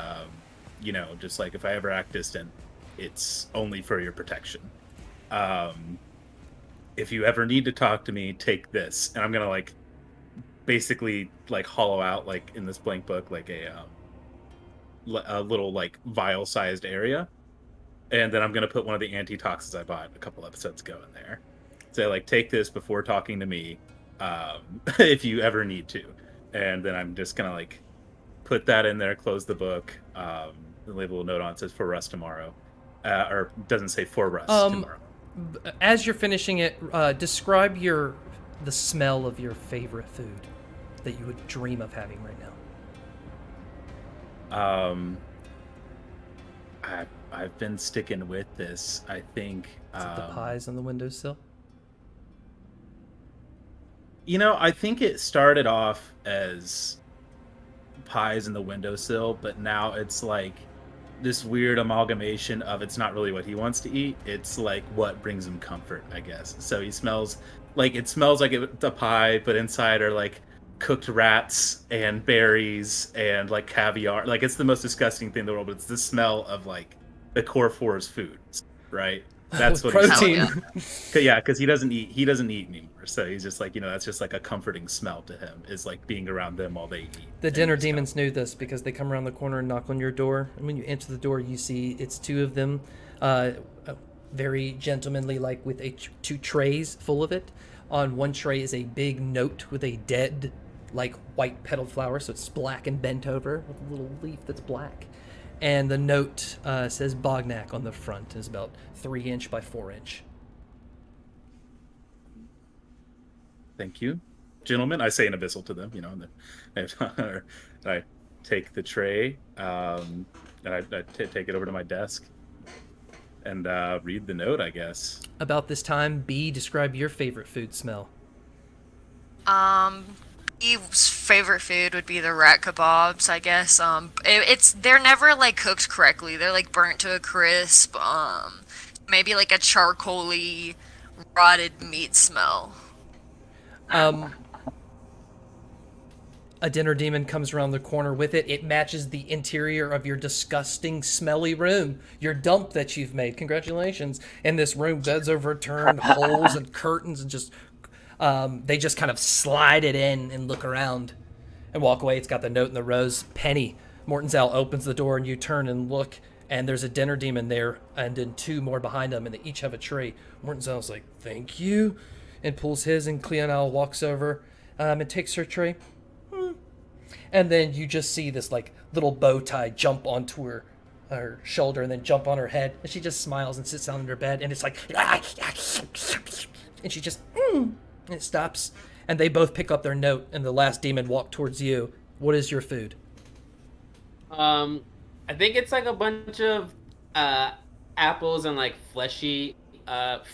you know, just like if I ever act distant, it's only for your protection. If you ever need to talk to me, take this, and I'm gonna like basically like hollow out like in this blank book like a little like vial-sized area, and then I'm gonna put one of the antitoxins I bought a couple episodes ago in there. Say like, take this before talking to me, if you ever need to, and then I'm just gonna like put that in there, close the book, leave a little note on it, says for Russ tomorrow, or doesn't say for Russ tomorrow. As you're finishing it, describe the smell of your favorite food that you would dream of having right now. I've been sticking with this. I think Is it the pies on the windowsill? You know, I think it started off as pies in the windowsill, but now it's like this weird amalgamation of, it's not really what he wants to eat, it's like what brings him comfort, I guess. So he smells like, it smells like it's a pie, but inside are like cooked rats and berries and like caviar. Like, it's the most disgusting thing in the world, but it's the smell of like the core four's foods, right? That's what protein. Yeah, because he doesn't eat anymore, so he's just like, you know, that's just like a comforting smell to him, is like being around them while they eat. The dinner demons knew this because they come around the corner and knock on your door, and when you enter the door, you see it's two of them, very gentlemanly, like with two trays full of it. On one tray is a big note with a dead, like, white petaled flower, so it's black and bent over with a little leaf that's black. And the note says Bognak on the front. It's about 3 inch by 4 inch. Thank you, gentlemen. I say in Abyssal to them, and then I take the tray, and I take it over to my desk and read the note, I guess. About this time, B, describe your favorite food smell. Eve's favorite food would be the rat kebabs, I guess. They're never like cooked correctly. They're like burnt to a crisp. Maybe like a charcoaly, rotted meat smell. A dinner demon comes around the corner with it. It matches the interior of your disgusting, smelly room. Your dump that you've made. Congratulations. In this room, beds overturned, holes and curtains, and just they just kind of slide it in and look around and walk away. It's got the note in the rose. Penny. Mortenzal opens the door and you turn and look, and there's a dinner demon there, and then two more behind them, and they each have a tray. Mortenzal's like, "Thank you," and pulls his, and Cleonel walks over and takes her tray. And then you just see this like little bow tie jump onto her shoulder and then jump on her head, and she just smiles and sits down in her bed, and it's like, and she just, and it stops, and they both pick up their note, and the last demon walk towards you. What is your food? I think it's like a bunch of apples and like fleshy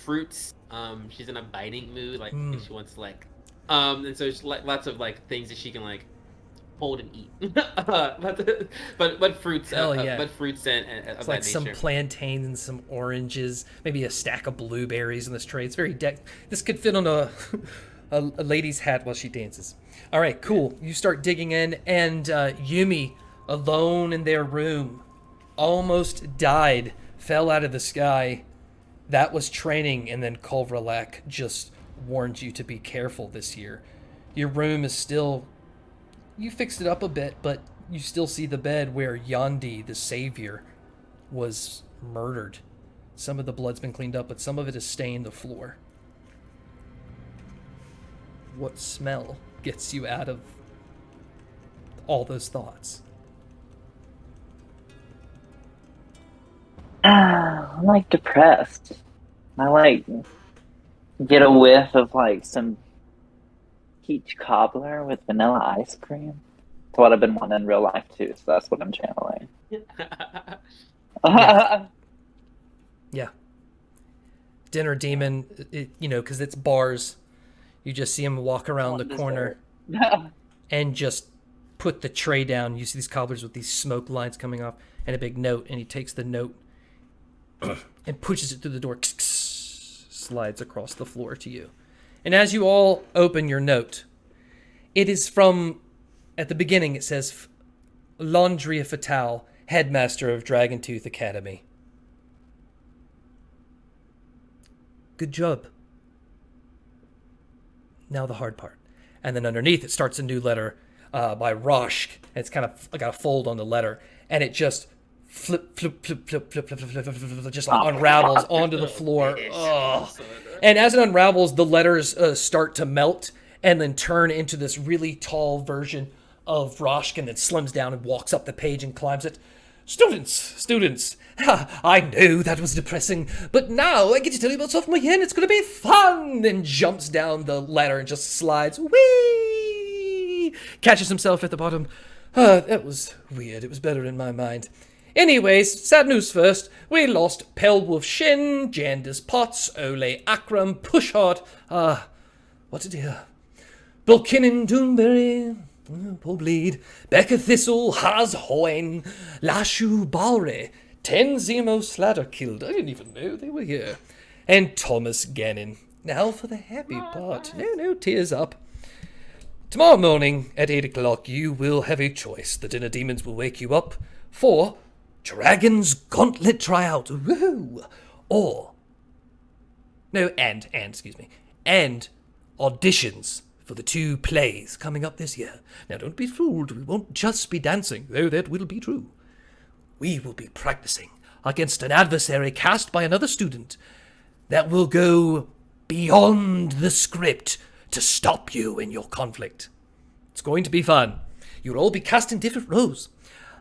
fruits. She's in a biting mood, like she wants to like, and so it's like lots of like things that she can like hold and eat. but fruits, yeah. but fruits and It's of like that some nature. plantains and some oranges, maybe a stack of blueberries in this tray. It's very this could fit on a lady's hat while she dances. All right, cool. You start digging in, and Umi, alone in their room, almost died, fell out of the sky. That was training, and then Kulvralak just warned you to be careful this year. Your room is still... You fixed it up a bit, but you still see the bed where Yandi, the savior, was murdered. Some of the blood's been cleaned up, but some of it is stained the floor. What smell gets you out of all those thoughts? I'm like depressed. I like get a whiff of like some peach cobbler with vanilla ice cream. It's what I've been wanting in real life too, so that's what I'm channeling. Yeah. Dinner demon, because it's bars. You just see him walk around the corner and just put the tray down. You see these cobblers with these smoke lines coming off and a big note, and he takes the note and pushes it through the door, slides across the floor to you. And as you all open your note, it is from, at the beginning it says, Laundria Fatale, headmaster of Dragontooth Academy. Good job. Now the hard part. And then underneath it starts a new letter by Roshk. And it's kind of got a fold on the letter. And it just flip, just like unravels onto the floor. Ugh. And as it unravels, the letters start to melt and then turn into this really tall version of Roshk, and then slims down and walks up the page and climbs it. Students, I know that was depressing, but now I get to tell you about sophomore year and it's going to be fun! And jumps down the ladder and just slides. Whee! Catches himself at the bottom. That was weird. It was better in my mind. Anyways, sad news first. We lost Pelwolf Shin, Jandis Potts, Ole Akram, Pushhart. What a dear. Bulkinin Doonberry. Poor bleed. Becca Thistle, Haz Hoen, Lashu Balre, Tenzimo Slatterkild. I didn't even know they were here. And Thomas Gannon. Now for the happy part. No tears up. Tomorrow morning at 8 o'clock you will have a choice. The dinner demons will wake you up for Dragon's Gauntlet tryout. Woohoo! Or... No, and auditions for the 2 plays coming up this year. Now, don't be fooled. We won't just be dancing, though that will be true. We will be practicing against an adversary cast by another student that will go beyond the script to stop you in your conflict. It's going to be fun. You'll all be cast in different roles.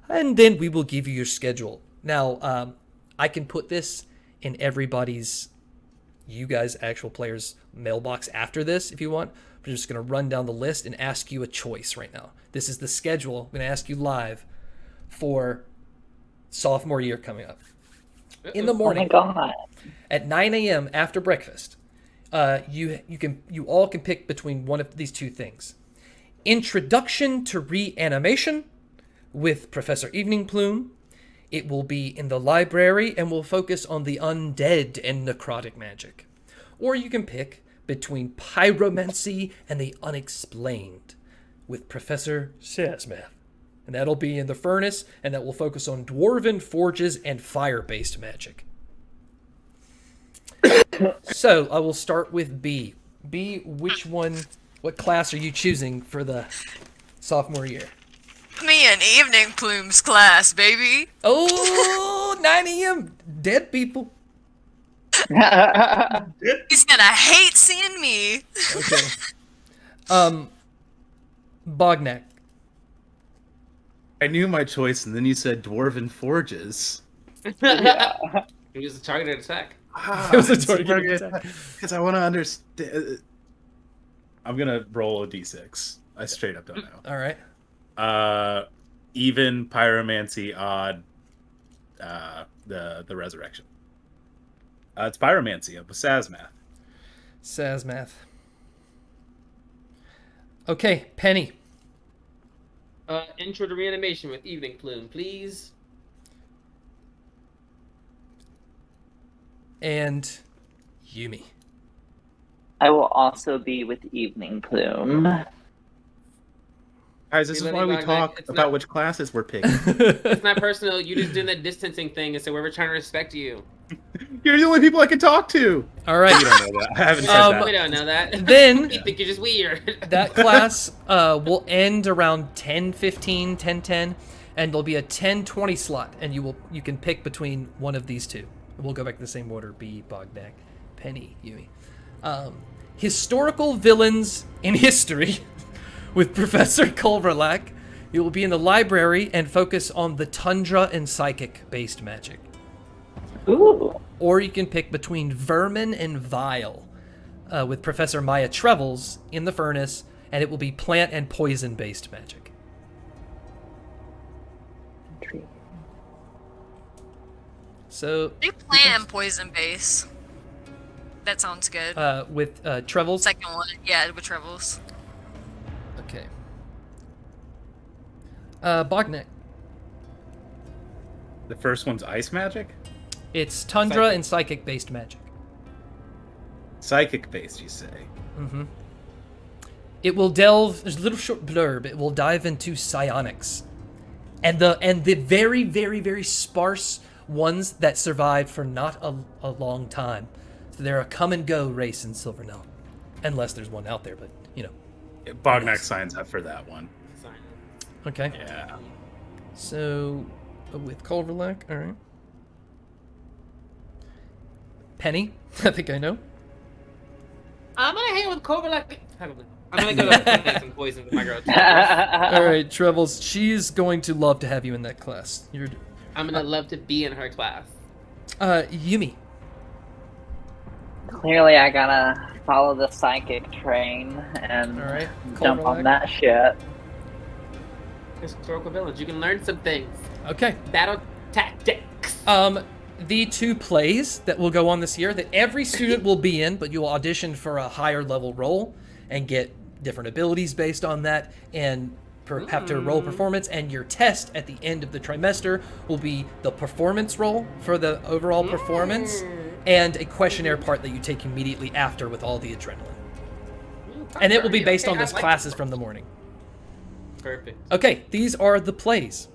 And then we will give you your schedule. Now, I can put this in everybody's you guys, actual players, mailbox after this if you want. We're just going to run down the list and ask you a choice right now. This is the schedule. I'm going to ask you live for sophomore year coming up. In the morning, Oh my god. at 9 a.m. after breakfast, you all can pick between one of these two things: Introduction to Reanimation with Professor Evening Plume. It will be in the library and will focus on the undead and necrotic magic. Or you can pick between Pyromancy and the Unexplained with Professor Sazmath. And that'll be in the furnace, and that will focus on dwarven forges and fire-based magic. So, I will start with B. B, what class are you choosing for the sophomore year? Me and Evening Plume's class, baby. Oh, 9 a.m. Dead people. He's gonna hate seeing me. Okay. Bognak. I knew my choice, and then you said dwarven forges. He was a targeted attack. It was a targeted attack. Because I want to understand. I'm gonna roll a d6. I straight up don't know. All right. Even pyromancy, odd. The resurrection. It's pyromancy of Sazmath. Sazmath. Okay, Penny. Intro to Reanimation with Evening Plume, please. And Yumi. I will also be with Evening Plume. Guys, this is why we talk about which classes we're picking. It's not personal. You just doing that distancing thing, and so we're trying to respect you. You're the only people I can talk to. All right. You don't know that. I haven't said We that. don't know that. Then You think you're just weird. that class will end around 10:15, 10:10, and there'll be a 10:20 slot, and you can pick between one of these two. We'll go back to the same order: B, Bognak, Penny, Yumi. Historical villains in history with Professor Culverlack. You will be in the library and focus on the tundra and psychic-based magic. Ooh. Or you can pick between Vermin and Vile with Professor Maya Trevels in the furnace, and it will be plant and poison-based magic. So, Do plant and poison base. That sounds good. with Trevels. Second one, yeah, with Trevels. Okay. Bognak. The first one's ice magic? It's tundra and psychic-based magic. Psychic based, you say? Mm-hmm. It will delve. There's a little short blurb. It will dive into psionics, and the very, very, very sparse ones that survived for not a long time. So they're a come and go race in Silvernell, unless there's one out there. But you know, Bognak signs up for that one. okay. Yeah. So with Culverlack, all right. Penny, I think I know. I'm gonna hang with Kovalak. I'm gonna go to plants and poison with my girl. All right, Trevels. She's going to love to have you in that class. I'm gonna love to be in her class. Yumi. Clearly, I gotta follow the psychic train and All right. jump on that shit. Historical villains. You can learn some things. Okay. Battle tactics. The two plays that will go on this year that every student will be in, but you will audition for a higher level role and get different abilities based on that, and have to roll performance. And your test at the end of the trimester will be the performance roll for the overall performance, and a questionnaire part that you take immediately after with all the adrenaline. And it will be based on those classes from the morning. Perfect. Okay, these are the plays.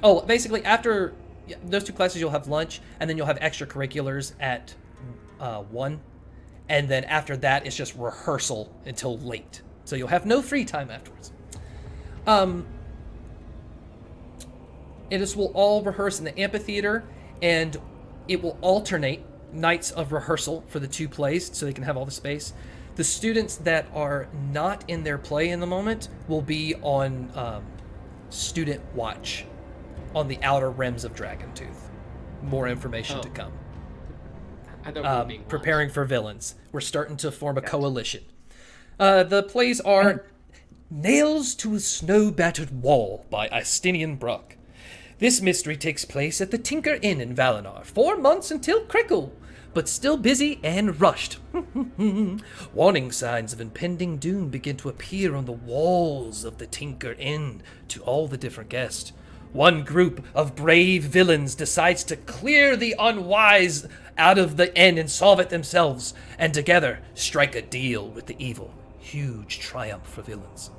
Oh, basically after those two classes, you'll have lunch, and then you'll have extracurriculars at 1. And then after that, it's just rehearsal until late. So you'll have no free time afterwards. Will all rehearse in the amphitheater, and it will alternate nights of rehearsal for the two plays so they can have all the space. The students that are not in their play in the moment will be on student watch on the outer rims of Dragontooth. More information to come. I thought we were being preparing for villains. We're starting to form a coalition. The plays are Nails to a Snow-Battered Wall by Istinian Brock. This mystery takes place at the Tinker Inn in Valinor, 4 months until Crickle, but still busy and rushed. Warning signs of impending doom begin to appear on the walls of the Tinker Inn to all the different guests. One group of brave villains decides to clear the unwise out of the inn and solve it themselves, and together strike a deal with the evil. Huge triumph for villains.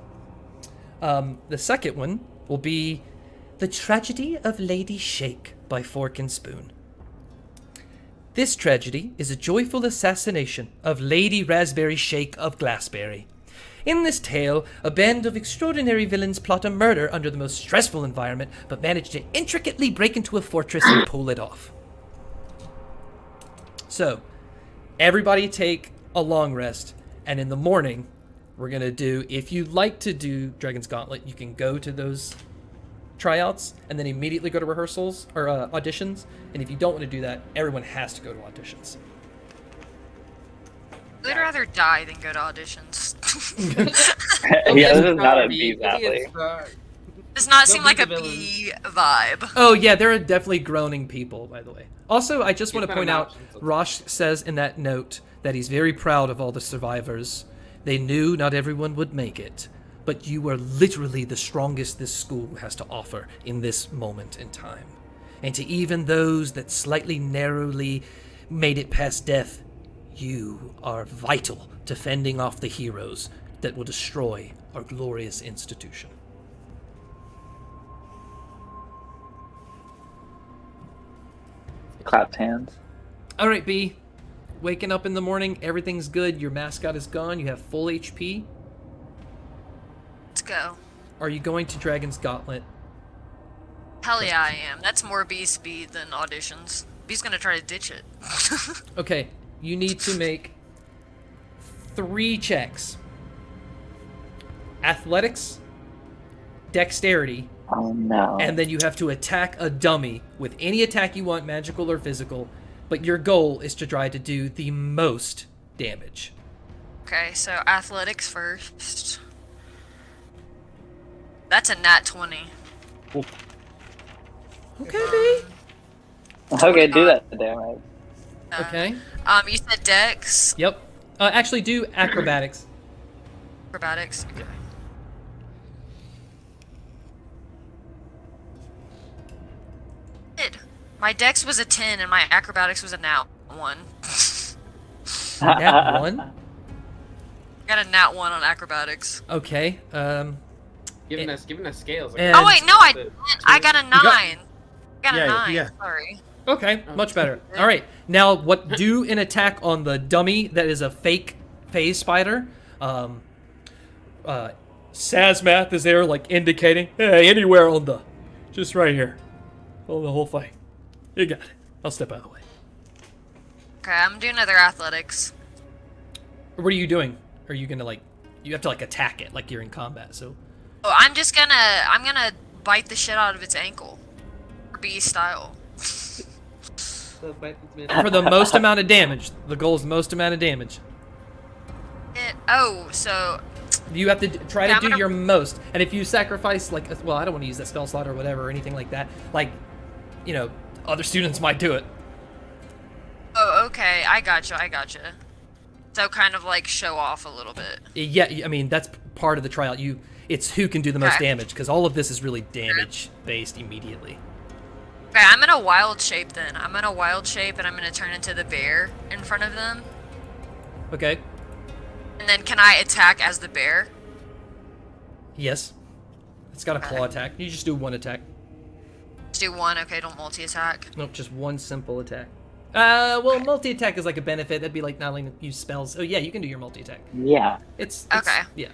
The second one will be The Tragedy of Lady Shake by Fork and Spoon. This tragedy is a joyful assassination of Lady Raspberry Shake of Glassberry. In this tale, a band of extraordinary villains plot a murder under the most stressful environment, but manage to intricately break into a fortress and pull it off. So, everybody take a long rest, and in the morning, we're going to do, if you'd like to do Dragon's Gauntlet, you can go to those tryouts and then immediately go to rehearsals or auditions. And if you don't want to do that, everyone has to go to auditions. I'd rather die than go to auditions. Yeah, this is not a B valley. Does not seem Don't like be a the B vibe. Oh yeah, there are definitely groaning people, by the way. Also, I just want to You've got point an out, option, so- Rosh says in that note that he's very proud of all the survivors. They knew not everyone would make it, but you are literally the strongest this school has to offer in this moment in time. And to even those that slightly narrowly made it past death, you are vital to fending off the heroes that will destroy our glorious institution. Clapped hands. All right, B. Waking up in the morning, everything's good. Your mascot is gone. You have full HP. Let's go. Are you going to Dragon's Gauntlet? Hell yeah, I am. That's more B speed than auditions. B's gonna try to ditch it. Okay, you need to make 3 checks. Athletics, dexterity, Oh no. and then you have to attack a dummy with any attack you want, magical or physical, but your goal is to try to do the most damage. Okay, so athletics first. That's a nat 20. Okay, B. Okay, do that damn right. Okay. You said dex, Yep. Actually, do acrobatics. acrobatics. Okay. My dex was a 10 and my acrobatics was a nat 1. Nat 1? I got a nat 1 on acrobatics. Okay. Giving us scales. Like, And- Oh wait, no, I didn't. I got a 9. got- I got a Yeah, 9. yeah. Sorry. Okay, much better. All right, now what? Do an attack on the dummy that is a fake phase spider. Sazmath is there, like indicating, hey, anywhere on the, just right here, on the whole thing. You got it. I'll step out of the way. Okay, I'm doing another athletics. What are you doing? Are you gonna like? You have to like attack it like you're in combat. So Oh, I'm gonna bite the shit out of its ankle. B style. for the most amount of damage, the goal is the most amount of damage. So You have to try Yeah, to I'm do gonna- your most, and if you sacrifice like, well, I don't want to use that spell slot or whatever or anything like that. Like, you know, other students might do it. Oh, okay, I gotcha. So kind of like show off a little bit. Yeah, I mean that's part of the tryout. It's who can do the most Okay. damage, because all of this is really damage based immediately. Okay, I'm gonna wild shape then. I'm gonna wild shape and I'm gonna turn into the bear in front of them. Okay. And then can I attack as the bear? Yes. It's got a claw attack. You just do one attack. Just do one, okay, don't multi-attack. Nope, just one simple attack. Well, multi-attack is like a benefit. That'd be like not letting use spells. Oh yeah, you can do your multi-attack. Yeah. It's Okay. Yeah.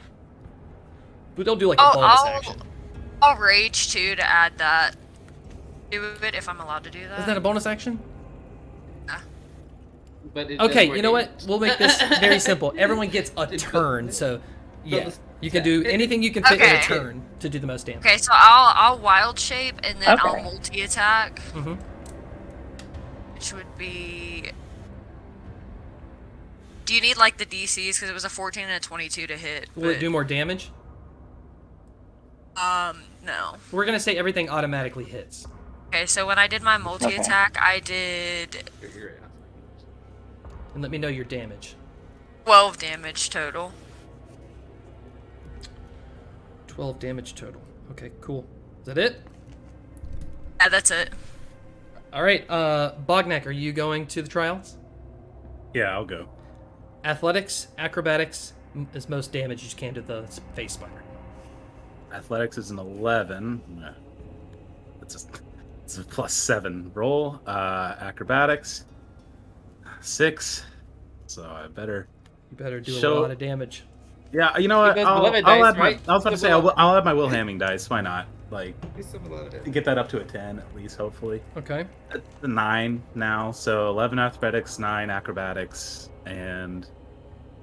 But don't do like a bonus action. I'll rage too to add that. Do it if I'm allowed to do that. Isn't that a bonus action? but it does Okay, more you know damage. what? We'll make this very simple. Everyone gets a turn, so yeah, you can do anything you can fit in a Okay. turn to do the most damage. Okay, so I'll wild shape and then I'll Okay. multi-attack, Mm-hmm. which would be Do you need like the DCs? Because it was a 14 and a 22 to hit. Will it do more damage? No. We're gonna say everything automatically hits. Okay, so when I did my multi-attack, I did And let me know your damage. 12 damage total. 12 damage total. Okay, cool. Is that it? Yeah, that's it. All right, Bognak, are you going to the trials? Yeah, I'll go. Athletics, acrobatics is most damage you can to the face spider. Athletics is an 11. Yeah. It's a +7 roll. Acrobatics 6. So I better. You better do a Show- lot of damage. Yeah, you know what? You guys I'll beloved add dice, my. right? I was about to say I'll add my Wilhelming dice. Why not? Like get that up to a 10 at least, hopefully. Okay. It's a 9 now, so 11 athletics, 9 acrobatics, and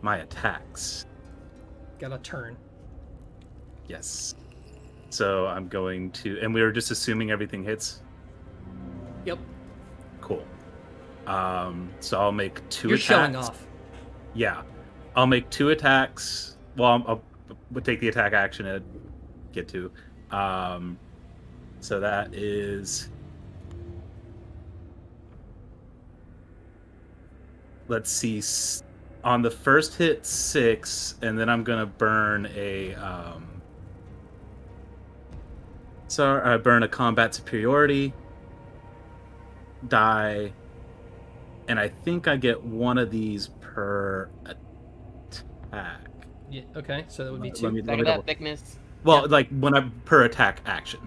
my attacks. Got a turn. Yes. So I'm going to, and we were just assuming everything hits. Yep. Cool. So I'll make 2 You're attacks. showing off. Yeah, I'll make 2 attacks. Well, we'll take the attack action to get to. So that is. Let's see. On the first hit, 6, and then I'm gonna burn a. So I burn a combat superiority die, and I think I get one of these per attack. Yeah, okay, so that would be 2. Let me Second double- that thickness. Well, Yeah. like when I per attack action.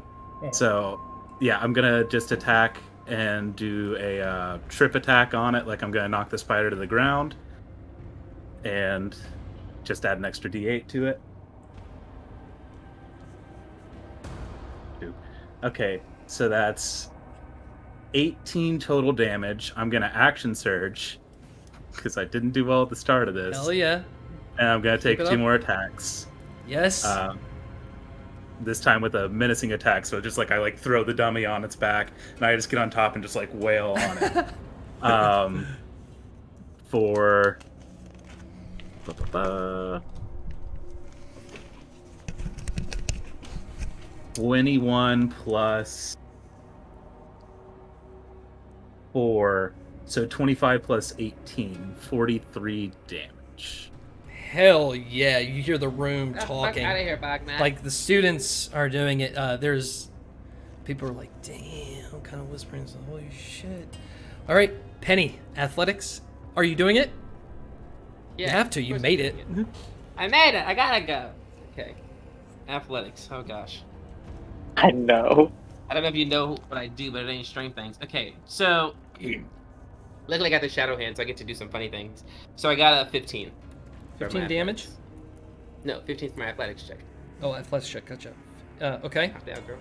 Oh. So yeah, I'm gonna just attack and do a trip attack on it. Like I'm gonna knock the spider to the ground, and just add an extra D8 to it. Okay, so that's 18 total damage. I'm gonna action surge because I didn't do well at the start of this, Hell yeah. and I'm gonna take Keep it 2 up. more attacks. Yes. This time with a menacing attack, so just like I like throw the dummy on its back, and I just get on top and just like wail on it. For 21 plus 4, so 25 plus 18, 43 damage. Hell yeah, you hear the room talking. Out of here, Bognak. Like the students are doing it. There's people are like, damn, kind of whispering, so, holy shit. All right, Penny, athletics. Are you doing it? yeah, You have to. of You course made I'm it. doing I made it. I gotta go. Okay. Athletics. Oh gosh. I know. I don't know if you know what I do, but it ain't strength things. Okay, so luckily I got the shadow hand, so I get to do some funny things. So I got a 15. for 15 my damage? athletics. No, 15 for my athletics check. Oh, athletics check. Gotcha. Okay. Half down, girl.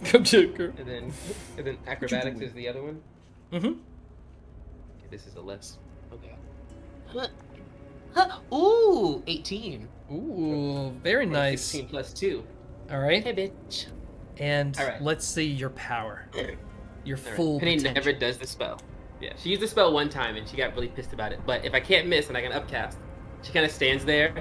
Come to girl. And then acrobatics is the other one. Mm-hmm. Okay, this is a less. Okay. Ooh, 18. Ooh, very nice. 16 plus 2. All right. Hey, bitch. And All right. let's see your power. Your All right. full Penny potential. never does the spell. Yeah, she used the spell one time and she got really pissed about it. But if I can't miss and I can upcast, she kind of stands there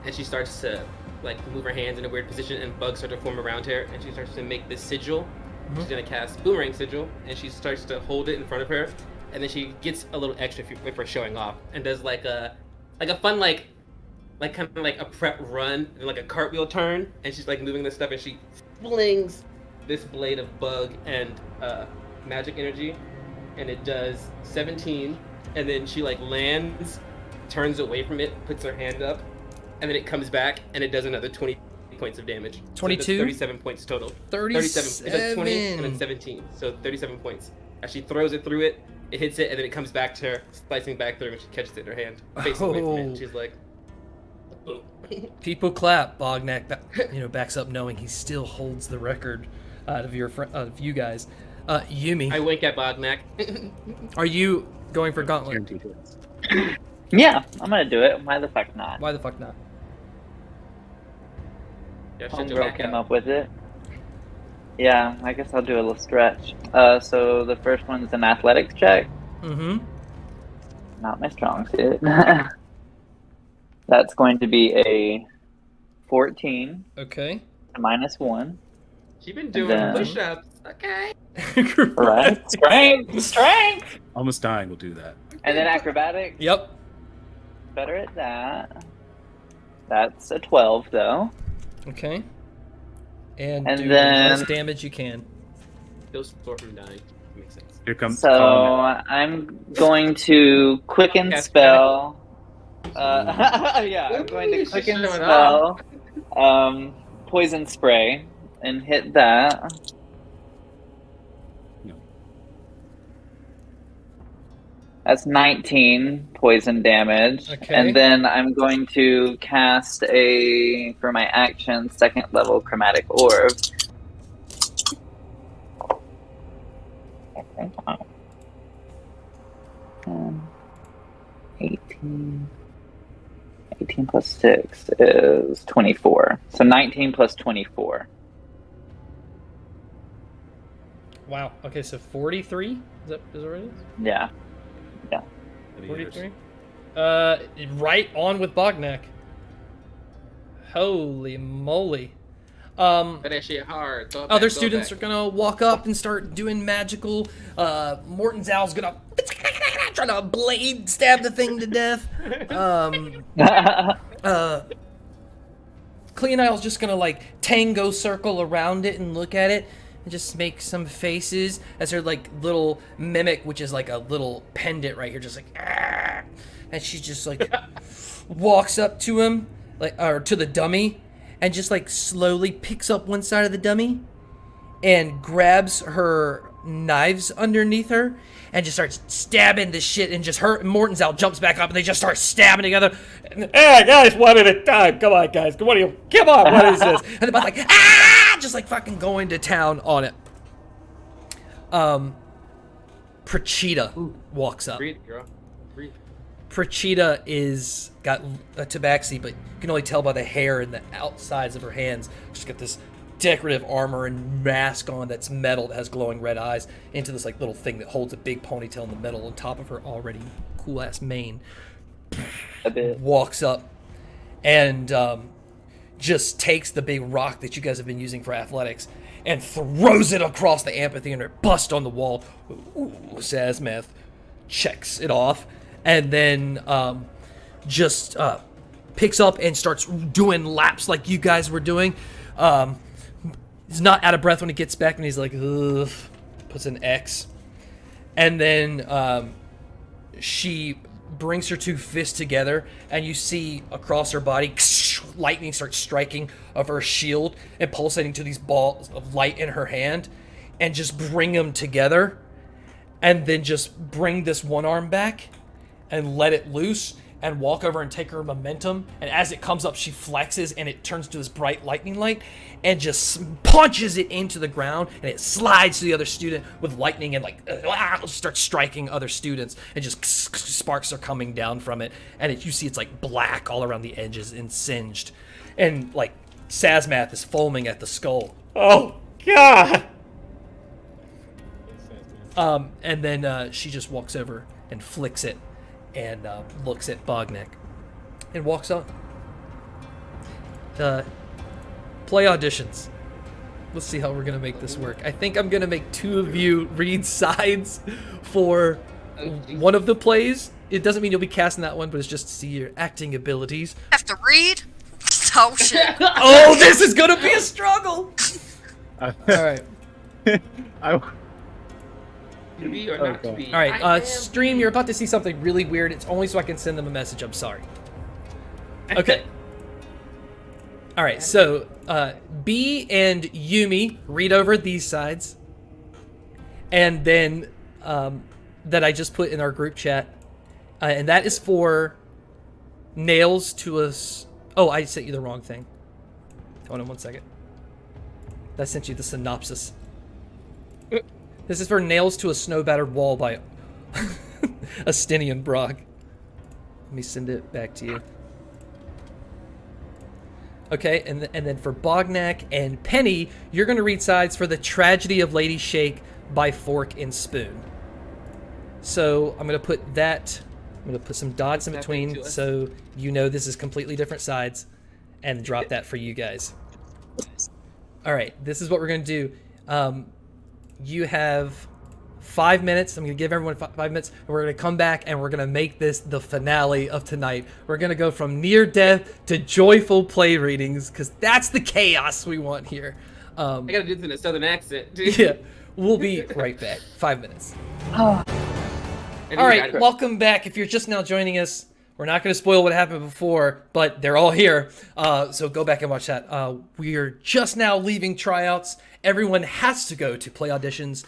and she starts to like move her hands in a weird position and bugs start to form around her and she starts to make this sigil. She's gonna cast Boomerang Sigil and she starts to hold it in front of her and then she gets a little extra if we're showing off and does like a fun like kind of like a prep run and like a cartwheel turn and she's like moving this stuff and she flings this blade of bug and magic energy and it does 17 and then she like lands, turns away from it, puts her hand up, and then it comes back and it does another 20 points of damage. 22? So 37 points total. 37. It does 20 and then 17. So 37 points. As she throws it through it, it hits it and then it comes back to her, slicing back through and she catches it in her hand, facing away from Oh. it. She's like, boom. People clap. Bognak, backs up, knowing he still holds the record out of you guys. Umi, I wink at Bognak. are you going for gauntlet? Guaranteed hits. Yeah, I'm gonna do it. Why the fuck not? Why the fuck not? Yeah, shut your Homegirl back came up. up with it. Yeah, I guess I'll do a little stretch. So the first one's an athletics check. Mm-hmm. Not my strong suit. That's going to be a 14 Okay. minus 1. She's been doing then- push-ups. Okay. Right? Strength! Almost dying will do that. And then acrobatics. Yep. Better at that. That's a 12, though. Okay. And And do then- the most damage you can. Those sore from dying. Makes sense. Here comes. So I'm going to quicken Yes, spell. Yeah, I'm going to Ooh, she's quicken showing spell. Poison spray and hit that. No. That's 19 poison damage. Okay. And then I'm going to cast for my action, 2nd level chromatic orb. 18 plus 6 is 24. So 19 plus 24. Wow. Okay, so 43? Is that what it is? Yeah. 43? Right on with Bognak. Holy moly. But that shit hard. Throw it Other back, throw it students are back. gonna walk up and start doing magical. Mortonzal's gonna try to blade stab the thing to death. Cleonile's just gonna like tango circle around it and look at it and just make some faces as her like little mimic, which is like a little pendant right here, just like "Ah!" And she just like walks up to him, like or to the dummy, and just like slowly picks up one side of the dummy and grabs her knives underneath her and just starts stabbing the shit, and just her Mortonzal jumps back up and they just start stabbing together. And, hey guys, one at a time. Come on, guys. Come on, what is this? And they're both like, ah, just like fucking going to town on it. Prachita walks up. Breathe, girl. Breathe. Prachita is got a tabaxi, but you can only tell by the hair and the outsides of her hands. She's got this decorative armor and mask on that's metal that has glowing red eyes into this like little thing that holds a big ponytail in the middle on top of her already cool ass mane. A bit. Walks up and just takes the big rock that you guys have been using for athletics and throws it across the amphitheater, bust on the wall. Ooh, Sazmath checks it off and then just picks up and starts doing laps like you guys were doing. He's not out of breath when he gets back, and he's like, ugh, puts an X. And then she brings her two fists together, and you see across her body, lightning starts striking of her shield and pulsating to these balls of light in her hand, and just bring them together, and then just bring this one arm back and let it loose and walk over and take her momentum. And as it comes up, she flexes and it turns to this bright lightning light and just punches it into the ground, and it slides to the other student with lightning and like starts striking other students, and just sparks are coming down from it, and you see it's like black all around the edges and singed, and like Sazmath is foaming at the skull. Oh God! And then she just walks over and flicks it and looks at Bognak and walks on. Play auditions. Let's see how we're gonna make this work. I think I'm gonna make two of you read sides for one of the plays. It doesn't mean you'll be casting that one, but it's just to see your acting abilities. Have to read? Oh shit. Oh, this is gonna be a struggle! Alright. To be or not to be. Alright, stream, you're about to see something really weird. It's only so I can send them a message. I'm sorry. Okay. Alright, so B and Umi read over these sides. And then that I just put in our group chat. And that is for nails to us. Oh, I sent you the wrong thing. Hold on one second. I sent you the synopsis. This is for nails to a snow-battered wall by Astinian Brog. Let me send it back to you. Okay, and then for Bognak and Penny, you're going to read sides for The Tragedy of Lady Shake by Fork and Spoon. So I'm going to put that I'm going to put some dots in Tap between into us. so you know this is completely different sides, and drop that for you guys. All right, this is what we're going to do. You have 5 minutes. I'm going to give everyone 5 minutes, and we're going to come back, and we're going to make this the finale of tonight. We're going to go from near death to joyful play readings, because that's the chaos we want here. I gotta do this in a southern accent, dude. Yeah, we'll be right back. 5 minutes. And All you right, got it. welcome back. If you're just now joining us, we're not going to spoil what happened before, but they're all here. So go back and watch that. We are just now leaving tryouts. Everyone has to go to play auditions.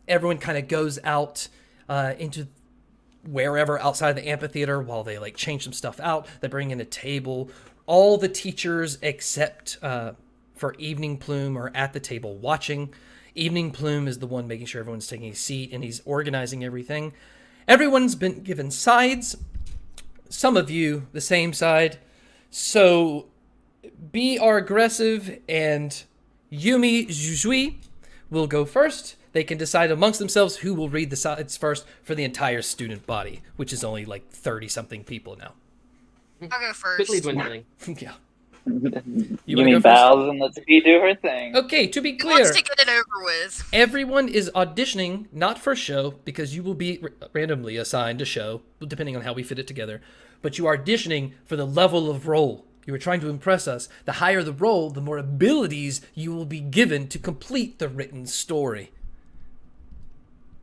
Everyone kind of goes out into wherever outside of the amphitheater while they like change some stuff out. They bring in a table. All the teachers except for Evening Plume are at the table watching. Evening Plume is the one making sure everyone's taking a seat, and he's organizing everything. Everyone's been given sides. Some of you the same side. So BR Gressive and Umi Jougoui will go first. They can decide amongst themselves who will read the sides first for the entire student body, which is only like 30-something people now. I'll go first. Quickly dwindling. Yeah. You wanna mean go first? Bowles and let's be do her thing. Okay, to be Who clear, wants to get it over with? everyone is auditioning not for show, because you will be randomly assigned a show, depending on how we fit it together, but you are auditioning for the level of role. You are trying to impress us. The higher the role, the more abilities you will be given to complete the written story.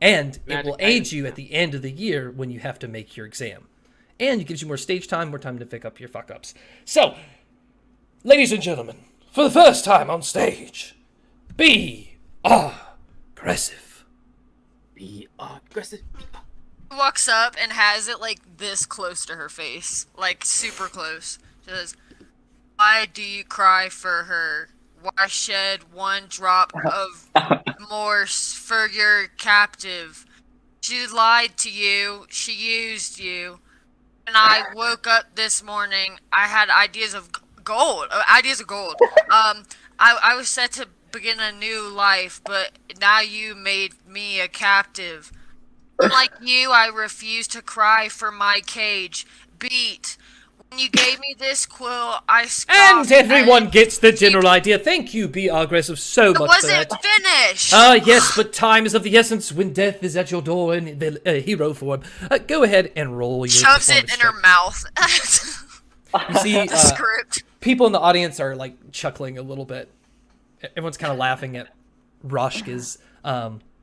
And it Magic will aid items. you at the end of the year when you have to make your exam. And it gives you more stage time, more time to pick up your fuck-ups. So, ladies and gentlemen, for the first time on stage, B.R. Gressive. Be aggressive. Walks up and has it like this close to her face, like super close. She says, "Why do you cry for her? Why shed one drop of remorse for your captive? She lied to you. She used you. When I woke up this morning, I had ideas of gold. Ideas of gold. I was set to begin a new life, but now you made me a captive. Like you, I refuse to cry for my cage. Beat. When you gave me this quill, I scoffed. And everyone at- gets the general idea. Thank you, B.R. Gressive, so It much for wasn't that. finished. Yes, but time is of the essence when death is at your door in hero form. Go ahead and roll your Shoves it in her performance mouth. check. You see, The script. people in the audience are like chuckling a little bit. Everyone's kind of laughing at Roshka's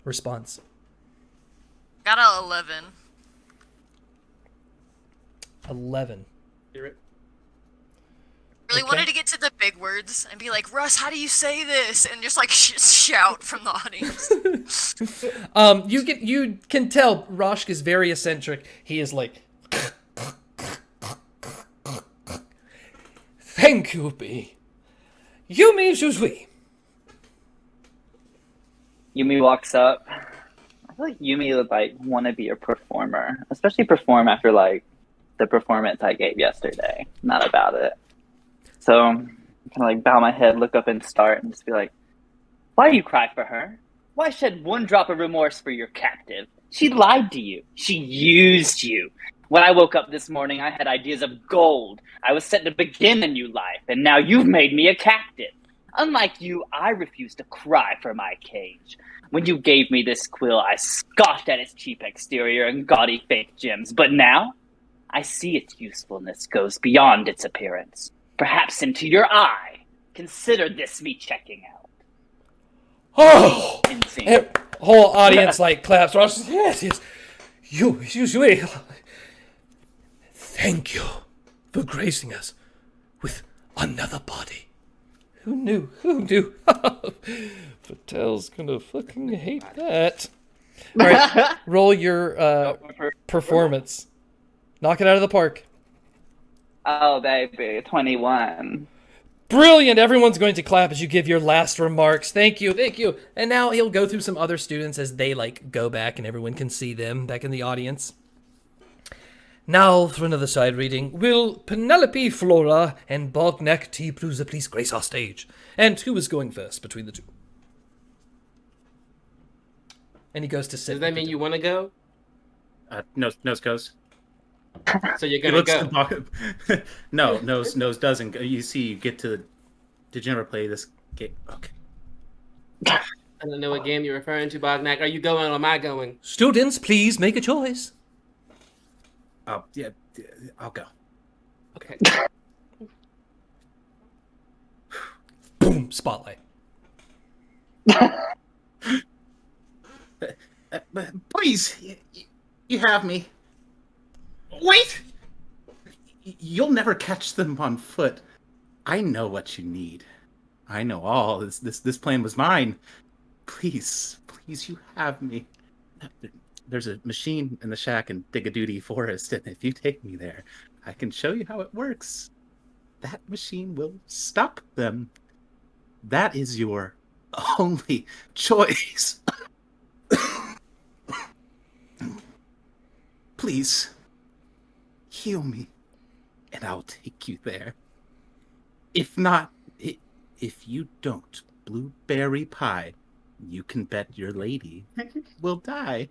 response. Got a 11. 11. Hear it? Really Okay. wanted to get to the big words and be like, Russ, how do you say this? And just like shout from the audience. You can tell Roshk is very eccentric. He is like, thank you, B. Umi Jougoui. Yumi walks up. I feel like Yumi would like want to be a performer, especially perform after like the performance I gave yesterday. Not about it. So kind of like bow my head, look up and start, and just be like, "Why do you cry for her? Why shed one drop of remorse for your captive? She lied to you. She used you. When I woke up this morning, I had ideas of gold. I was set to begin a new life, and now you've made me a captive. Unlike you, I refuse to cry for my cage. When you gave me this quill, I scoffed at its cheap exterior and gaudy fake gems. But now, I see its usefulness goes beyond its appearance. Perhaps into your eye. Consider this me checking out." Oh! Insane. Whole audience like claps. Rosh says, yes, yes. Usually. Thank you for gracing us with another body. Who knew? Who knew? Patel's gonna fucking hate that. All right, roll your performance. Knock it out of the park. Oh, baby, 21. Brilliant! Everyone's going to clap as you give your last remarks. Thank you, thank you. And now he'll go through some other students as they like go back and everyone can see them back in the audience. Now for another side reading. Will Penelope, Flora, and Bognak T. Bruiser please grace our stage? And who is going first between the two? And he goes to sit. Does that mean you want to go? Nose goes. So you're He gonna looks go. to Bog- No, nose doesn't go. You see, you get to. Did you ever play this game? Okay. I don't know what game you're referring to, Bognak. Are you going or am I going? Students, please make a choice. Yeah, I'll go. Okay. Boom, spotlight. Please, you have me. Wait! You'll never catch them on foot. I know what you need. I know all. This plan was mine. Please, you have me. There's a machine in the shack in Digadoody Forest, and if you take me there, I can show you how it works. That machine will stop them. That is your only choice. Please, heal me, and I'll take you there. If not, if you don't, blueberry pie, you can bet your lady will die.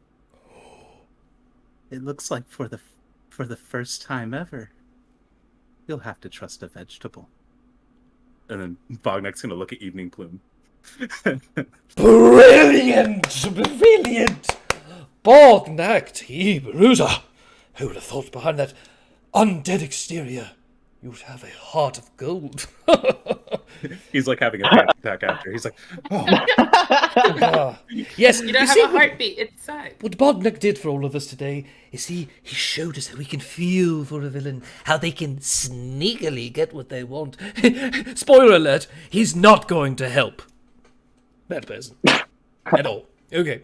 It looks like for the first time ever, you'll have to trust a vegetable. And then Bognak's gonna look at Evening Plume. Brilliant! Brilliant! Bognak T. Bruiser! Who would have thought behind that undead exterior you'd have a heart of gold? He's like having a panic attack after. He's like, oh. Yes, You don't see, have a heartbeat inside. what Bognak did for all of us today is he showed us how we can feel for a villain, how they can sneakily get what they want. Spoiler alert, he's not going to help that person at all. Okay.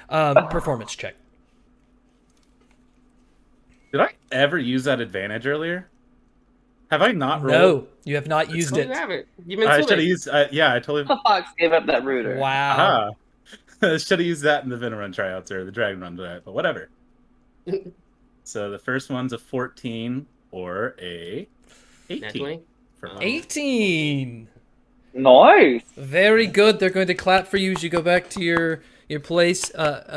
Performance check. Did I ever use that advantage earlier? Have I not rolled? No, you have not used You it. haven't. You've been I should have swimming. used. Yeah, I totally. The fox gave up that rooter. Wow. I should have used that in the Venom Run tryouts or the Dragon Run tryouts, but whatever. So the first one's a 14 or a 18. Naturally. For mine. 18. Nice. Very good. They're going to clap for you as you go back to your place.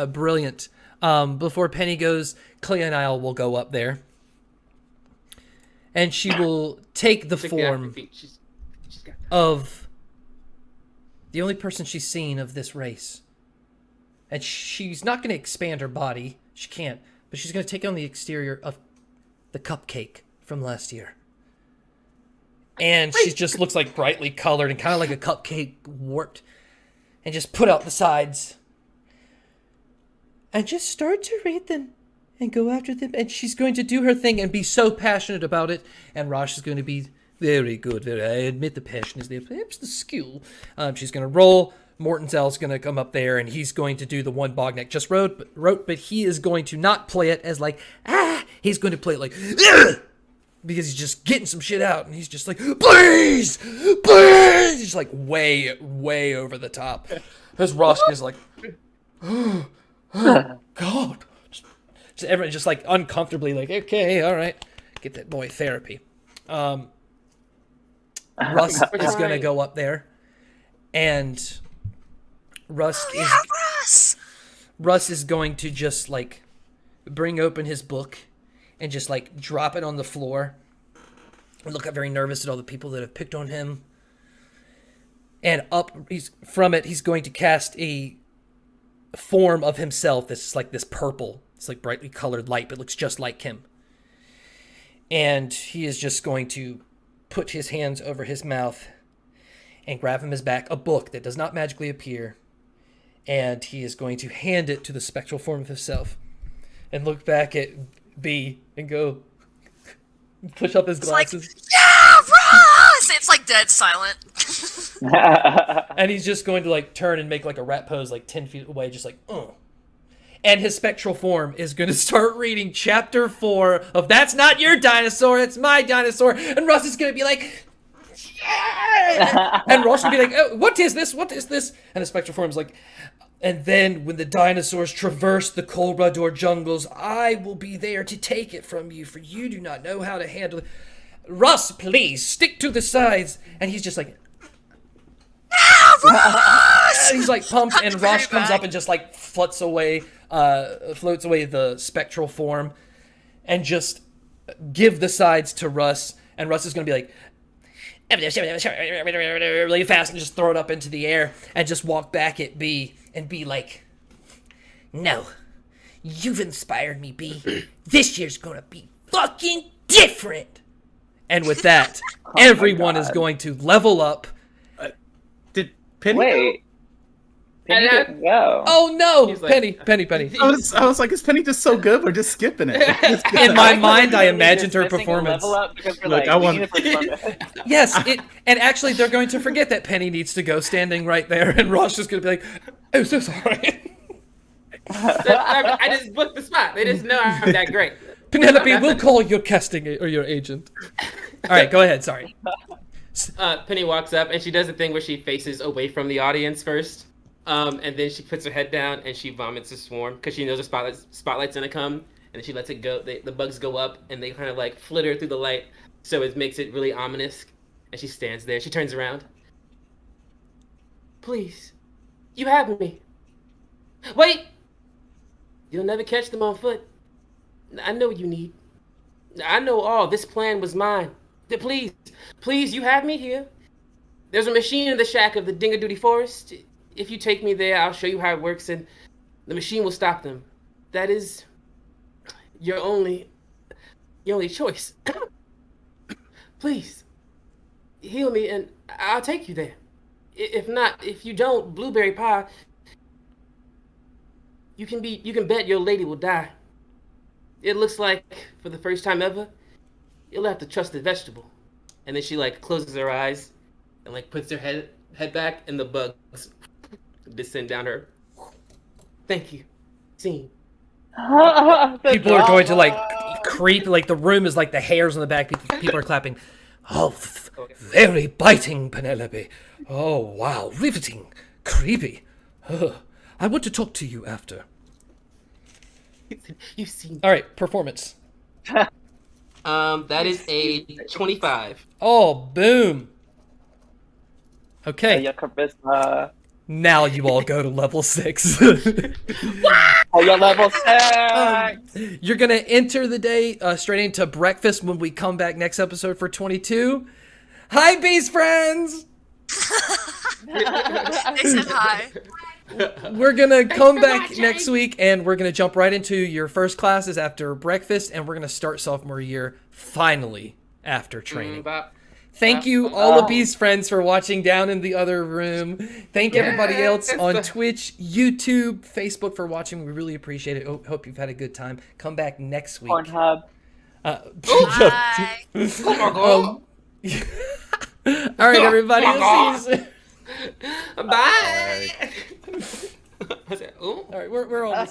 Brilliant. Before Penny goes, Clea and I will go up there. And she will take the form She's got of the only person she's seen of this race. And she's not going to expand her body. She can't. But she's going to take on the exterior of the cupcake from last year. And she just looks like brightly colored and kind of like a cupcake warped. And just put out the sides. And just start to read them. And go after them. And she's going to do her thing and be so passionate about it. And Rosh is going to be very good. I admit the passion is there. Perhaps the skill. She's going to roll. Mortenzel's going to come up there. And he's going to do the one Bognak just wrote. But he is going to not play it as like, He's going to play it like, Ugh! Because he's just getting some shit out. And he's just like, please! Please! He's like way, way over the top. His Rosh is like, oh God. So everyone just like uncomfortably like, okay, all right, get that boy therapy. Russ is gonna go up there, and Russ is going to just like bring open his book and just like drop it on the floor and look very nervous at all the people that have picked on him. And he's going to cast a form of himself that's like this purple. It's like brightly colored light, but looks just like him. And he is just going to put his hands over his mouth and grab from his back a book that does not magically appear. And he is going to hand it to the spectral form of himself and look back at B and go push up his glasses. Like, yeah, Ross! It's like dead silent. And he's just going to like turn and make like a rat pose like 10 feet away, just like, oh. And his spectral form is going to start reading chapter 4 of That's Not Your Dinosaur, It's My Dinosaur. And Russ is going to be like, yeah! And Russ will be like, oh, what is this? What is this? And the spectral form is like, and then when the dinosaurs traverse the Colbrador jungles, I will be there to take it from you, for you do not know how to handle it. Russ, please, stick to the sides. And he's just like, Ross! And he's like pumped, and Ross comes up and just like flits away floats away the spectral form, and just give the sides to Russ. And Russ is going to be like, really fast, and just throw it up into the air, and just walk back at B, and be like, No. You've inspired me, B. This year's gonna be fucking different. and with that, everyone is going to level up. Did Penny? Wait. Penny didn't go. Oh no, He's like- Penny. I was like, is Penny just so good? We're just skipping it. In my mind, I We're imagined her missing a performance. Level up because we're Look, like, I we want- need a performance. Yes, and actually they're going to forget that Penny needs to go standing right there, and Ross just going to be like, "Oh, so sorry." I just booked the spot. They just know I'm that great. Penelope, we'll call your casting or your agent. All right, go ahead. Sorry. Penny walks up and she does the thing where she faces away from the audience first, and then she puts her head down and she vomits a swarm because she knows the spotlight's gonna come, and then she lets it go. The bugs go up and they kind of like flitter through the light, so it makes it really ominous. And she stands there. She turns around. Please, you have me. Wait, you'll never catch them on foot. I know what you need. I know all. This plan was mine. Please, you have me here. There's a machine in the shack of the Dingadoody Forest. If you take me there, I'll show you how it works, and the machine will stop them. That is your only choice. Please, heal me, and I'll take you there. If not, if you don't, Blueberry Pie, you can bet your lady will die. It looks like, for the first time ever, you'll have to trust the vegetable. And then she like closes her eyes and like puts her head back, and the bugs descend down her. Thank you. Scene. People are going to like creep, like the room is like the hairs on the back. People are clapping. Oh, very biting, Penelope. Oh, wow, riveting, creepy. I want to talk to you after. You've seen. All right, performance. That is a 25. Oh, boom. Okay, Your charisma. now you all go to level 6. Oh, your level 6. You're going to enter the day straight into breakfast when we come back next episode for 22. Hi, Beast Friends! They said hi. We're going to come back next week, and we're going to jump right into your first classes after breakfast, and we're going to start sophomore year finally after training. Thank you, all of Beast Friends, for watching down in the other room. Thank everybody else on Twitch, YouTube, Facebook for watching. We really appreciate it. Hope you've had a good time. Come back next week. Pornhub. Bye. All right, everybody. We'll see you soon. Bye. I said, ooh. All right, we're all.